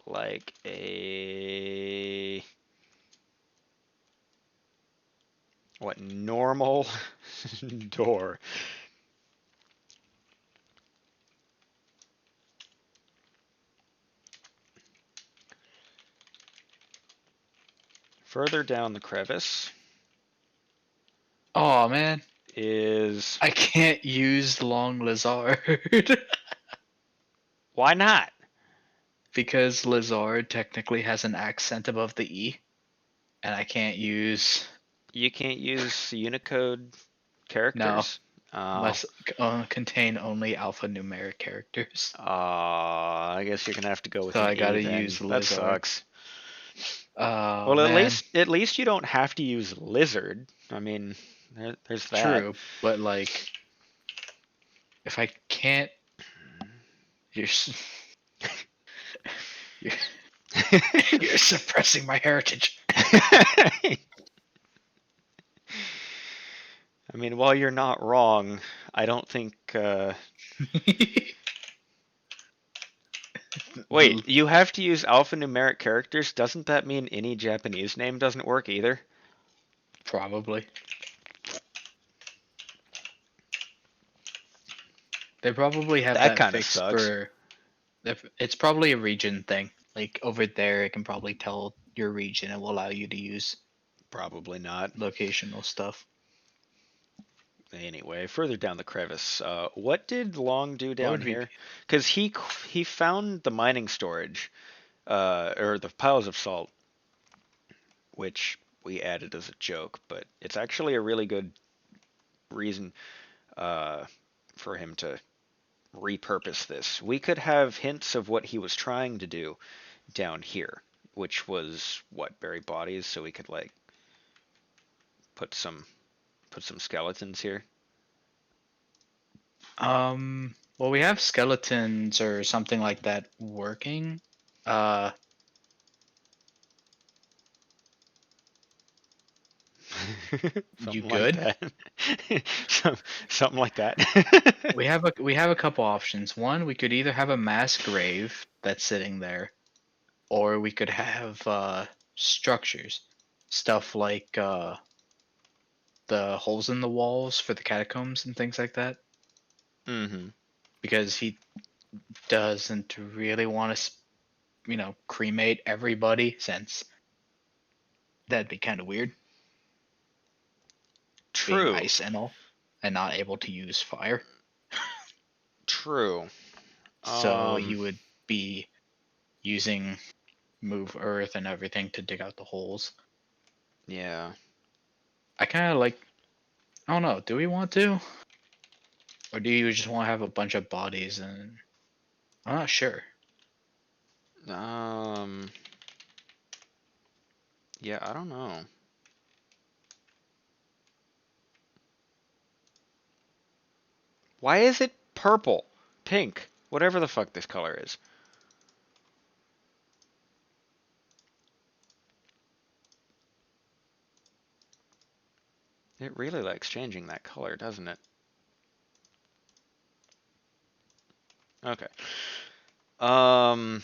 Speaker 1: like a what normal door. Further down the crevice
Speaker 2: Oh man,
Speaker 1: is
Speaker 2: I can't use long lizard
Speaker 1: why not?
Speaker 2: because lizard technically has an accent above the e, and I can't use.
Speaker 1: You can't use Unicode
Speaker 2: No,
Speaker 1: characters. Oh,
Speaker 2: must contain only alphanumeric characters.
Speaker 1: I guess you're gonna have to go with
Speaker 2: So
Speaker 1: an
Speaker 2: I
Speaker 1: A
Speaker 2: gotta
Speaker 1: then.
Speaker 2: use
Speaker 1: That
Speaker 2: lizard.
Speaker 1: sucks.
Speaker 2: Oh
Speaker 1: Well, at
Speaker 2: man,
Speaker 1: least at least you don't have to use lizard. I mean, there's that.
Speaker 2: true, but like if I can't, you're you're, you're suppressing my heritage.
Speaker 1: I mean, while you're not wrong, I don't think. Wait, you have to use alphanumeric characters? Doesn't that mean any Japanese name doesn't work either?
Speaker 2: Probably. They probably have
Speaker 1: That
Speaker 2: that
Speaker 1: kind of
Speaker 2: fixed
Speaker 1: sucks.
Speaker 2: for. It's probably a region thing. Like over there, it can probably tell your region. It will allow you to use
Speaker 1: Probably not.
Speaker 2: locational stuff.
Speaker 1: Anyway, further down the crevice, what did Long do
Speaker 2: What
Speaker 1: down
Speaker 2: would we
Speaker 1: here?
Speaker 2: be?
Speaker 1: Because he found the mining storage, or the piles of salt, which we added as a joke, but it's actually a really good reason uh, for him to repurpose this. We could have hints of what he was trying to do down here, which was what, bury bodies, so we could like put some skeletons here.
Speaker 2: Well, we have skeletons or something like that working. Uh, you
Speaker 1: Something like
Speaker 2: good?
Speaker 1: that. Some, something like that.
Speaker 2: We have a couple options. One, we could either have a mass grave that's sitting there, or we could have structures, stuff like the holes in the walls for the catacombs and things like that.
Speaker 1: hmm
Speaker 2: Because he doesn't really want to, cremate everybody, since that'd be kind of weird, being
Speaker 1: True.
Speaker 2: ice and all, and not able to use fire.
Speaker 1: True.
Speaker 2: So
Speaker 1: Um,
Speaker 2: you would be using move earth and everything to dig out the holes.
Speaker 1: yeah.
Speaker 2: I kind of like, I don't know, do we want to? Or do you just want to have a bunch of bodies and I'm not sure.
Speaker 1: Um, yeah, I don't know. Why is it purple? Pink? Whatever the fuck this color is. It really likes changing that color, doesn't it? Okay. Um,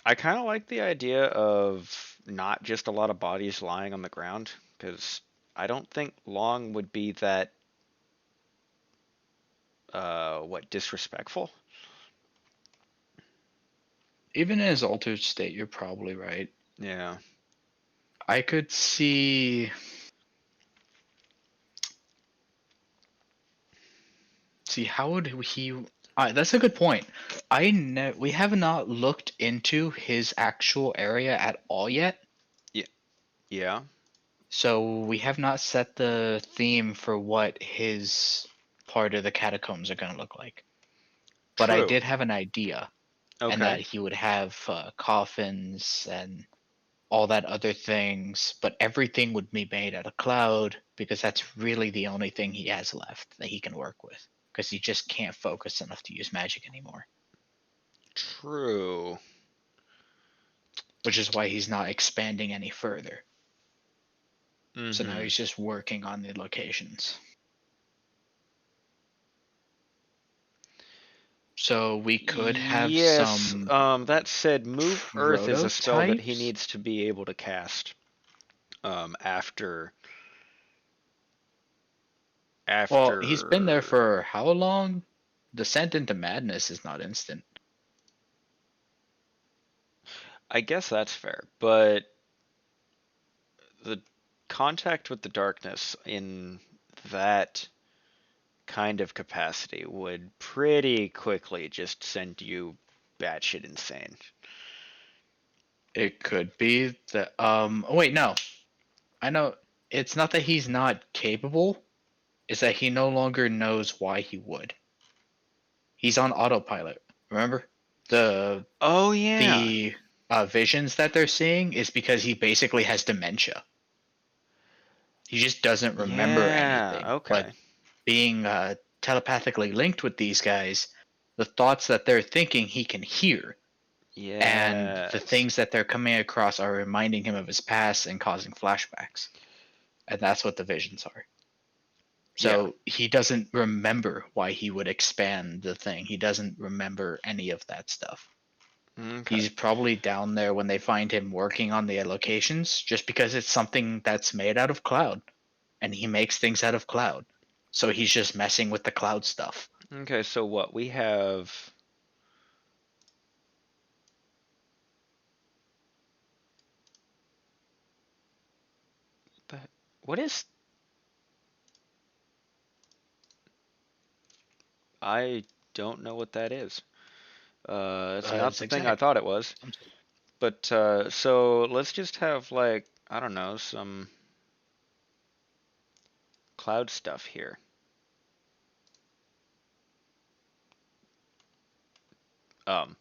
Speaker 1: I kind of like the idea of not just a lot of bodies lying on the ground, because I don't think Long would be that, disrespectful?
Speaker 2: Even in his altered state, you're probably right.
Speaker 1: Yeah.
Speaker 2: I could see how would he. That's a good point. We have not looked into his actual area at all yet,
Speaker 1: Yeah. Yeah.
Speaker 2: so we have not set the theme for what his part of the catacombs are going to look like. But I
Speaker 1: True.
Speaker 2: did have an idea, and
Speaker 1: Okay.
Speaker 2: that he would have coffins and all that other things, but everything would be made out of cloud because that's really the only thing he has left that he can work with, because he just can't focus enough to use magic anymore,
Speaker 1: True.
Speaker 2: which is why he's not expanding any further. So now
Speaker 1: Mm-hmm.
Speaker 2: he's just working on the locations. So we could have
Speaker 1: Yes.
Speaker 2: some
Speaker 1: That said, Move Earth is a spell that he
Speaker 2: prototypes.
Speaker 1: needs to be able to cast after
Speaker 2: Well, he's been there
Speaker 1: after
Speaker 2: for how long? Descent into Madness is not instant.
Speaker 1: I guess that's fair, but the contact with the darkness in that kind of capacity would pretty quickly just send you batshit insane.
Speaker 2: It could be that. Oh wait, no. I know it's not that he's not capable. It's that he no longer knows why he would. He's on autopilot. Remember the
Speaker 1: Oh yeah.
Speaker 2: the visions that they're seeing is because he basically has dementia. He just doesn't remember
Speaker 1: Yeah,
Speaker 2: anything. But
Speaker 1: okay.
Speaker 2: being telepathically linked with these guys, the thoughts that they're thinking he can hear, and the
Speaker 1: Yes.
Speaker 2: things that they're coming across are reminding him of his past and causing flashbacks. And that's what the visions are.
Speaker 1: Yeah.
Speaker 2: So he doesn't remember why he would expand the thing. He doesn't remember any of that stuff.
Speaker 1: Okay.
Speaker 2: He's probably down there when they find him working on the locations just because it's something that's made out of cloud and he makes things out of cloud. So he's just messing with the cloud stuff.
Speaker 1: Okay, so what we have the what is I don't know what that is. It's not the thing I
Speaker 2: Zigzag.
Speaker 1: thought it was.
Speaker 2: Some sort.
Speaker 1: But so let's just have like I don't know some cloud stuff here. Um,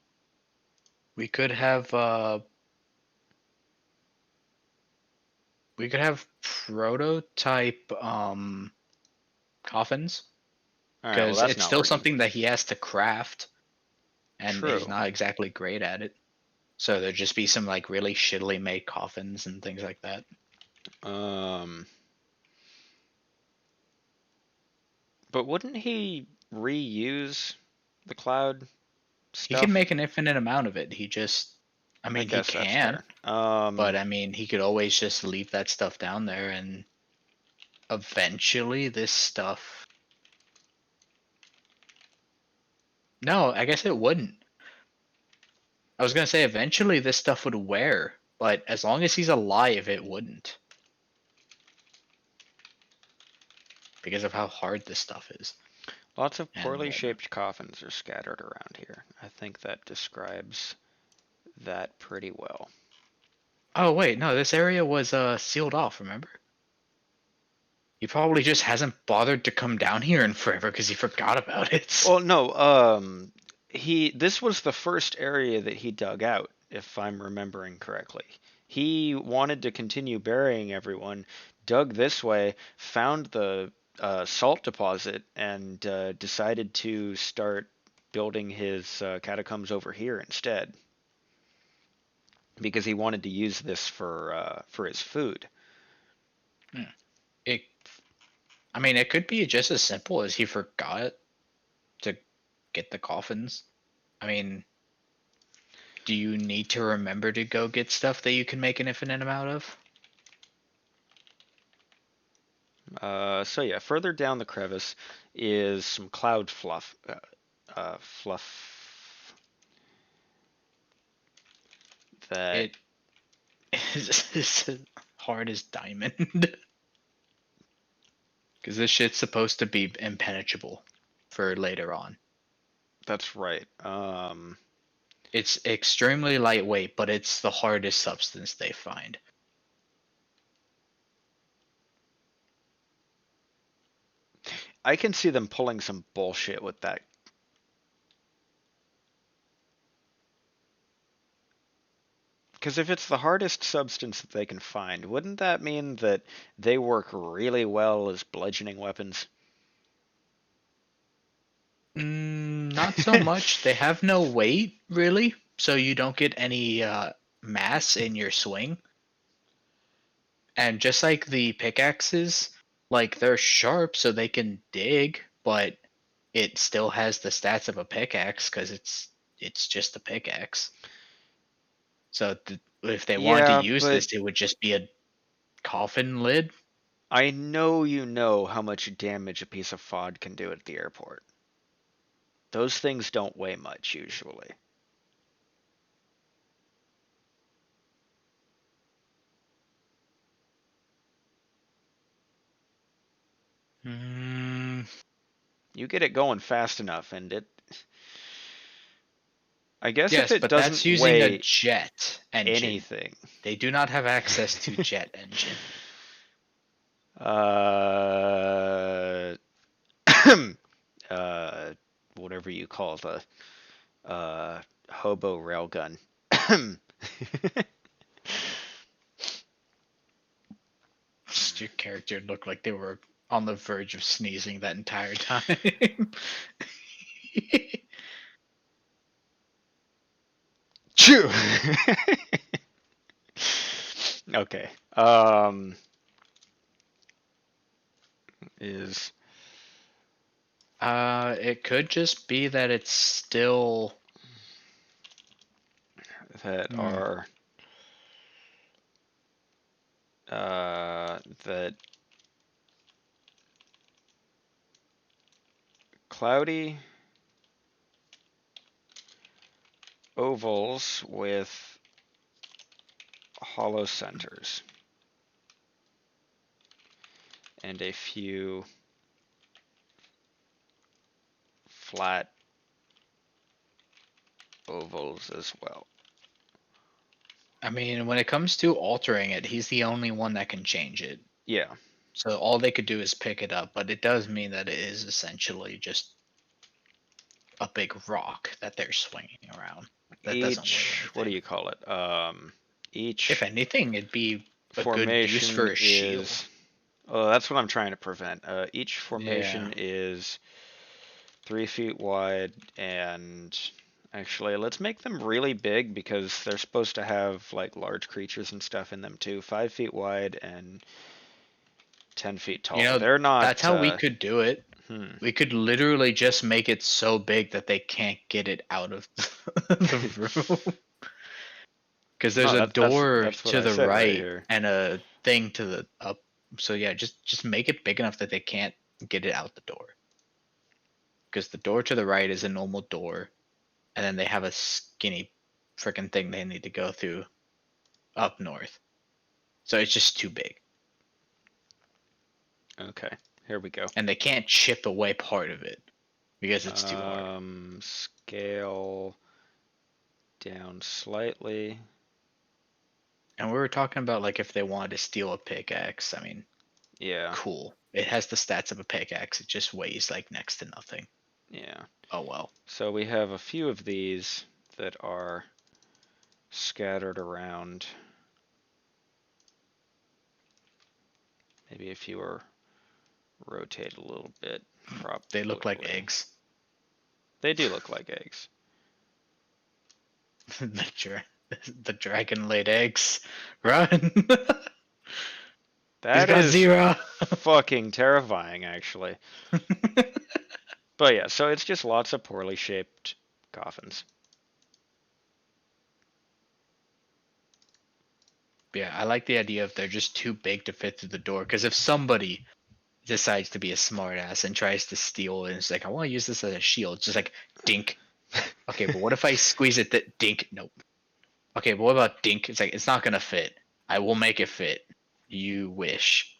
Speaker 2: We could have prototype coffins
Speaker 1: all right. Well,
Speaker 2: because
Speaker 1: that's
Speaker 2: it's
Speaker 1: not
Speaker 2: still
Speaker 1: working.
Speaker 2: something that he has to craft and he's
Speaker 1: True.
Speaker 2: not exactly great at it. So there'd just be some like really shittily made coffins and things like that.
Speaker 1: Um, but wouldn't he reuse the cloud
Speaker 2: He can
Speaker 1: stuff?
Speaker 2: make an infinite amount of it. I
Speaker 1: I
Speaker 2: mean, he
Speaker 1: guess that's
Speaker 2: can,
Speaker 1: fair.
Speaker 2: but I mean, he could always just leave that stuff down there and eventually this stuff. No, I guess it wouldn't. I was gonna say eventually this stuff would wear, but as long as he's alive, it wouldn't because of how hard this stuff is
Speaker 1: Lots of
Speaker 2: and
Speaker 1: poorly
Speaker 2: whatnot.
Speaker 1: shaped coffins are scattered around here. I think that describes that pretty well.
Speaker 2: Oh wait, no, this area was sealed off. Remember? He probably just hasn't bothered to come down here in forever because he forgot about it.
Speaker 1: Well, no, this was the first area that he dug out, if I'm remembering correctly. He wanted to continue burying everyone, dug this way, found the salt deposit, and decided to start building his catacombs over here instead because he wanted to use this for his food.
Speaker 2: Hmm. It, I mean, it could be just as simple as he forgot to get the coffins. I mean, do you need to remember to go get stuff that you can make an infinite amount of?
Speaker 1: So yeah, further down the crevice is some cloud fluff that
Speaker 2: It is as hard as diamond. Because this shit's supposed to be impenetrable for later on.
Speaker 1: that's right.
Speaker 2: It's extremely lightweight, but it's the hardest substance they find.
Speaker 1: I can see them pulling some bullshit with that. Because if it's the hardest substance that they can find, wouldn't that mean that they work really well as bludgeoning weapons?
Speaker 2: Not so much. They have no weight, really, so you don't get any mass in your swing. And just like the pickaxes, like they're sharp so they can dig, but it still has the stats of a pickaxe because it's just a pickaxe. So if they wanted to
Speaker 1: Yeah,
Speaker 2: use
Speaker 1: but
Speaker 2: this, it would just be a coffin lid.
Speaker 1: I know you know how much damage a piece of FOD can do at the airport. Those things don't weigh much usually.
Speaker 2: Mm,
Speaker 1: You get it going fast enough, and I guess if
Speaker 2: yes,
Speaker 1: it
Speaker 2: but that's
Speaker 1: doesn't
Speaker 2: using a
Speaker 1: weigh
Speaker 2: jet engine.
Speaker 1: anything,
Speaker 2: They do not have access to jet engine.
Speaker 1: uh, uh, whatever you call the hobo railgun.
Speaker 2: Your character looked like they were on the verge of sneezing that entire time.
Speaker 1: Chew. Okay. Is
Speaker 2: It could just be that it's still.
Speaker 1: that
Speaker 2: Hmm.
Speaker 1: are that cloudy ovals with hollow centers and a few flat ovals as well.
Speaker 2: I mean, when it comes to altering it, he's the only one that can change it.
Speaker 1: Yeah.
Speaker 2: So all they could do is pick it up, but it does mean that it is essentially just a big rock that they're swinging around that doesn't weigh
Speaker 1: What do
Speaker 2: anything.
Speaker 1: you call it?
Speaker 2: If
Speaker 1: Each
Speaker 2: anything, it'd be a good use for
Speaker 1: formation
Speaker 2: a shield.
Speaker 1: is. Oh, that's what I'm trying to prevent. Each
Speaker 2: Yeah.
Speaker 1: formation is 3 feet wide, and actually, let's make them really big because they're supposed to have like large creatures and stuff in them too. 5 feet wide and 10 feet
Speaker 2: You
Speaker 1: tall.
Speaker 2: know,
Speaker 1: They're
Speaker 2: that's
Speaker 1: not.
Speaker 2: how we could do it.
Speaker 1: Hmm.
Speaker 2: We could literally just make it so big that they can't get it out of the room. Because there's
Speaker 1: No,
Speaker 2: a
Speaker 1: that's
Speaker 2: door
Speaker 1: what
Speaker 2: to
Speaker 1: I
Speaker 2: the
Speaker 1: said right
Speaker 2: right
Speaker 1: here.
Speaker 2: and a thing to the up. So yeah, just make it big enough that they can't get it out the door. Because the door to the right is a normal door, and then they have a skinny freaking thing they need to go through up north. So it's just too big,
Speaker 1: Okay, here we go.
Speaker 2: and they can't chip away part of it because it's too hard.
Speaker 1: Scale down slightly.
Speaker 2: And we were talking about like if they wanted to steal a pickaxe. I mean,
Speaker 1: Yeah,
Speaker 2: cool. It has the stats of a pickaxe. It just weighs like next to nothing.
Speaker 1: yeah.
Speaker 2: Oh well.
Speaker 1: So we have a few of these that are scattered around. Maybe if you were rotate a little bit,
Speaker 2: They look like
Speaker 1: probably.
Speaker 2: eggs.
Speaker 1: They do look like eggs.
Speaker 2: the, the dragon laid eggs. Run! He's
Speaker 1: That
Speaker 2: got
Speaker 1: is
Speaker 2: zero.
Speaker 1: fucking terrifying, actually. But yeah, so it's just lots of poorly shaped coffins.
Speaker 2: Yeah, I like the idea of they're just too big to fit through the door. Because if somebody decides to be a smartass and tries to steal and it's like, I want to use this as a shield, it's just like dink. Okay, but what if I squeeze it that dink? Nope. Okay, but what about dink? It's like it's not gonna fit. I will make it fit. You wish.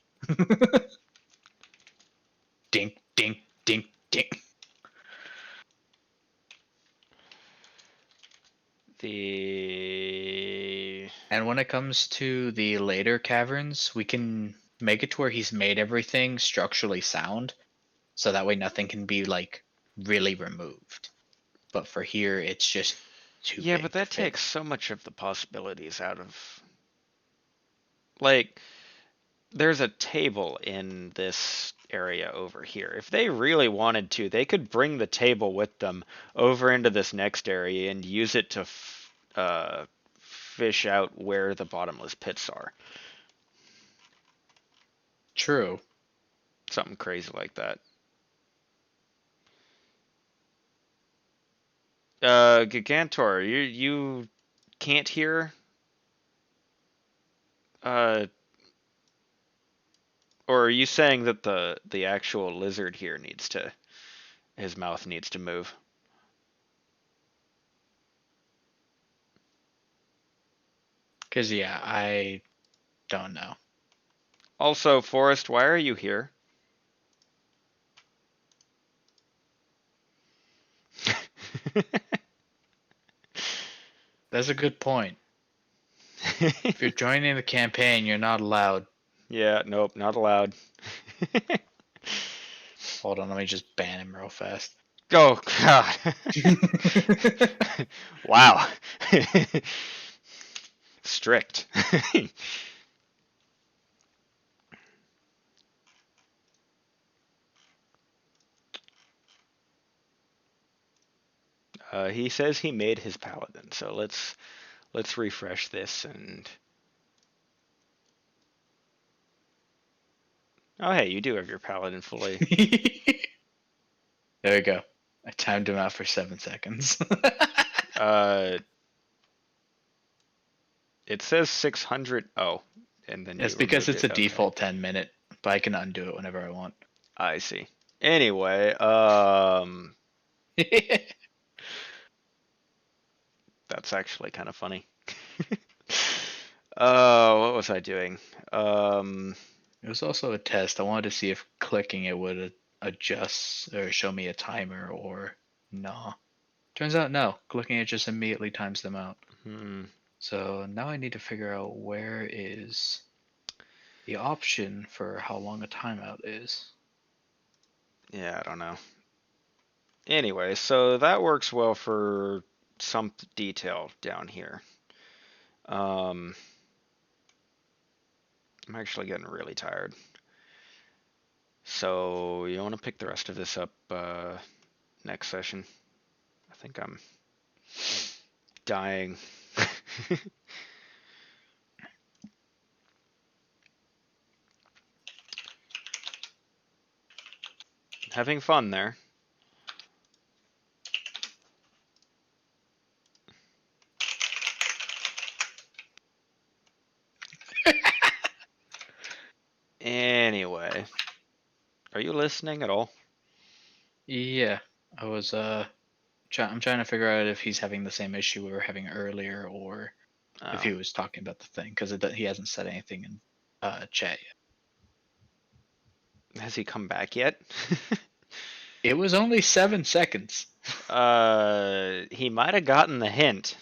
Speaker 2: Dink, dink, dink, dink.
Speaker 1: The
Speaker 2: And when it comes to the later caverns, we can make it to where he's made everything structurally sound, so that way nothing can be like really removed. But for here, it's just too
Speaker 1: Yeah, but
Speaker 2: big to
Speaker 1: that
Speaker 2: fit.
Speaker 1: takes so much of the possibilities out of like there's a table in this area over here. If they really wanted to, they could bring the table with them over into this next area and use it to fish out where the bottomless pits are.
Speaker 2: True.
Speaker 1: Something crazy like that. Gigantor, you can't hear uh or are you saying that the actual lizard here needs to his mouth needs to move?
Speaker 2: Because, yeah, I don't know.
Speaker 1: Also, Forrest, why are you here?
Speaker 2: That's a good point. If you're joining the campaign, you're not allowed.
Speaker 1: Yeah, nope, not allowed.
Speaker 2: Hold on, let me just ban him real fast.
Speaker 1: Oh God! Wow, strict. He says he made his paladin, so let's refresh this and. Oh hey, you do have your paladin fully.
Speaker 2: There we go. I timed him out for 7 seconds.
Speaker 1: Uh, it says 600. Oh, and then
Speaker 2: It's
Speaker 1: you
Speaker 2: because
Speaker 1: removed
Speaker 2: it's
Speaker 1: it.
Speaker 2: a
Speaker 1: Okay,
Speaker 2: default 10 minute, but I can undo it whenever I want.
Speaker 1: I see. Anyway, that's actually kind of funny. What was I doing? Um,
Speaker 2: It was also a test. I wanted to see if clicking it would adjust or show me a timer or no. Turns out no. Clicking it just immediately times them out.
Speaker 1: hmm,
Speaker 2: So now I need to figure out where is the option for how long a timeout is.
Speaker 1: yeah, I don't know. Anyway, so that works well for some detail down here. Um, I'm actually getting really tired. So you want to pick the rest of this up next session? I think I'm dying. Having fun there. Anyway, are you listening at all?
Speaker 2: Yeah, I was I'm trying to figure out if he's having the same issue we were having earlier or if
Speaker 1: Oh,
Speaker 2: he was talking about the thing because he hasn't said anything in chat yet.
Speaker 1: has he come back yet?
Speaker 2: It was only 7 seconds.
Speaker 1: He might have gotten the hint.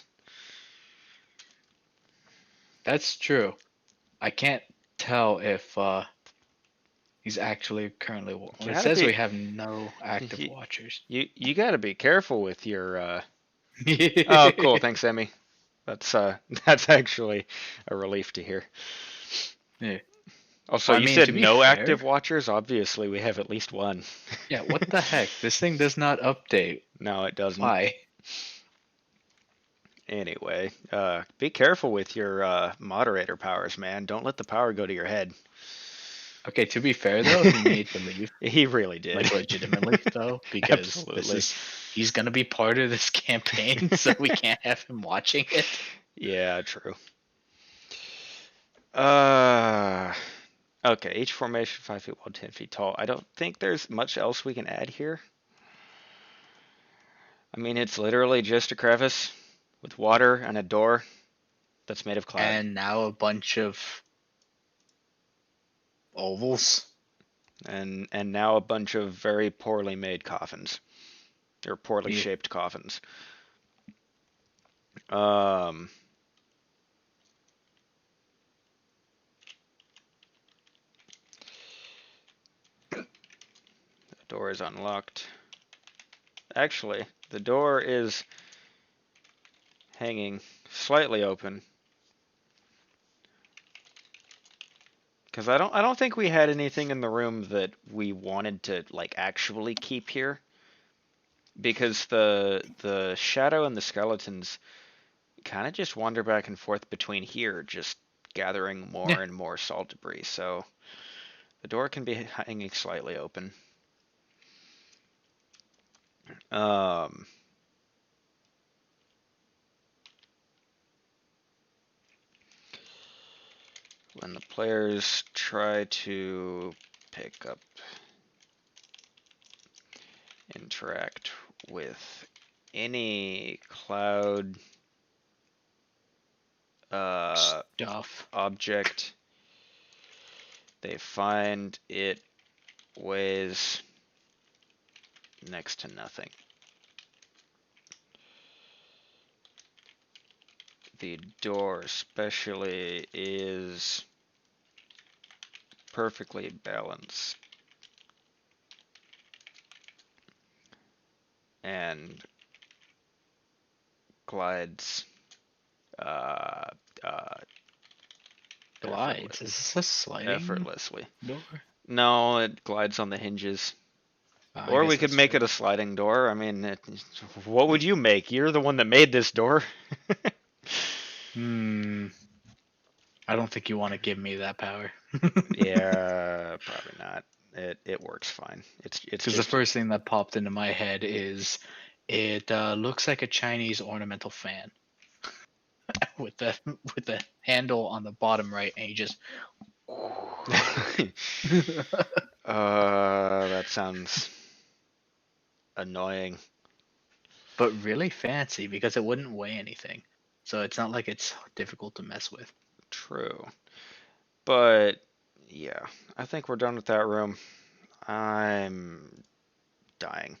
Speaker 2: That's true. I can't tell if he's actually currently. Well, it
Speaker 1: Gotta
Speaker 2: says we
Speaker 1: be
Speaker 2: have no active
Speaker 1: you
Speaker 2: watchers.
Speaker 1: you gotta be careful with your Oh, cool, thanks, Emmy. That's that's actually a relief to hear.
Speaker 2: Yeah.
Speaker 1: Also,
Speaker 2: Well, I
Speaker 1: you
Speaker 2: mean,
Speaker 1: said
Speaker 2: to be
Speaker 1: no
Speaker 2: fair,
Speaker 1: active watchers. Obviously, we have at least one.
Speaker 2: yeah. What the heck? This thing does not update.
Speaker 1: No, it doesn't.
Speaker 2: Why?
Speaker 1: Anyway, be careful with your moderator powers, man. Don't let the power go to your head.
Speaker 2: Okay. To be fair, though, he needed to leave.
Speaker 1: He really did.
Speaker 2: Like legitimately, though, because
Speaker 1: Absolutely.
Speaker 2: he's gonna be part of this campaign, so we can't have him watching it.
Speaker 1: Yeah, true. Uh, okay, each formation 5 feet wide, 10 feet tall. I don't think there's much else we can add here. I mean, it's literally just a crevice with water and a door that's made of cloud.
Speaker 2: And now a bunch of ovals.
Speaker 1: And now a bunch of very poorly made coffins. Or poorly
Speaker 2: Yeah.
Speaker 1: shaped coffins. Um, the door is unlocked. Actually, the door is hanging slightly open. Because I don't think we had anything in the room that we wanted to like actually keep here. Because the shadow and the skeletons kind of just wander back and forth between here, just gathering
Speaker 2: Yeah.
Speaker 1: more and more salt debris. So the door can be hanging slightly open. Um, when the players try to pick up, interact with any cloud
Speaker 2: Stuff.
Speaker 1: object, they find it weighs next to nothing. The door especially is perfectly balanced and glides uh, uh,
Speaker 2: Glides. Is this a sliding
Speaker 1: effortlessly.
Speaker 2: door?
Speaker 1: No, it glides on the hinges.
Speaker 2: I
Speaker 1: Or we
Speaker 2: guess
Speaker 1: could
Speaker 2: that's
Speaker 1: make
Speaker 2: true.
Speaker 1: it a sliding door. I mean, what would you make? You're the one that made this door.
Speaker 2: Hmm. I don't think you want to give me that power.
Speaker 1: Yeah, probably not. It works fine. It's
Speaker 2: Because the
Speaker 1: just
Speaker 2: first thing that popped into my head is it looks like a Chinese ornamental fan with the with the handle on the bottom right, and you just.
Speaker 1: that sounds annoying.
Speaker 2: But really fancy because it wouldn't weigh anything, so it's not like it's difficult to mess with.
Speaker 1: True. But yeah, I think we're done with that room. I'm dying.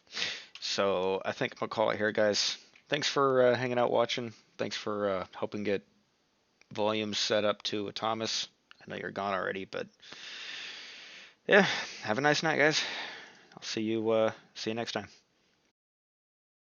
Speaker 1: So I think I'm gonna call it here, guys. Thanks for hanging out, watching. Thanks for helping get volumes set up to Thomas. I know you're gone already, but yeah, have a nice night, guys. I'll see you next time.